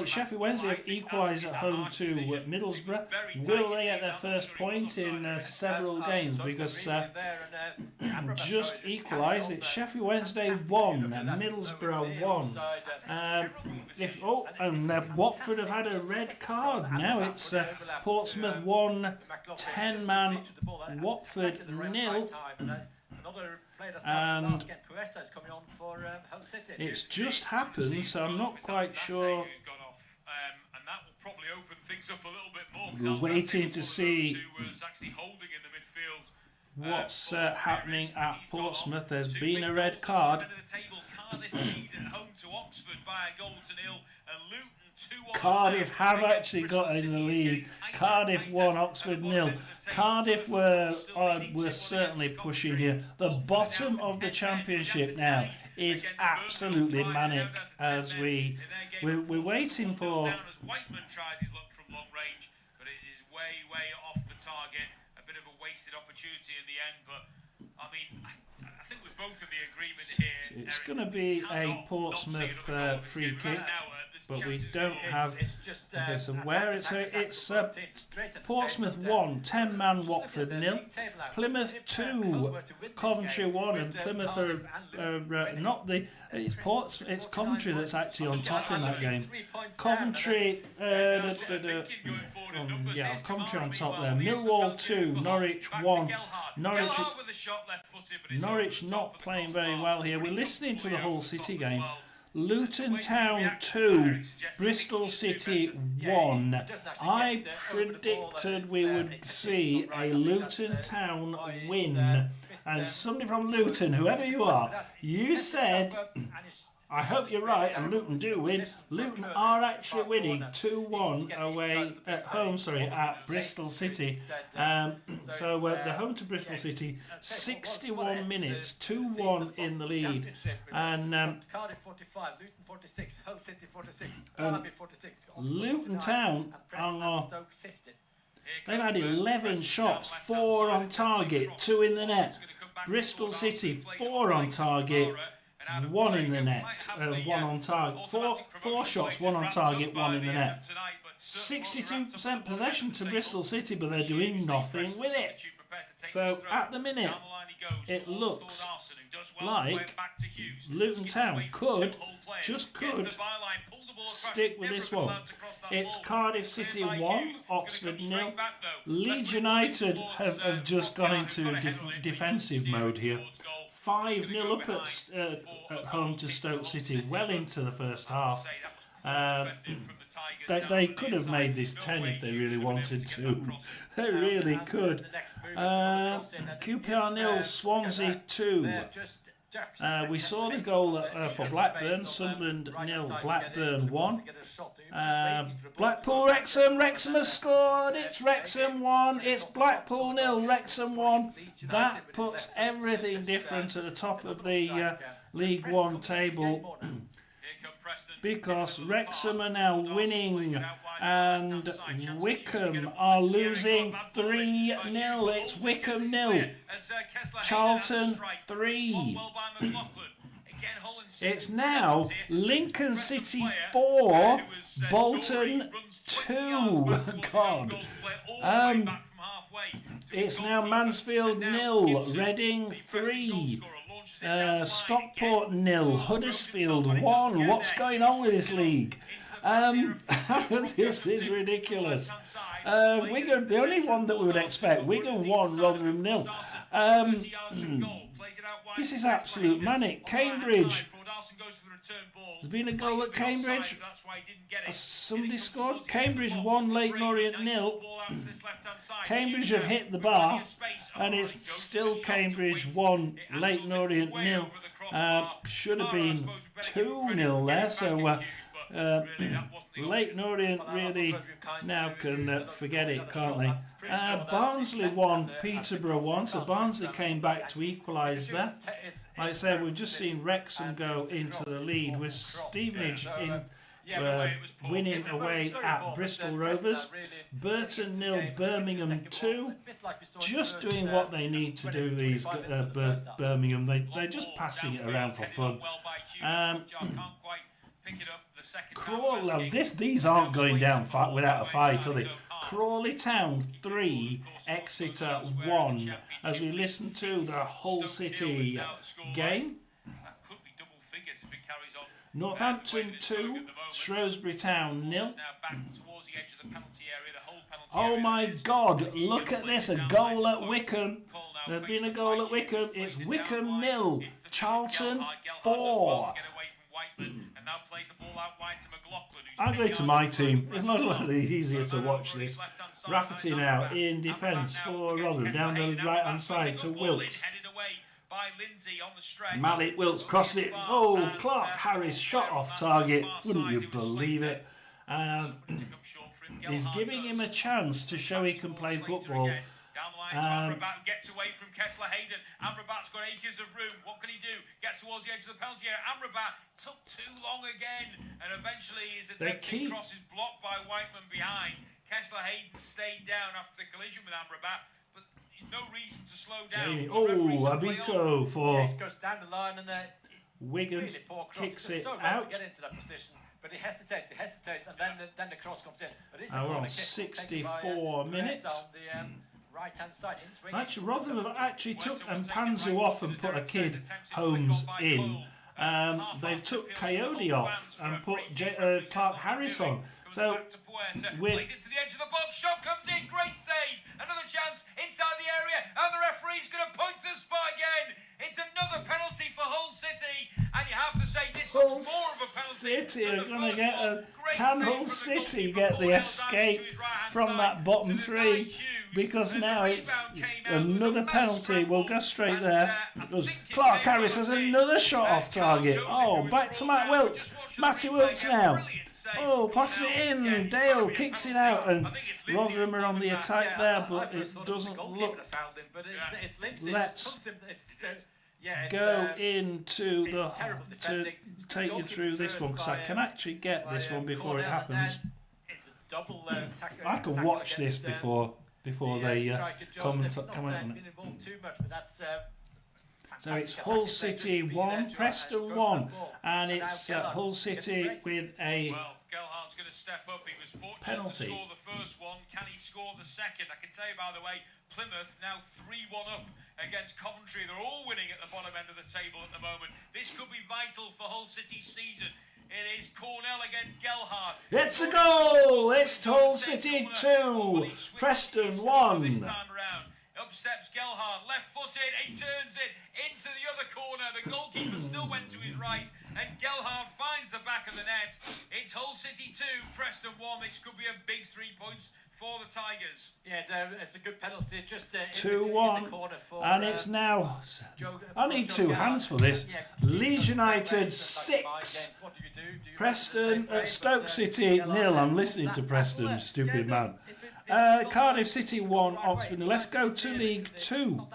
[SPEAKER 1] Sheffield Wednesday have equalised at home to Middlesbrough. Will they get their first point in several games? Because just equalised. It's Sheffield Wednesday 1, Middlesbrough 1. And Watford have had a red card. Now it's Portsmouth 1, 10-man Watford 0. And it's just happened, so I'm not quite sure. We're waiting to see what's happening at Portsmouth. There's been a red card. Cardiff have actually got in the lead. Cardiff 1, Oxford 0. Cardiff were certainly pushing here. The bottom of the championship now is absolutely manic as we're waiting for.
[SPEAKER 4] Whiteman tries his luck from long range, but it is way off the target. A bit of a wasted opportunity in the end, but I mean, I think we're both in the agreement here.
[SPEAKER 1] It's going to be a Portsmouth free kick, but we don't have. Okay, so where it's Portsmouth 1, 10-man Watford 0, Plymouth 2, Coventry 1, and Plymouth are not the. It's Coventry that's actually on top in that game. Coventry, Coventry on top there. Millwall 2, Norwich 1. Norwich not playing very well here. We're listening to the Hull City game. Luton Town 2, Bristol City 1. I predicted we would see a Luton Town win. And somebody from Luton, whoever you are, you said, I hope you're right, and Luton do win. Luton are actually winning 2-1 away at home, at Bristol City. So they're home to Bristol City, 61 minutes, 2-1 in the lead. And
[SPEAKER 3] Cardiff 45, Luton 46, Hull City 46, Derby 46.
[SPEAKER 1] Luton Town are. They've had 11 shots, 4 on target, 2 in the net. Bristol City, 4 on target, 1 in the net, 1 on target. 4 shots, 1 on target, 1 in the net. 62% possession to Bristol City, but they're doing nothing with it. So at the minute, it looks like Luton Town could stick with this one. It's Cardiff City 1, Oxford 0. Leeds United have just gone into defensive mode here. 5-0 up at home to Stoke City, well into the first half. They could have made this 10 if they really wanted to. They really could. QPR 0, Swansea 2. We saw the goal for Blackburn. Sunderland 0, Blackburn 1. Blackpool Wrexham. Wrexham has scored. It's Wrexham 1. It's Blackpool 0, Wrexham 1. That puts everything different at the top of the League One table. Because Wrexham are now winning and Wickham are losing 3-0. It's Wickham 0, Charlton 3. It's now Lincoln City 4, Bolton 2. God. It's now Mansfield 0, Reading 3. Stockport 0, Huddersfield 1. What's going on with this league? This is ridiculous. Wigan, the only one that we would expect, Wigan 1, Rotherham 0. This is absolute manic. Cambridge. There's been a goal at Cambridge. Has somebody scored? Cambridge 1, Leyton Orient 0. Cambridge have hit the bar, and it's still Cambridge 1, Leyton Orient 0. Should have been 2-0 there, so Leyton Orient really now can forget it, can't they? Barnsley 1, Peterborough 1, so Barnsley came back to equalise there. Like I said, we've just seen Wrexham go into the lead with Stevenage in winning away at Bristol Rovers. Burton 0, Birmingham 2. Just doing what they need to do, these Birmingham. They're just passing it around for fun. Crawley, these aren't going down without a fight, are they? Crawley Town 3, Exeter 1. As we listen to the Hull City game. Northampton 2, Shrewsbury Town 0. Oh my God, look at this, a goal at Wickham. There's been a goal at Wickham. It's Wickham 0, Charlton 4. I'll go to my team. It's not really easier to watch this. Rafferty now in defence for Rotherham. Down the right hand side to Wilkes. Malik Wilkes crosses it. Oh, Clark Harris shot off target. Wouldn't you believe it? He's giving him a chance to show he can play football.
[SPEAKER 4] Amrabat gets away from Kessler Hayden. Amrabat's got acres of room. What can he do? Gets towards the edge of the penalty area. Amrabat took too long again, and eventually his attempted cross is blocked by Whiteman behind. Kessler Hayden stayed down after the collision with Amrabat, but no reason to slow down.
[SPEAKER 1] Abiko for
[SPEAKER 3] it goes down the line and
[SPEAKER 1] Wigan
[SPEAKER 3] really poor cross.
[SPEAKER 1] kicks it
[SPEAKER 3] so
[SPEAKER 1] out.
[SPEAKER 3] to get into that position, but he hesitates, and then the cross comes in. But
[SPEAKER 1] we're on 64 minutes.
[SPEAKER 3] Right-hand side.
[SPEAKER 1] Actually, Rotherham have actually took Mpanzu off and put a kid Holmes in. They've took Coyote off and put Clark Harris on. So
[SPEAKER 4] with into the edge of the box, shot comes in, great save, another chance inside the area, and the referee's going to point to the spot again. It's another penalty for Hull City, and you have to say this looks more of a penalty.
[SPEAKER 1] City are going to get can Hull City get the escape from that bottom three? Because now it's another penalty. We'll go straight there. Clark Harris has another shot off target. Oh, back to Matt Wilkes. Matty Wilkes now. Oh, passes it in. Dale kicks it out, and Rotherham are on the attack there, but it doesn't look. Let's go into the to take you through this one, because I can actually get this one before it happens. I can watch this before they comment on it. So it's Hull City 1, Preston 1, and it's Hull City with a
[SPEAKER 4] Gelhardt's going to step up. He was fortunate
[SPEAKER 1] penalty.
[SPEAKER 4] to score the first one. Can he score the second? I can tell you, by the way, Plymouth now 3-1 up against Coventry. They're all winning at the bottom end of the table at the moment. This could be vital for Hull City's season. It is Cornell against Gelhardt.
[SPEAKER 1] It's a goal! It's Hull City 2, Preston 1.
[SPEAKER 4] This time around. Up steps Gelhardt, left-footed, he turns it into the other corner. The goalkeeper still went to his right, and Gelhardt finds the back of the net. It's Hull City 2, Preston 1. This could be a big 3 points for the Tigers.
[SPEAKER 3] Yeah, it's a good penalty. Just
[SPEAKER 1] 2-1, and it's now. I need two hands for this. Leeds United 6, Preston at Stoke City 0. I'm listening to Preston, stupid man. Cardiff City 1, Oxford 0. Let's go to League 2.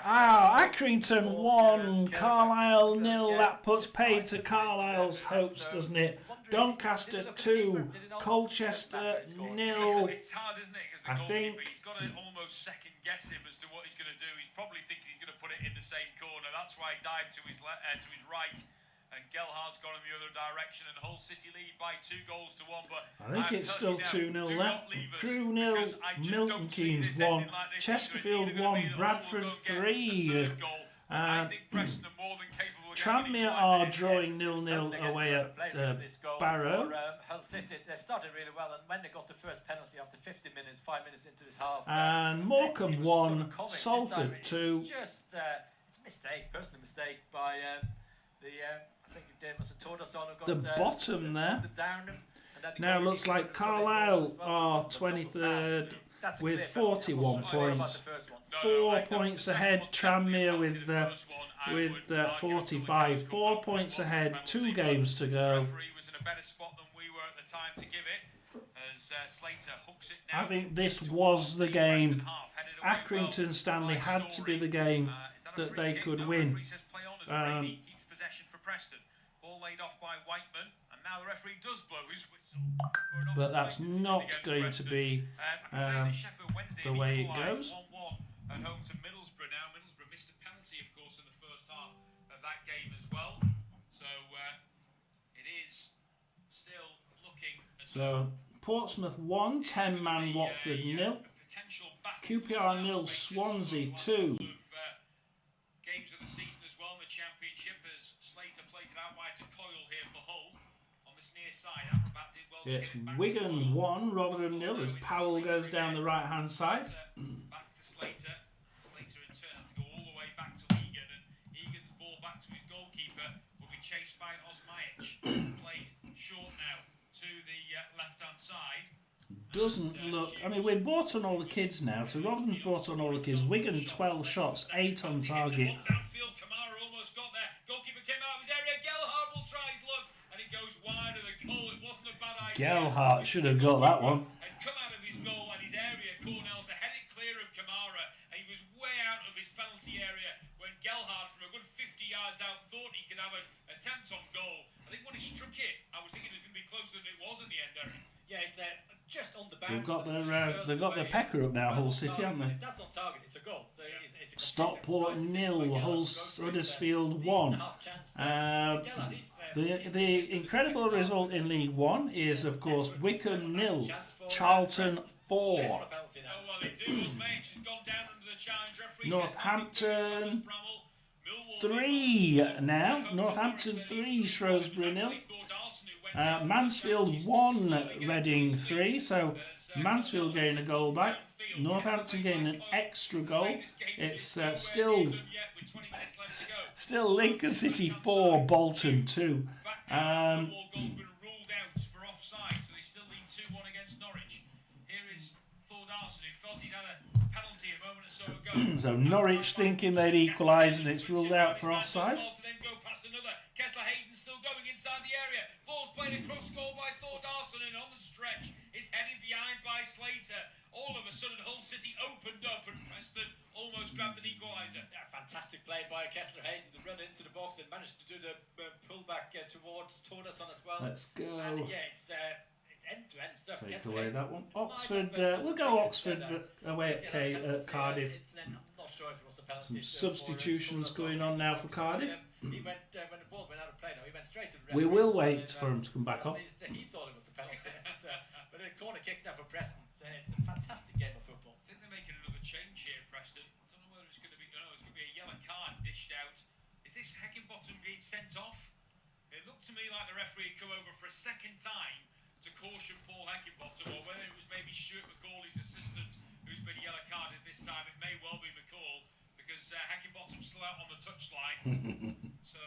[SPEAKER 1] Accrington 1, Carlisle 0. That puts paid to Carlisle's hopes, doesn't it? Doncaster 2, Colchester 0.
[SPEAKER 4] It's hard, isn't it? Because the goalkeeper, he's got to almost second guess him as to what he's going to do. He's probably thinking he's going to put it in the same corner. That's why he dived to his right. And Gelhardt's gone in the other direction, and Hull City lead by 2 goals to 1. But
[SPEAKER 1] I think it's still 2-0 left. Crew 0, Milton Keynes 1, Chesterfield 1, Bradford 3.
[SPEAKER 4] I think Preston are more than capable.
[SPEAKER 1] Tranmere are drawing 0-0 away at Barrow.
[SPEAKER 3] Hull City, they started really well, and when they got the first penalty after 50 minutes, 5 minutes into this half,
[SPEAKER 1] and Morecambe 1, Salford 2.
[SPEAKER 3] It's just it's a mistake, personal mistake by I think it was a Torderson who got
[SPEAKER 1] the bottom there. Now looks like Carlisle are 23rd with 41 points. 4 points ahead, Tranmere with 45. 4 points ahead, 2 games to go. I think this was the game. Accrington Stanley had to be the game that they could win.
[SPEAKER 4] Ball laid off by Whiteman, and now the referee does blow his whistle.
[SPEAKER 1] But that's not going to be the way it goes.
[SPEAKER 4] 1-1 at home to Middlesbrough now. Middlesbrough missed a penalty, of course, in the first half of that game as well. So it is still looking.
[SPEAKER 1] So Portsmouth 1, 10-man Watford 0. QPR 0, Swansea 2.
[SPEAKER 4] Games of the season as well in the Championship as Slater plays it out wide to Coyle here for Hull on this near side. Amrabat did well.
[SPEAKER 1] It's Wigan 1, Rotherham 0 as Powell goes down the right hand side.
[SPEAKER 4] Back to Slater. Slater in turn has to go all the way back to Egan, and Egan's ball back to his goalkeeper will be chased by Osmajic. Played short now to the left hand side.
[SPEAKER 1] Doesn't look. I mean, we're bought on all the kids now, so Rotherham's bought on all the kids. Wigan 12 shots, 8 on target.
[SPEAKER 4] Downfield, Kamara almost got there. Goalkeeper came out of his area. Gelhardt will try his luck, and it goes wide of the goal. It wasn't a bad idea.
[SPEAKER 1] Gelhardt should have got that one.
[SPEAKER 4] And come out of his goal and his area, Cornell, to head it clear of Kamara, and he was way out of his penalty area when Gelhardt, from a good 50 yards out, thought he could have an attempt on goal. I think when he struck it, I was thinking it was going to be closer than it was in the end, Eric.
[SPEAKER 3] Yeah, it's just on the bounce.
[SPEAKER 1] They've got their pecker up now, Hull City, haven't they?
[SPEAKER 3] If that's on target, it's a goal. So it's a
[SPEAKER 1] Stockport 0, Hull Huddersfield 1. The incredible result in League 1 is, of course, Wycombe 0, Charlton 4. Northampton 3 now. Northampton 3, Shrewsbury 0. Mansfield 1, Reading 3. So Mansfield getting a goal back. Northampton getting an extra goal. It's still Lincoln City 4, Bolton 2. So Norwich thinking they'd equalise and it's ruled out for offside.
[SPEAKER 4] Kessler Hayden still going inside the area. Ball's played across goal by Thordarson, and on the stretch is headed behind by Slater. All of a sudden, Hull City opened up, and Preston almost grabbed an equaliser.
[SPEAKER 3] Yeah, fantastic play by Kessler Hayden to run into the box and managed to do the pull back towards Thordarson as well.
[SPEAKER 1] Let's go.
[SPEAKER 3] And yeah, it's end-to-end stuff.
[SPEAKER 1] Take away that one. Oxford, we'll go Oxford away at Cardiff.
[SPEAKER 3] I'm not sure if it was a penalty.
[SPEAKER 1] Some substitutions going on now for Cardiff.
[SPEAKER 3] He went when the ball went out of play. No, he went straight to the
[SPEAKER 1] We will wait for him to come back up.
[SPEAKER 3] He thought it was a penalty, but a corner kick now for Preston. It's a fantastic game of football.
[SPEAKER 4] I think they're making another change here, Preston. I don't know whether it's going to be. No, it's going to be a yellow card dished out. Is this Heckingbottom being sent off? It looked to me like the referee had come over for a second time to caution Paul Heckingbottom, or whether it was maybe Stuart McCauley's assistant who's been yellow carded this time. It may well be McCall, because Heckingbottom's still out on the touchline. So,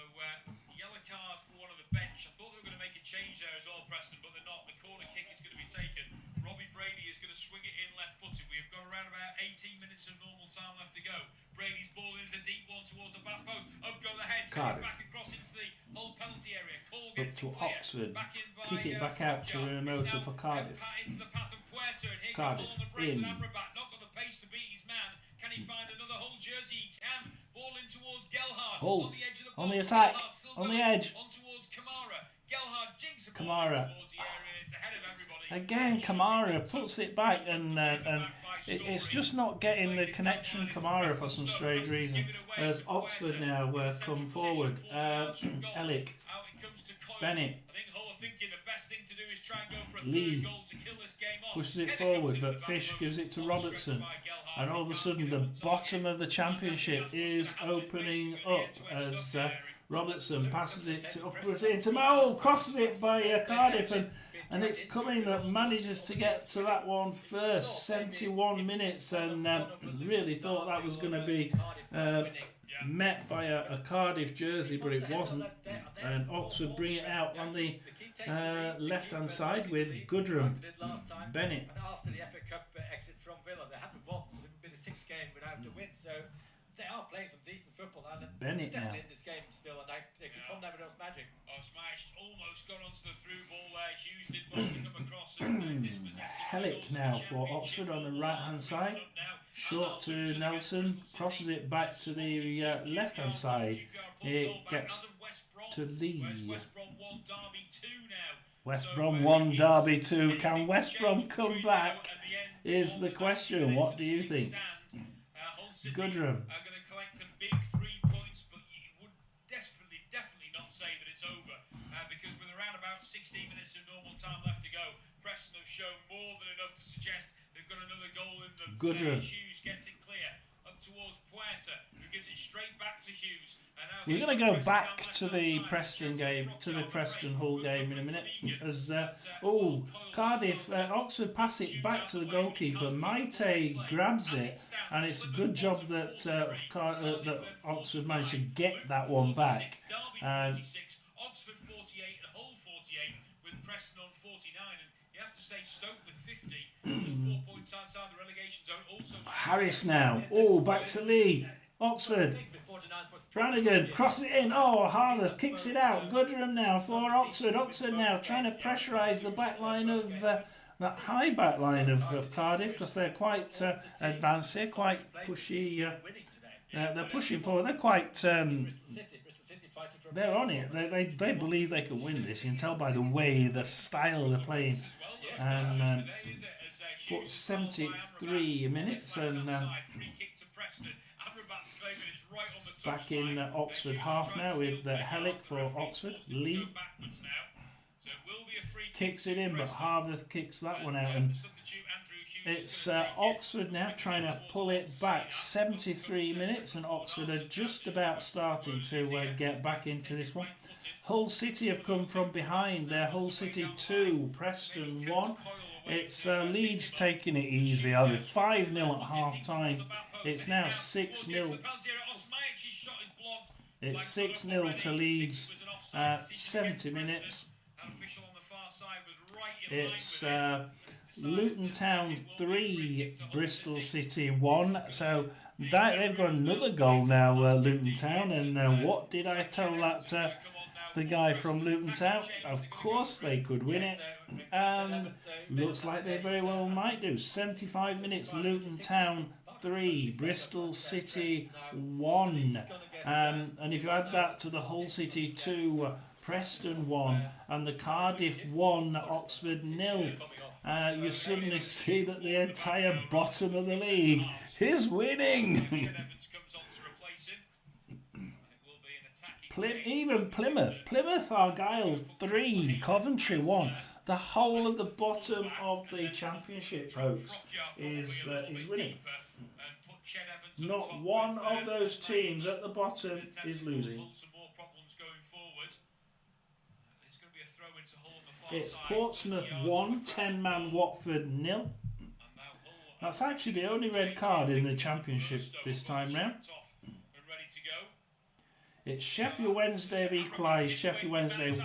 [SPEAKER 4] yellow card for one of the bench. I thought they were going to make a change there as well, Preston, but they're not. The corner kick is going to be taken. Robbie Brady is going to swing it in left-footed. We've got around about 18 minutes of normal time left to go. Brady's ball is a deep one towards the back post. Up go the head, back across into the whole penalty area. Cole gets
[SPEAKER 1] Up to
[SPEAKER 4] clear.
[SPEAKER 1] Oxford.
[SPEAKER 4] Back in by,
[SPEAKER 1] Kick it back out to Remoto for Cardiff.
[SPEAKER 4] Into the path of Puerta, and here
[SPEAKER 1] Cardiff
[SPEAKER 4] on the break
[SPEAKER 1] in.
[SPEAKER 4] with Amrabat. Not got the pace to beat his man. Can he find another Hull jersey? He can. Ball in towards Gelhardt.
[SPEAKER 1] Hull
[SPEAKER 4] On the edge of the
[SPEAKER 1] on the
[SPEAKER 4] box.
[SPEAKER 1] attack.
[SPEAKER 4] Gelhardt still
[SPEAKER 1] On the
[SPEAKER 4] going.
[SPEAKER 1] edge.
[SPEAKER 4] On towards Kamara. Gelhardt jigs the ball
[SPEAKER 1] Kamara.
[SPEAKER 4] towards the area. It's ahead of everybody.
[SPEAKER 1] Again, Kamara puts it back, and it's just not getting the connection. Kamara for some strange reason. As Oxford now come forward, Ellick, Bennett,
[SPEAKER 4] I think Hull are thinking the best thing to do is try and go for a
[SPEAKER 1] Lee
[SPEAKER 4] third goal to kill this game off.
[SPEAKER 1] pushes it
[SPEAKER 4] Header
[SPEAKER 1] forward,
[SPEAKER 4] comes in
[SPEAKER 1] but
[SPEAKER 4] the back
[SPEAKER 1] Fish
[SPEAKER 4] post.
[SPEAKER 1] gives it to
[SPEAKER 4] Ball
[SPEAKER 1] Robertson,
[SPEAKER 4] stretched by Gelhardt.
[SPEAKER 1] and all of a sudden the bottom of the championship is opening up as Robertson passes it to upwards into Mo, crosses it by Cardiff, and it's coming that manages to get to that one first. 71 minutes, and really thought that was going to be met by a Cardiff jersey, but it wasn't. And Oxford bring it out on the left-hand side with Goodrum, Bennett.
[SPEAKER 3] And after the FA Cup exit from Villa, they haven't won. So they've been a 6 game without a win. So they are playing some decent football, and
[SPEAKER 1] Bennett
[SPEAKER 3] definitely
[SPEAKER 1] now.
[SPEAKER 3] in this game still, and they can come down with those magic.
[SPEAKER 4] Oh, smashed. Almost got onto the through ball there. Hughes did well to come across and dispossess it.
[SPEAKER 1] Hellick now for Oxford on the right-hand side. Short to Nelson, crosses it back to the left-hand side. It gets to Lee.
[SPEAKER 4] West Brom 1, Derby 2 now.
[SPEAKER 1] West Brom 1, Derby 2. Can West Brom come back? Is the question. What do you think? Goodrum.
[SPEAKER 4] Are going to collect a big 3 points, but you would definitely not say that it's over, because with around about 16 minutes of normal time left to go, Preston have shown more than enough to suggest they've got another goal in them.
[SPEAKER 1] Goodrum.
[SPEAKER 4] Hughes gets it clear up towards Puerta, who gives it straight back to Hughes. And now
[SPEAKER 1] We're going to go back to the Preston game, to the Preston Hull game in a minute. As Cardiff, Oxford pass it back to the goalkeeper. Maite grabs it, and it's a good job that that Oxford managed to get that one back. And
[SPEAKER 4] Oxford 48 and Hull 48 with Preston on 49, and you have to say Stoke with 50, just 4 points outside the relegation zone. Also
[SPEAKER 1] Harris now. Back to Lee. Oxford. Brannigan crosses it in. Harder kicks it out. Goodrum now for Oxford. Oxford now trying to pressurise the back line of that high back line of Cardiff, because they're quite advanced. They're quite pushy. They're pushing forward. They're quite. They're on it. They believe they can win this. You can tell by the way, the style they're playing. And for 73 minutes, and back in Oxford half now with Hellick for Oxford. Lee kicks it in, but Harvard kicks that one out. And it's Oxford now trying to pull it back. 73 minutes, and Oxford are just about starting to get back into this one. Hull City have come from behind. They're Hull City 2, Preston 1. It's Leeds taking it easy. 5-0 at half time. It's now 6-0. It's 6-0 to Leeds at 70 minutes. It's Luton Town 3, Bristol City 1. So they've got another goal now, Luton Town. And what did I tell that the guy from Luton Town? Of course they could win it. And looks like they very well might do. 75 minutes, Luton Town 3, Bristol City 1. And if you add that to the Hull City 2, Preston 1, and the Cardiff 1, Oxford 0, you suddenly see that the entire bottom of the league is winning. Even Plymouth Argyle 3, Coventry 1. The whole of the bottom of the championship, folks, is winning. Not one of those teams at the bottom is losing.
[SPEAKER 4] into Hull on the far
[SPEAKER 1] It's
[SPEAKER 4] side.
[SPEAKER 1] Portsmouth
[SPEAKER 4] 30 yards
[SPEAKER 1] 1,
[SPEAKER 4] from the
[SPEAKER 1] 10-man Watford 0.
[SPEAKER 4] And now Hull
[SPEAKER 1] That's actually the only red card in the Championship this time round.
[SPEAKER 4] and ready to go.
[SPEAKER 1] It's Sheffield Wednesday have equalised. Sheffield Wednesday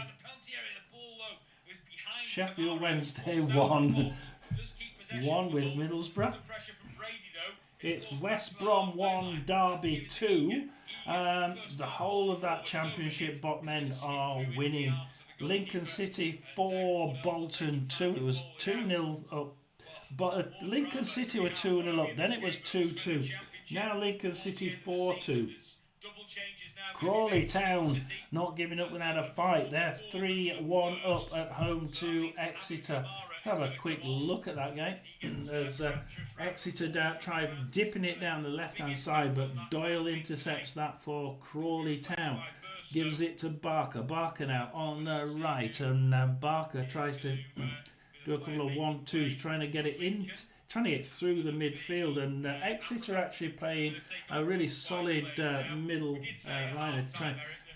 [SPEAKER 1] Sheffield Wednesday won 1 with Middlesbrough. It's West Brom 1, Derby 2. The whole of that Championship botmen are winning. Lincoln City 4, Bolton 2. It was 2-0 up. But Lincoln City were 2-0 up. Then it was 2-2. Now Lincoln City 4-2. Crawley Town not giving up without a fight. They're 3-1 up at home to Exeter. Have a quick look at that game. As Exeter tried dipping it down the left-hand side, but Doyle intercepts that for Crawley Town. Gives it to Barker. Barker now on the right, and Barker tries to do a couple of 1-2s, trying to get it in, trying to get through the midfield, and Exeter actually playing a really solid middle line,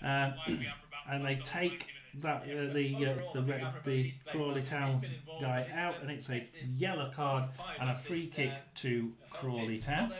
[SPEAKER 1] and they take that the Crawley Town guy out, and it's a yellow card and a free kick to Crawley Town.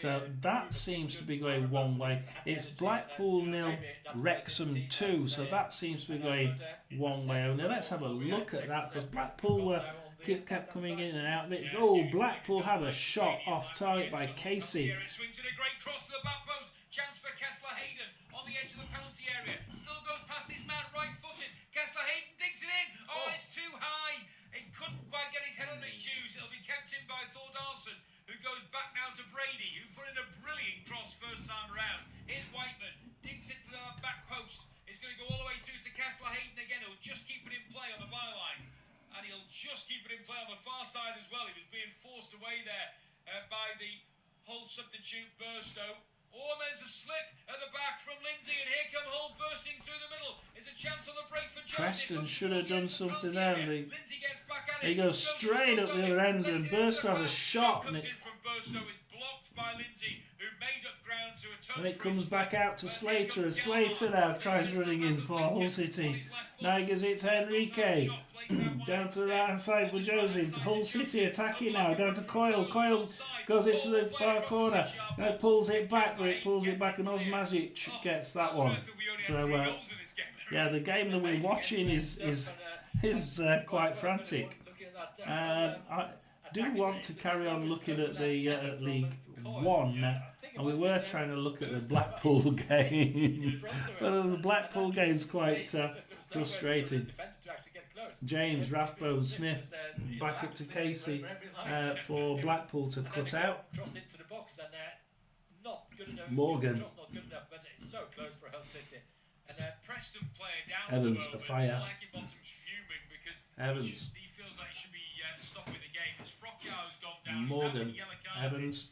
[SPEAKER 1] So that seems to be going one way. It's Blackpool 0, Wrexham 2. So that seems to be going one way only. Let's have a look at that, because Blackpool kept coming in and out of it. Oh, Blackpool have a shot off target by Casey.
[SPEAKER 4] Swings in a great cross to the back post. Chance for Kessler Hayden on the edge of the penalty area. Still goes past his man, right-footed. Kessler Hayden digs it in. Oh, it's too high. He couldn't quite get his head under his shoes. It'll be kept in by Thordarson, who goes back now to Brady, who put in a brilliant cross first time around. Here's Whiteman, digs it to the back post. It's going to go all the way through to Kessler Hayden again. He'll just keep it in play on the byline. And he'll just keep it in play on the far side as well. He was being forced away there by the Hull substitute Burstow. Oh, there's a slip at the back from Lindsay, and here come Hull bursting through the middle. It's a chance on the break for
[SPEAKER 1] Preston should have done something there.
[SPEAKER 4] Lindsay gets back at
[SPEAKER 1] He goes straight up the other end, and Burstow has a shot, and it's
[SPEAKER 4] from Burstow is blocked by Lindsay, who made up ground to atone
[SPEAKER 1] and it
[SPEAKER 4] for
[SPEAKER 1] comes
[SPEAKER 4] his
[SPEAKER 1] back
[SPEAKER 4] slip.
[SPEAKER 1] out to Slater, and Slater now tries running in for Hull City. Now he gives it to Enrique. Down to the right hand side for Josie. Hull City attacking now. Down to Coyle. Coyle goes into the far corner. Now pulls it back, but it pulls it back, and Osmajic gets that one. So yeah, the game that we're watching is quite frantic. I do want to carry on looking at the League One, and we were trying to look at the Blackpool game, but the Blackpool game's quite frustrating. James Rathbone Smith back up to Casey for Blackpool to cut out. Morgan. Evans a fire. Evans.
[SPEAKER 4] He feels like he should be stopping the game. His Frockyard's gone down.
[SPEAKER 1] Morgan. Evans.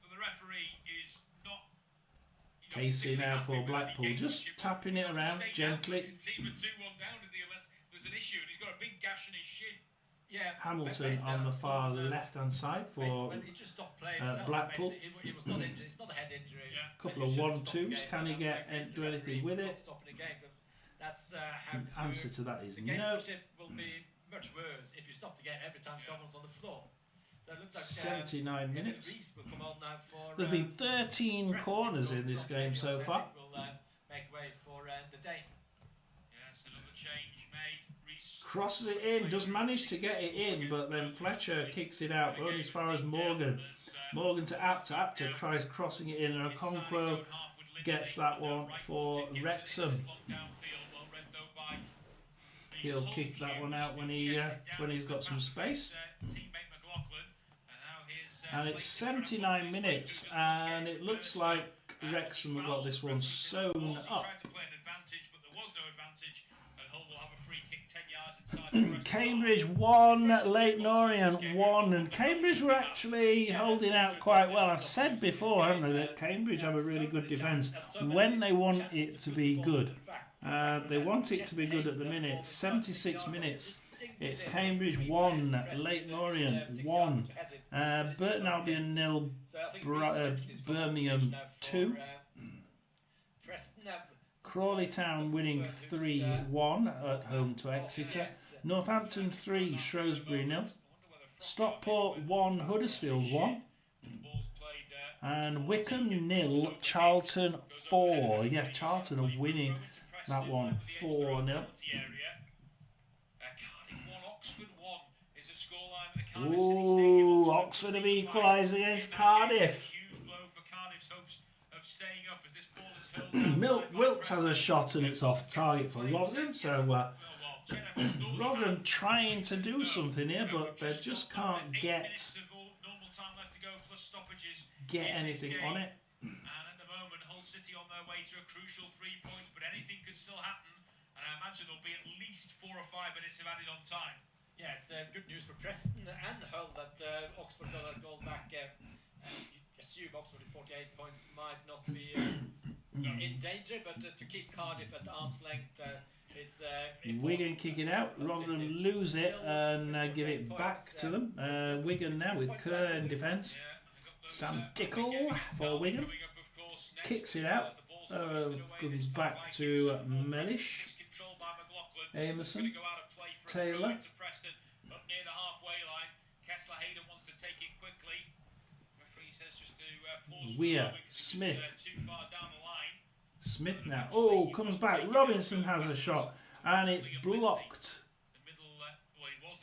[SPEAKER 4] But the referee is not.
[SPEAKER 1] Casey now for Blackpool, just tapping it around gently.
[SPEAKER 4] His team are 2-1 down, is he? Unless there's an issue, and he's got a big gash in his shin.
[SPEAKER 3] Yeah,
[SPEAKER 1] Hamilton on the far left-hand side for Blackpool.
[SPEAKER 3] It's not a head injury.
[SPEAKER 1] A couple of 1-2s. Can he do anything with it?
[SPEAKER 3] That's
[SPEAKER 1] The answer to that is
[SPEAKER 3] the
[SPEAKER 1] no.
[SPEAKER 3] gamesmanship will be much worse if you stop the game every time someone's on the floor. So it looks like
[SPEAKER 1] 79 minutes.
[SPEAKER 3] Reece will come on now for,
[SPEAKER 1] There's been 13 corners in this game so far.
[SPEAKER 3] Will make way for the Dane.
[SPEAKER 4] Yes, another change made. Reece
[SPEAKER 1] Crosses it in, does manage to get it in, but then Fletcher kicks it out, only as far as Morgan. Morgan to Apter. Apter tries crossing it in, and Okonkwo gets that one for Wrexham. He'll kick that one out when he's got some space. And it's 79 minutes, and it looks like Wrexham have got this one sewn up. Cambridge 1, Leyton Orient 1, and Cambridge were actually holding out quite well. I've said before, haven't I, that Cambridge have a really good defence when they want it to be good. They want it to be good at the minute. 76 minutes. It's Cambridge 1, Leyton Orient 1, Burton Albion 0, Crawley Town winning 3-1 at home to Exeter. Northampton 3, Shrewsbury 0. Stockport 1, Huddersfield 1. And Wycombe 0, Charlton 4. Yes, Charlton are winning that one 4-0. Ooh, Oxford have equalised against Cardiff. Wilkes has a shot and it's off target for Rotherham, so Rotherham trying to do something here, but they just can't get anything on it.
[SPEAKER 4] And at the moment, Hull City on their way to a crucial 3 points, but anything could still happen. And I imagine there'll be at least 4 or 5 minutes of added on time.
[SPEAKER 3] Yeah, it's good news for Preston and Hull that Oxford got a goal back. You assume Oxford with 48 points might not be in danger, but to keep Cardiff at arm's length, it's
[SPEAKER 1] Wigan kick it out. Rotherham lose it and give it back to them. Wigan now with Kerr in defence. Sam Dickel for Wigan. Kicks it out. Comes back to Mellish. Amerson. Taylor.
[SPEAKER 4] Up near the halfway line. Kessler Hayden wants to take it quickly. Referee says just to pause.
[SPEAKER 1] Weir. Smith.
[SPEAKER 4] Too far down the line.
[SPEAKER 1] Smith now. Oh, comes back. Robinson has a shot. And it's blocked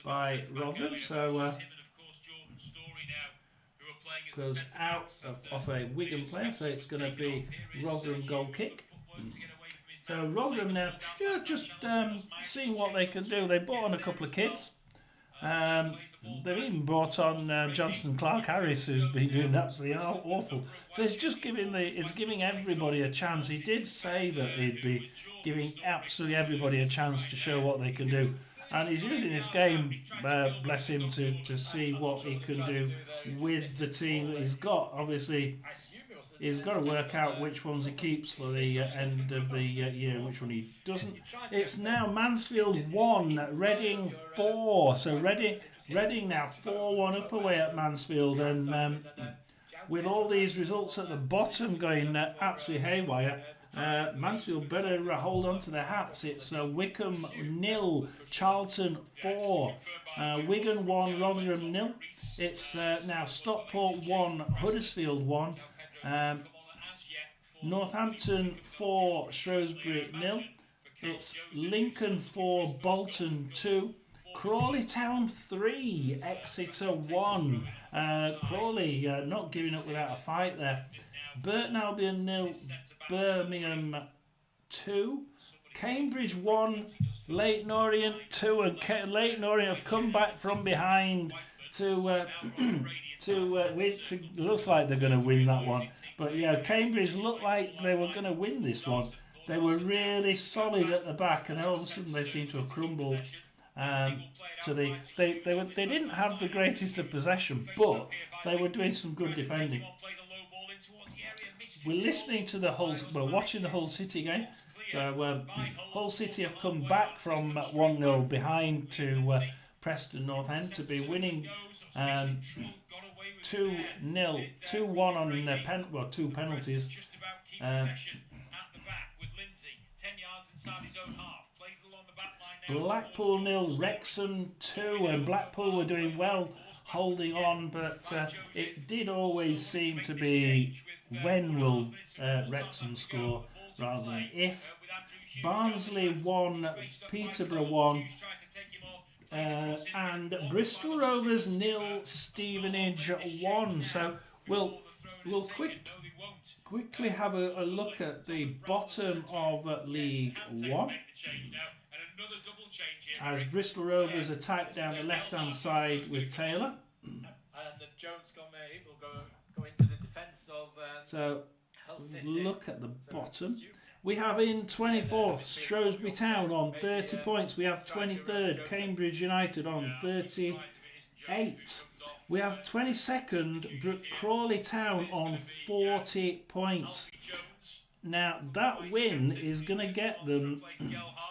[SPEAKER 1] by Rotherham. So goes out off a Wigan player. So it's going to be Rotherham goal kick. So Rotherham now just seeing what they can do. They brought on a couple of kids. They've even brought on Johnson Clark Harris, who's been doing absolutely awful. So it's just giving everybody a chance. He did say that he'd be giving absolutely everybody a chance to show what they can do. And he's using this game, bless him, to see what he can do with the team that he's got. Obviously, he's got to work out which ones he keeps for the end of the year and which one he doesn't. It's now Mansfield 1, Reading 4. So Reading now 4-1 up away at Mansfield. And with all these results at the bottom going absolutely haywire, Mansfield better hold on to their hats. It's Wycombe 0, Charlton 4. Wigan 1, Rotherham 0. It's now Stockport 1, Huddersfield 1. Northampton 4, Shrewsbury 0. It's Lincoln 4, Bolton 2. Crawley Town 3, Exeter 1. Crawley not giving up without a fight there. Burton Albion 0, Birmingham 2. Cambridge 1, Leyton Orient 2. And Leyton Orient have come back from behind to win. Looks like they're going to win that one. But yeah, Cambridge looked like they were going to win this one. They were really solid at the back, and all of a sudden they seem to have crumbled. They didn't have the greatest of possession, but they were doing some good defending. We're listening to we're watching the Hull City game. So Hull City have come back from 1-0 behind to Preston North End to be winning 2-0, 2-1 on two penalties. Blackpool 0, Wrexham 2, and Blackpool were doing well holding on, but it did always seem to be when will Wrexham score rather than if. Barnsley 1, Peterborough 1, and Bristol Rovers 0, Stevenage 1. So we'll quickly have a look at the bottom of League 1. As Bristol Rovers attack down the left-hand side with Taylor.
[SPEAKER 3] And Jones will go into the defence of
[SPEAKER 1] so
[SPEAKER 3] Hull City.
[SPEAKER 1] Look at the bottom. We have in 24th Shrewsbury Town on 30 points. We have 23rd Cambridge United on 38. We have 22nd Crawley Town on 40 points. Now that win is going to get them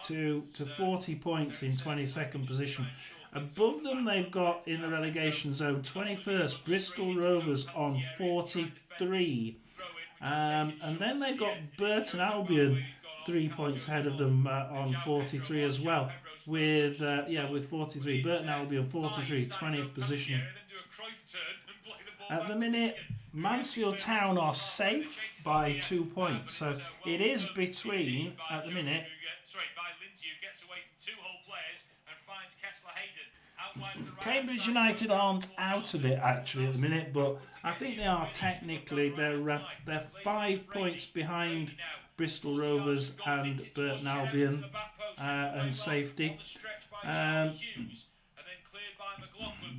[SPEAKER 1] to 40 points in 22nd position. Above them they've got in the relegation zone 21st Bristol Rovers on 43. And then they've got Burton Albion 3 points ahead of them on 43 as well. With 43. Burton now will be on 43, 20th position. At the minute, Mansfield Town are safe by 2 points. So it is between, at the minute, Cambridge United aren't out of it actually at the minute, but I think they are technically. They're 5 points behind Bristol Rovers and Burton Albion and safety.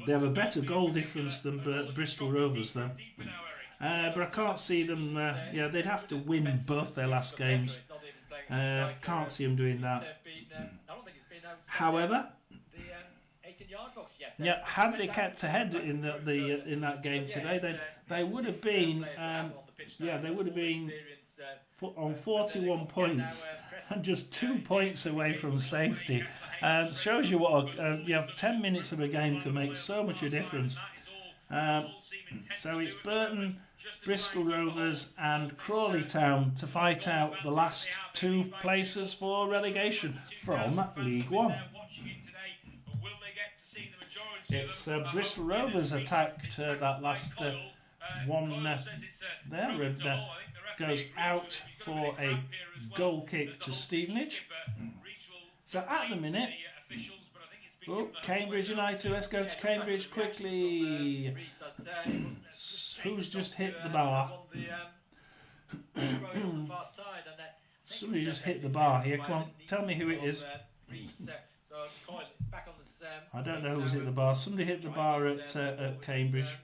[SPEAKER 1] They have a better goal difference than Bristol Rovers though. But I can't see them. They'd have to win both their last games. Can't see them doing that. However, had they kept ahead in in that game today, then they would have been on 41 points and just 2 points away from safety. Shows you what 10 minutes of a game can make so much a difference. So it's Burton, Bristol Rovers and Crawley Town to fight out the last 2 places for relegation from League One. It's Bristol Rovers attacked that last one there and goes out for a goal kick to Stevenage. So at the minute, Cambridge United, let's go to Cambridge quickly. Who's just hit the bar? Somebody just hit the bar here. Come on, tell me who it is. I don't know who's hit the bar. Somebody hit the bar at Cambridge.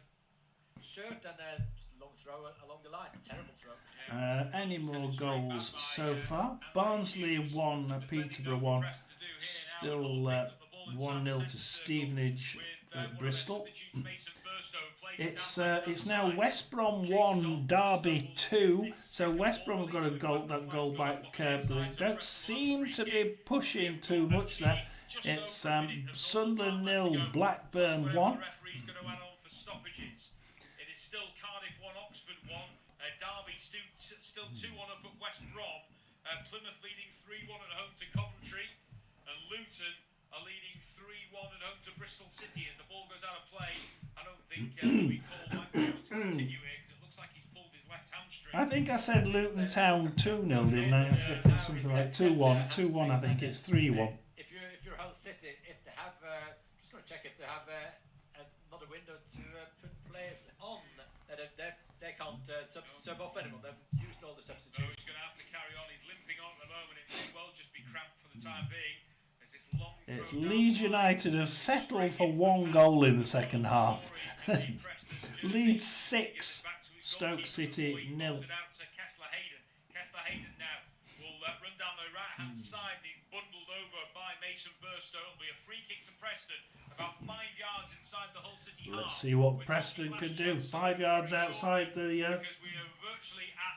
[SPEAKER 1] Any more goals so far? Barnsley 1, Peterborough 1. Still 1-0 to Stevenage at Bristol. It's now West Brom 1, Derby 2. So West Brom have got a goal back. But they don't seem to be pushing too much there. It's Sunderland 0, Blackburn 1.
[SPEAKER 4] It is still Cardiff 1, Oxford 1. Derby still 2-1 up at West Brom. Plymouth leading 3-1 at home to Coventry. And Luton are leading 3-1 at home to Bristol City as the ball goes out of play. I don't think we call might be able to continue here because it looks like he's pulled his left hamstring.
[SPEAKER 1] I think I said Luton Town 2-0, didn't I? I think something like 2-1. 2-1, I think it's 3-1.
[SPEAKER 3] If you're Hull City, if they have, just going to check if they have another window to put players on. They can't sub off anymore. They've used all the substitutions.
[SPEAKER 4] He's going to have to carry on. He's limping on at the moment. It may well just be cramped for the time being.
[SPEAKER 1] It's Leeds United have settled for 1 goal in the second half. Leeds 6, Stoke City 0.
[SPEAKER 4] Kessler Hayden now will run down the right hand side and he's bundled over by Mason Burstow. It'll be a free kick to Preston, about 5 yards inside the Hull City half.
[SPEAKER 1] Let's see what Preston can do. 5 yards outside the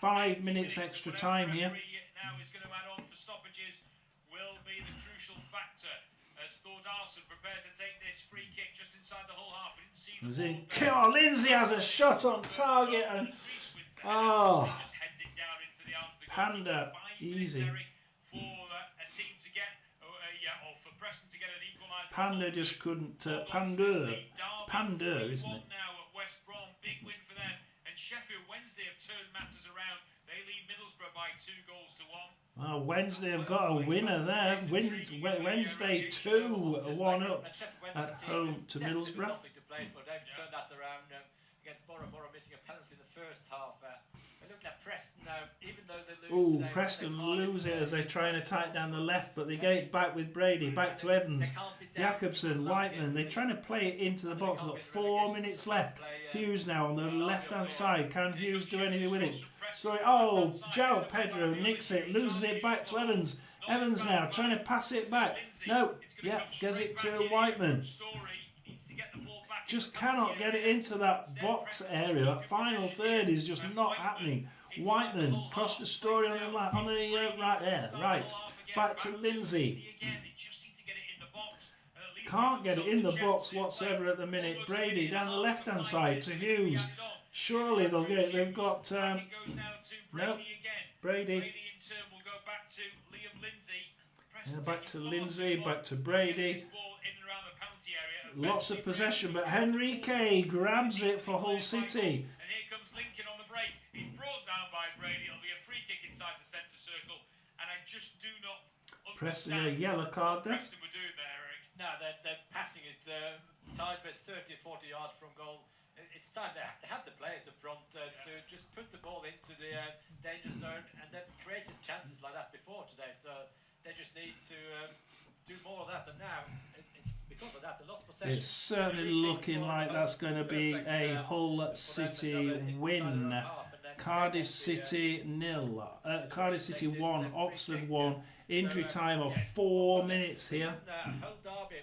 [SPEAKER 1] 5 minutes extra time here.
[SPEAKER 4] Now is going to add on for stoppages will be the crucial factor as Thordarson prepares to take this free kick just inside the Hull half. We didn't see the
[SPEAKER 1] ball. Lindsay has a shot on target and
[SPEAKER 4] just heads it down into the arms of the
[SPEAKER 1] Panda, easy.
[SPEAKER 4] For a team to get, or for Preston to get an equaliser.
[SPEAKER 1] Panda just couldn't. Panda, isn't it?
[SPEAKER 4] Now at West Brom, big win for them. And Sheffield Wednesday have turned matters around. They lead Middlesbrough by 2 goals to 1.
[SPEAKER 1] Wednesday have got a winner there. Wednesday 2-1 up at home to Middlesbrough.
[SPEAKER 3] Nothing to play for. They've turned that around against Borough missing a penalty in the first half. It looked like Preston now, even though they lose today,
[SPEAKER 1] Preston lose it as they try and attack down the left, but they get it back with Brady, back to Evans, Jacobson, Whiteman. They're trying to play it into the box. They've got 4 minutes left. Hughes now on the left-hand side. Can Hughes do anything with it? Sorry, João Pedro nicks it, loses it back to Evans. Evans now trying to pass it back. No, gets it to Whiteman. Just cannot get it into that box area. That final third is just not happening. Whiteman across the story on the right there. Right, back to Lindsay. Can't get it in the box whatsoever at the minute. Brady down the left-hand side to Hughes. Surely they'll get it. They've got no. Brady
[SPEAKER 4] back to Liam Lindsay.
[SPEAKER 1] Back to Lindsay, back to Brady.
[SPEAKER 4] Ball in and around the penalty area.
[SPEAKER 1] Lots of possession, but Henrique grabs it for Hull City.
[SPEAKER 4] And here comes Lincoln on the break. He's brought down by Brady. It'll be a free kick inside the centre circle. And I just do not
[SPEAKER 1] Preston a
[SPEAKER 4] understand
[SPEAKER 1] yellow card
[SPEAKER 4] what
[SPEAKER 1] there.
[SPEAKER 4] Preston were doing there, Eric.
[SPEAKER 3] No, they're passing it sideways 30 or 40 yards from goal. It's time they have the players up front to just put the ball into the danger zone, and they've created chances like that before today. So they just need to do more of that. And now it's because of that they lost possession.
[SPEAKER 1] It's certainly looking like that's going to be a Hull City win. Cardiff City 0. Cardiff City 1, Oxford 1. Injury time of 4 minutes here.
[SPEAKER 3] Hull Derby,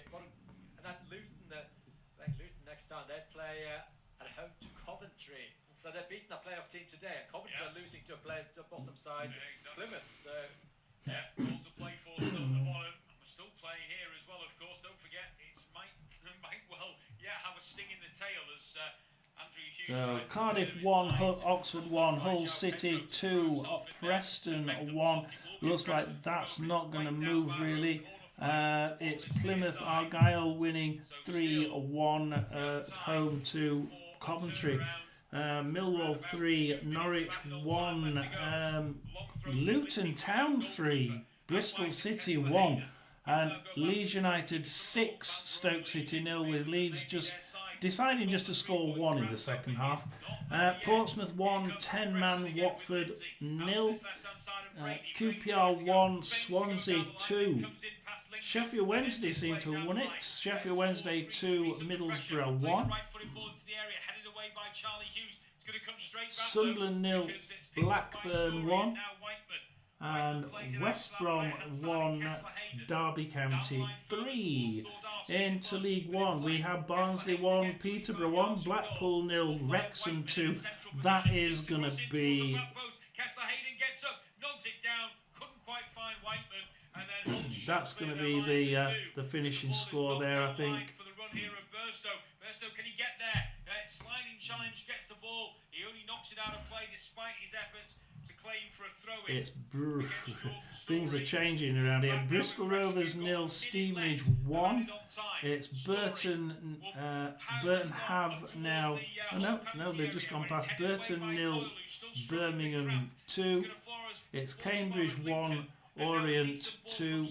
[SPEAKER 3] and then Luton, playing Luton next time, they play at home to Coventry. So they've beaten a playoff team today, and Coventry are losing to a bottom side Plymouth. So
[SPEAKER 4] Goal to play for still at the bottom. And we're still playing here as well, of course. Don't forget, it might well have a sting in the tail as Andrew Hughes.
[SPEAKER 1] So Cardiff 1, Oxford 1, Hull City 2, Preston 1. Looks like that's not going to move really. It's Plymouth Argyle winning 3-1 at home to Coventry. Millwall 3, Norwich 1, Luton Town 3, Bristol City 1, and Leeds United 6, Stoke City 0, with Leeds just deciding just to score 1 in the second half. Portsmouth 1, 10-man Watford 0, QPR 1, Swansea 2. Sheffield Wednesday seem to have won it. Sheffield Wednesday 2, Middlesbrough 1. Sunderland 0, Blackburn 1. And West Brom 1, Derby County 3. Into League 1 we have Barnsley 1, Peterborough 1, Blackpool 0, Wrexham 2. That is going to be... That's going to be the finishing score there, I think.
[SPEAKER 4] Burstow, can he get there? Sliding challenge, gets the ball. He only knocks it out of play despite his efforts to claim for a throw-in.
[SPEAKER 1] It's things are changing around here. Bristol Rovers 0, Stevenage 1. It's Burton have now... Oh, no, they've just gone past. Burton 0, Birmingham 2. It's Cambridge 1, Orient 2.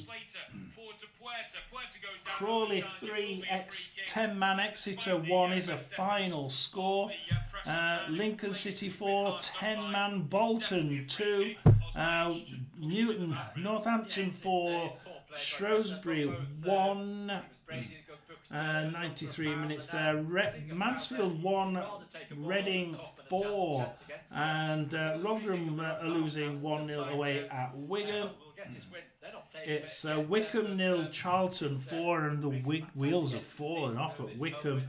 [SPEAKER 1] Crawley 3, 10-man Exeter 1 is a final score. Lincoln City 4, 10-man Bolton 2. Newton, Northampton 4, Shrewsbury 1. 93 minutes there. Mansfield 1, Reading 4. And Rotherham are losing 1-0 away at Wigan. It's Wycombe 0, Charlton 4, and the wheels are falling off at Wycombe.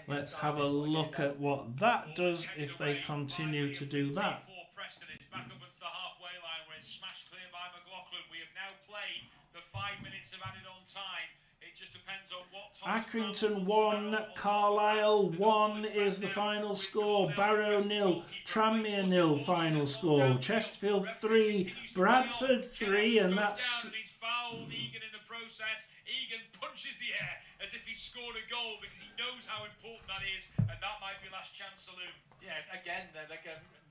[SPEAKER 1] Let's have a look at what that does if they continue to do that.
[SPEAKER 4] Preston is back up onto the halfway line where it's smashed clear by McLaughlin. We have now played the 5 minutes of added on time. It just depends on what
[SPEAKER 1] Accrington 1, Carlisle 1 is the final score. Barrow 0, Tranmere 0 final score. Chesterfield 3, Bradford 3, and that's...
[SPEAKER 4] He's fouled Egan in the process. Egan punches the air as if he scored a goal because he knows how important that is, and that might be last chance saloon.
[SPEAKER 3] Yeah, again,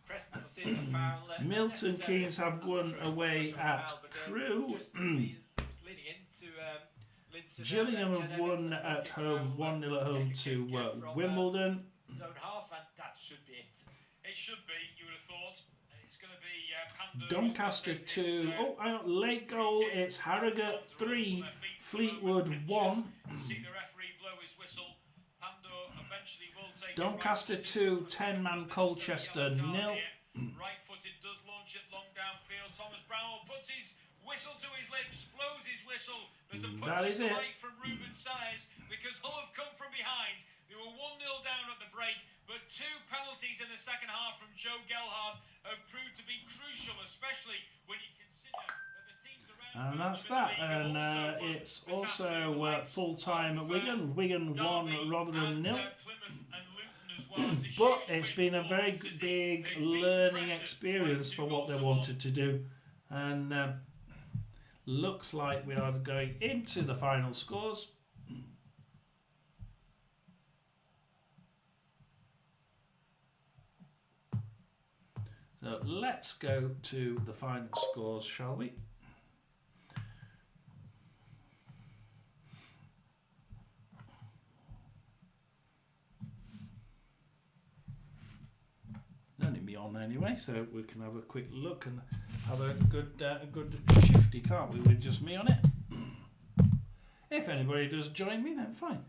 [SPEAKER 3] Preston will see the foul.
[SPEAKER 1] Milton Keynes have won away at Crewe. Gillingham have won at home, 1-0 at home to Wimbledon.
[SPEAKER 3] Zone half, and that should be it.
[SPEAKER 4] It should be, you would have thought. It's going to be
[SPEAKER 1] Doncaster 2. Late goal. It's Harrogate 3, Fleetwood 1.
[SPEAKER 4] See the referee blow his whistle. Pando eventually will take
[SPEAKER 1] Doncaster 2, 10-man Colchester 0.
[SPEAKER 4] Right-footed does launch it long downfield. Thomas Brownell puts his whistle to his lips, blows his whistle. There's a punch right from Ruben Saez because Hull have come from behind. They were 1-0 down at the break, but 2 penalties in the second half from Joe Gelhard have proved to be crucial, especially when you consider that the teams around.
[SPEAKER 1] And that's that. And it's also full-time at Wigan. Wigan 1, Rotherham 0. But it's been a very big learning experience for what they wanted to do. And looks like we are going into the final scores. So let's go to the final scores, shall we? Only me on anyway, so we can have a quick look and have a good shifty, can't we, with just me on it? If anybody does join me, then fine.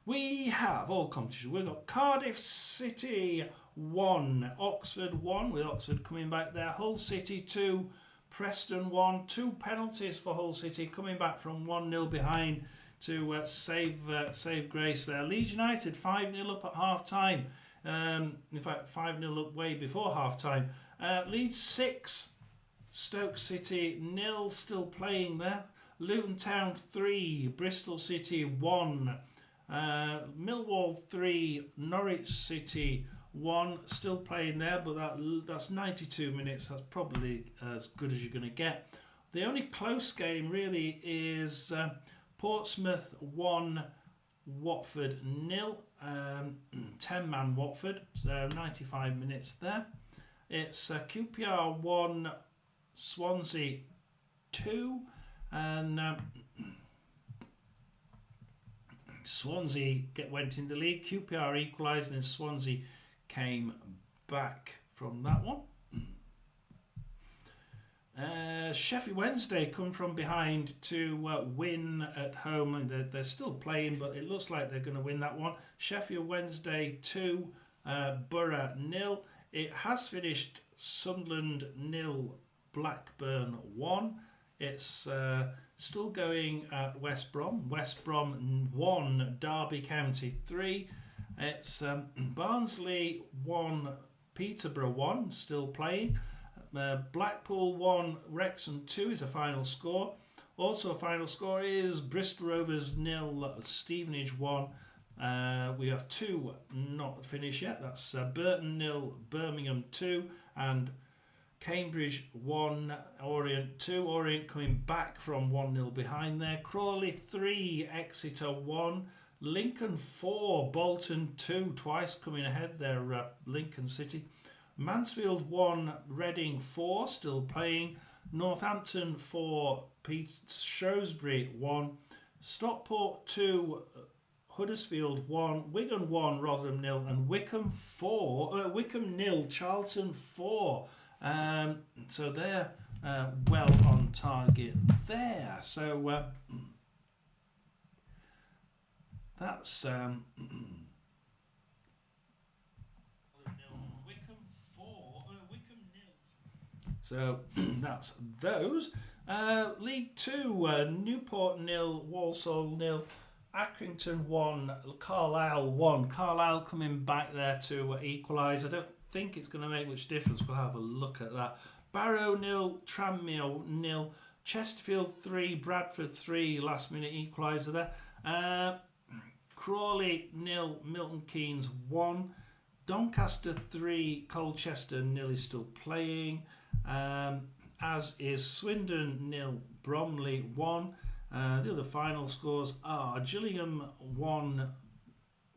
[SPEAKER 1] We have all competitions. We've got Cardiff City 1, Oxford 1, with Oxford coming back there. Hull City 2, Preston 1. 2 penalties for Hull City, coming back from 1-0 behind to save grace there. Leeds United 5-0 up at half time. In fact, 5-0 up way before half time. Leeds 6, Stoke City 0, still playing there. Luton Town 3, Bristol City 1. Millwall 3, Norwich City 1, still playing there, but that's 92 minutes. That's probably as good as you're going to get. The only close game really is Portsmouth 1, Watford 0. 10-man Watford, so 95 minutes there. It's QPR 1, Swansea 2, and Swansea went in the lead. QPR equalised, and Swansea came back from that one. Sheffield Wednesday come from behind to win at home, and they're still playing, but it looks like they're going to win that one. Sheffield Wednesday 2, Borough 0. It has finished Sunderland 0, Blackburn 1. It's still going at West Brom. West Brom 1, Derby County 3. It's Barnsley 1, Peterborough 1, still playing. Blackpool 1, Wrexham 2 is a final score. Also a final score is Bristol Rovers 0, Stevenage 1. We have 2 not finished yet. That's Burton 0, Birmingham 2, and Cambridge 1, Orient 2. Orient coming back from 1-0 behind there. Crawley 3, Exeter 1. Lincoln 4, Bolton 2. Twice coming ahead there, Lincoln City. Mansfield 1, Reading 4, still playing. Northampton 4, Shrewsbury 1. Stockport 2, Huddersfield 1. Wigan 1, Rotherham 0. And Wycombe 0, Charlton 4. So they're well on target there. So that's so that's those. League 2, Newport 0, Walsall 0, Accrington 1, Carlisle 1. Carlisle coming back there to equalise. I don't think it's going to make much difference. We'll have a look at that. Barrow 0, Tranmere 0, Chesterfield 3, Bradford 3, last minute equaliser there. Crawley 0, Milton Keynes 1, Doncaster 3, Colchester 0 is still playing. As is Swindon 0, Bromley 1. The other final scores are Gillingham 1,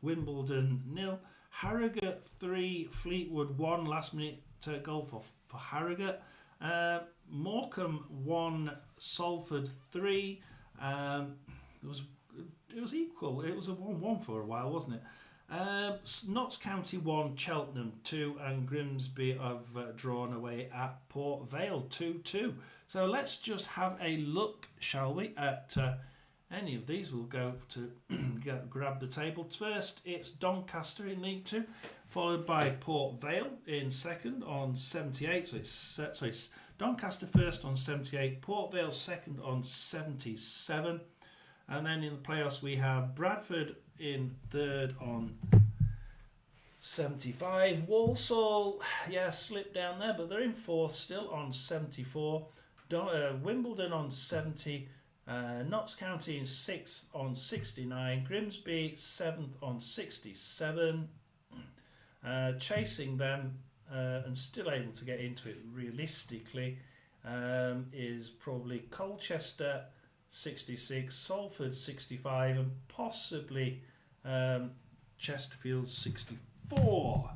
[SPEAKER 1] Wimbledon 0, Harrogate 3, Fleetwood 1. Last minute goal for Harrogate. Morecambe 1, Salford 3. It was equal. It was a 1-1 for a while, wasn't it? Notts County 1, Cheltenham 2, and Grimsby have drawn away at Port Vale 2-2. So let's just have a look, shall we, at any of these. We'll go to grab the table. First, it's Doncaster in League 2, followed by Port Vale in second on 78. So it's Doncaster first on 78, Port Vale second on 77. And then in the playoffs, we have Bradford in third on 75. Walsall, slipped down there, but they're in fourth still on 74. Wimbledon on 70. Notts County in sixth on 69. Grimsby seventh on 67. Chasing them and still able to get into it realistically is probably Colchester 66, Salford 65, and possibly Chesterfield 64.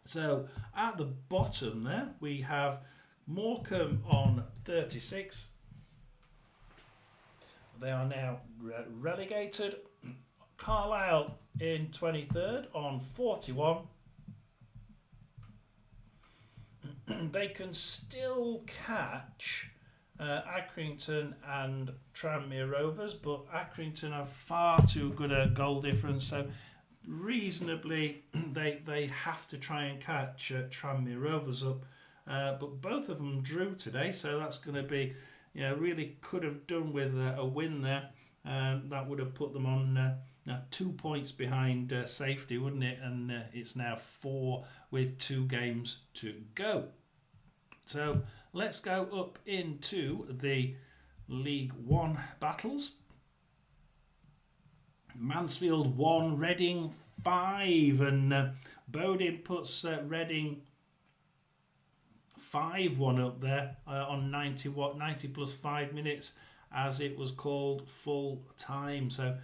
[SPEAKER 1] So at the bottom there we have Morecambe on 36. They are now relegated. Carlisle in 23rd on 41. They can still catch Accrington and Tranmere Rovers, but Accrington have far too good a goal difference, so reasonably they have to try and catch Tranmere Rovers up. But both of them drew today, so that's going to be, really could have done with a win there. That would have put them on now 2 points behind safety, wouldn't it? And it's now 4 with 2 games to go. So let's go up into the League One battles. Mansfield 1, Reading 5, and Bodin puts Reading 5-1 up there on 90 plus 5 minutes, as it was called full time. So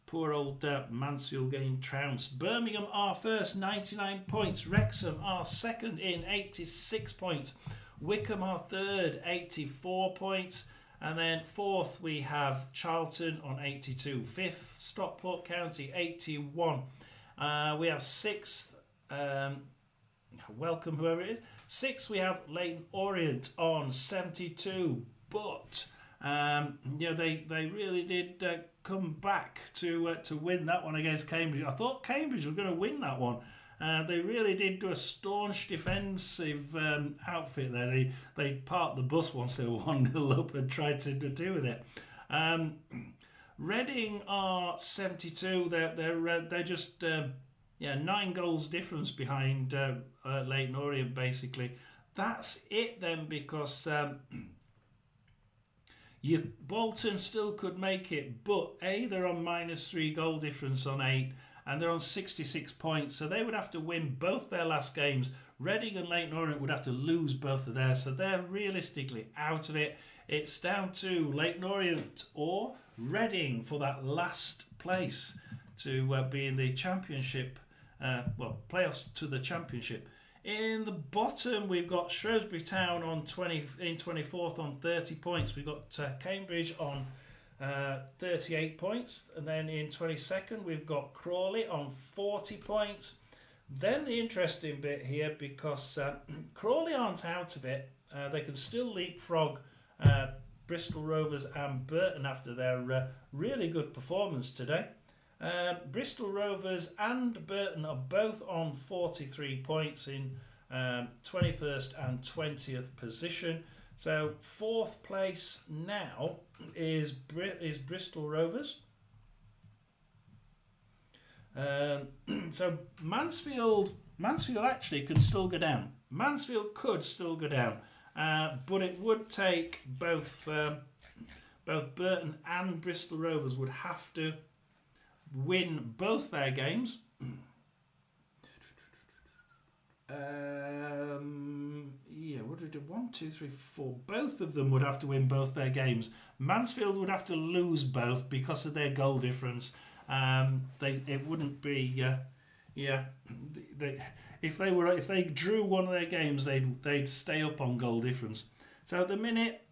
[SPEAKER 1] poor old Mansfield getting trounced. Birmingham are first, 99 points. Wrexham are second in 86 points. Wickham are third, 84 points. And then fourth we have Charlton on 82. Fifth, Stockport County, 81. We have sixth, welcome whoever it is. Sixth we have Leyton Orient on 72. But they really did come back to win that one against Cambridge. I thought Cambridge were going to win that one. They really did do a staunch defensive outfit there. They parked the bus once they were 1-0 up and tried to do with it. Reading are 72. They're just 9 goals difference behind Leyton Orient basically. That's it then, because Bolton still could make it, but they're on -3 goal difference on 8. And they're on 66 points, so they would have to win both their last games. Reading and Leyton Orient would have to lose both of theirs, so they're realistically out of it. It's down to Leyton Orient or Reading for that last place to be in the championship, playoffs to the championship. In the bottom, we've got Shrewsbury Town on 24th on 30 points. We've got Cambridge on 38 points, and then in 22nd we've got Crawley on 40 points. Then the interesting bit here, because Crawley aren't out of it, they can still leapfrog Bristol Rovers and Burton after their really good performance today. Bristol Rovers and Burton are both on 43 points in 21st and 20th position. So fourth place now is Bristol Rovers. So Mansfield actually can still go down. Mansfield could still go down, but it would take both Burton and Bristol Rovers would have to win both their games. What do we do? 1, 2, 3, 4. Both of them would have to win both their games. Mansfield would have to lose both because of their goal difference. It wouldn't be. If they drew one of their games, they'd stay up on goal difference. So at the minute,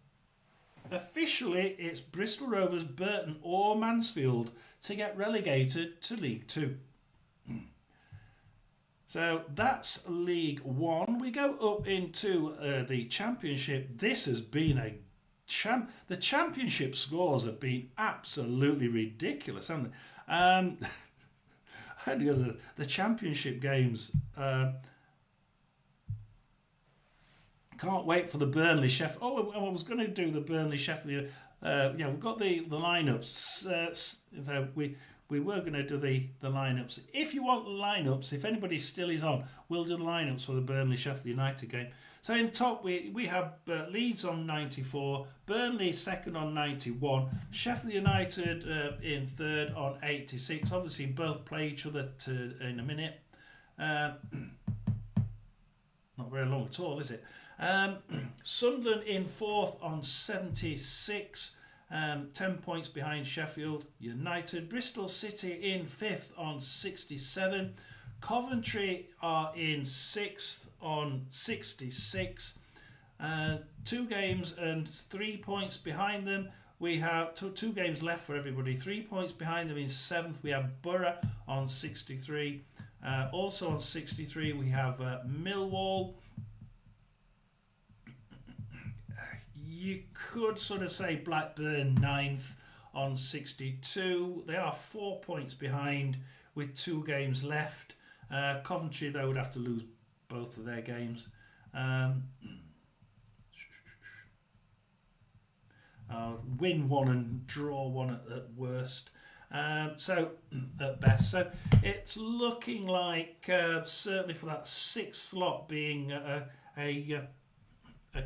[SPEAKER 1] officially, it's Bristol Rovers, Burton, or Mansfield to get relegated to League Two. So that's League One. We go up into the Championship. This has been the Championship scores have been absolutely ridiculous, haven't they? The Championship games. Can't wait for the Burnley Sheffield. Oh, I was going to do the Burnley Sheffield. We've got the lineups. So we were going to do the lineups. If you want the lineups, if anybody still is on, we'll do the lineups for the Burnley Sheffield United game. So in top, we have Leeds on 94, Burnley second on 91, Sheffield United in third on 86. Obviously, both play each other in a minute. Not very long at all, is it? Sunderland in 4th on 76, 10 points behind Sheffield United. Bristol City in 5th on 67. Coventry are in 6th on 66. 2 games and 3 points behind them. We have two games left for everybody. 3 points behind them in 7th. We have Borough on 63. Also on 63 we have Millwall. You could sort of say Blackburn 9th on 62. They are 4 points behind with 2 games left. Coventry, though, would have to lose both of their games. Win 1 and draw 1 at worst. So at best. So it's looking like certainly for that 6th slot being a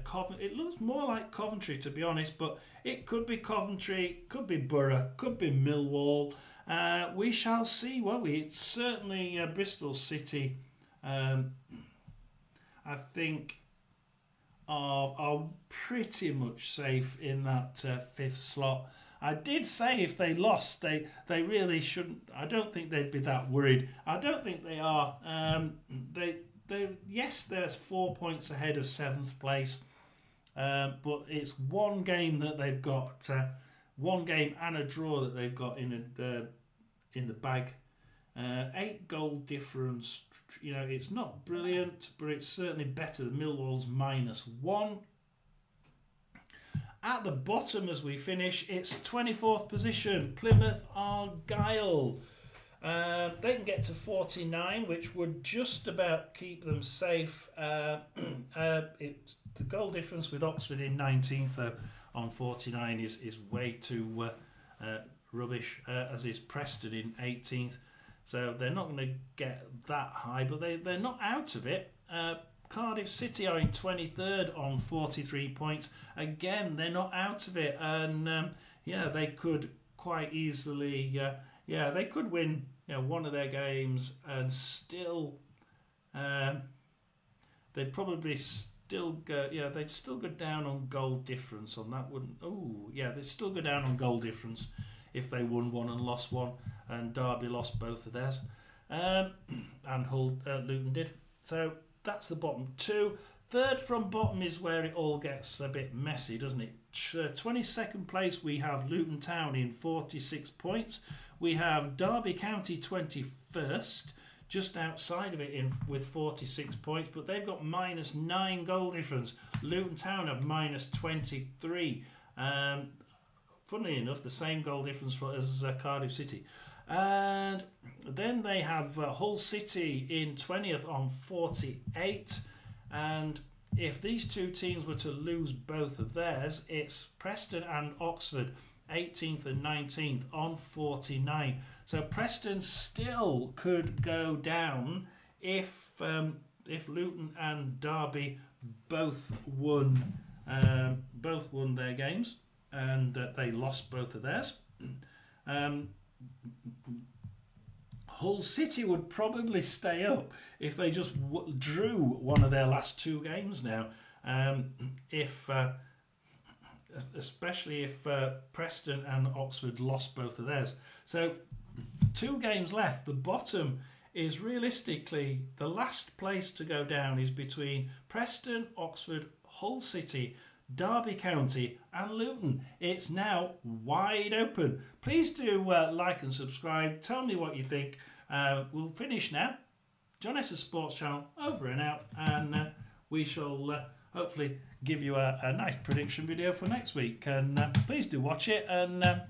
[SPEAKER 1] Coventry. It looks more like Coventry, to be honest, but it could be Coventry, could be Borough, could be Millwall. We shall see, won't we? It's certainly Bristol City, I think, are pretty much safe in that 5th slot. I did say if they lost, they really shouldn't. I don't think they'd be that worried. I don't think they are. Yes, there's 4 points ahead of 7th place, but it's one game that they've got, 1 game and a draw that they've got in the bag. 8 goal difference. You know, it's not brilliant, but it's certainly better than Millwall's -1. At the bottom, as we finish, it's 24th position, Plymouth Argyle. They can get to 49, which would just about keep them safe. The goal difference with Oxford in 19th, though, on 49 is way too rubbish, as is Preston in 18th. So they're not going to get that high, but they're not out of it. Cardiff City are in 23rd on 43 points. Again, they're not out of it. And they could quite easily... they could win one of their games and still... they'd probably still go... they'd still go down on goal difference on that, wouldn't... they'd still go down on goal difference if they won 1 and lost 1, and Derby lost both of theirs. And Luton did. So that's the bottom 2. 3rd from bottom is where it all gets a bit messy, doesn't it? 22nd place, we have Luton Town in 46 points. We have Derby County 21st, just outside of it with 46 points, but they've got -9 goal difference. Luton Town have -23. Funnily enough, the same goal difference as Cardiff City. And then they have Hull City in 20th on 48. And if these 2 teams were to lose both of theirs, it's Preston and Oxford, 18th and 19th on 49. So Preston still could go down if Luton and Derby both won their games, and they lost both of theirs. Hull City would probably stay up if they just drew one of their last 2 games now. Especially if Preston and Oxford lost both of theirs. So 2 games left. The bottom is realistically the last place to go down is between Preston, Oxford, Hull City, Derby County and Luton. It's now wide open. Please do like and subscribe. Tell me what you think. We'll finish now. John S.'s Sports Channel over and out, and we shall hopefully give you a nice prediction video for next week. And please do watch it, and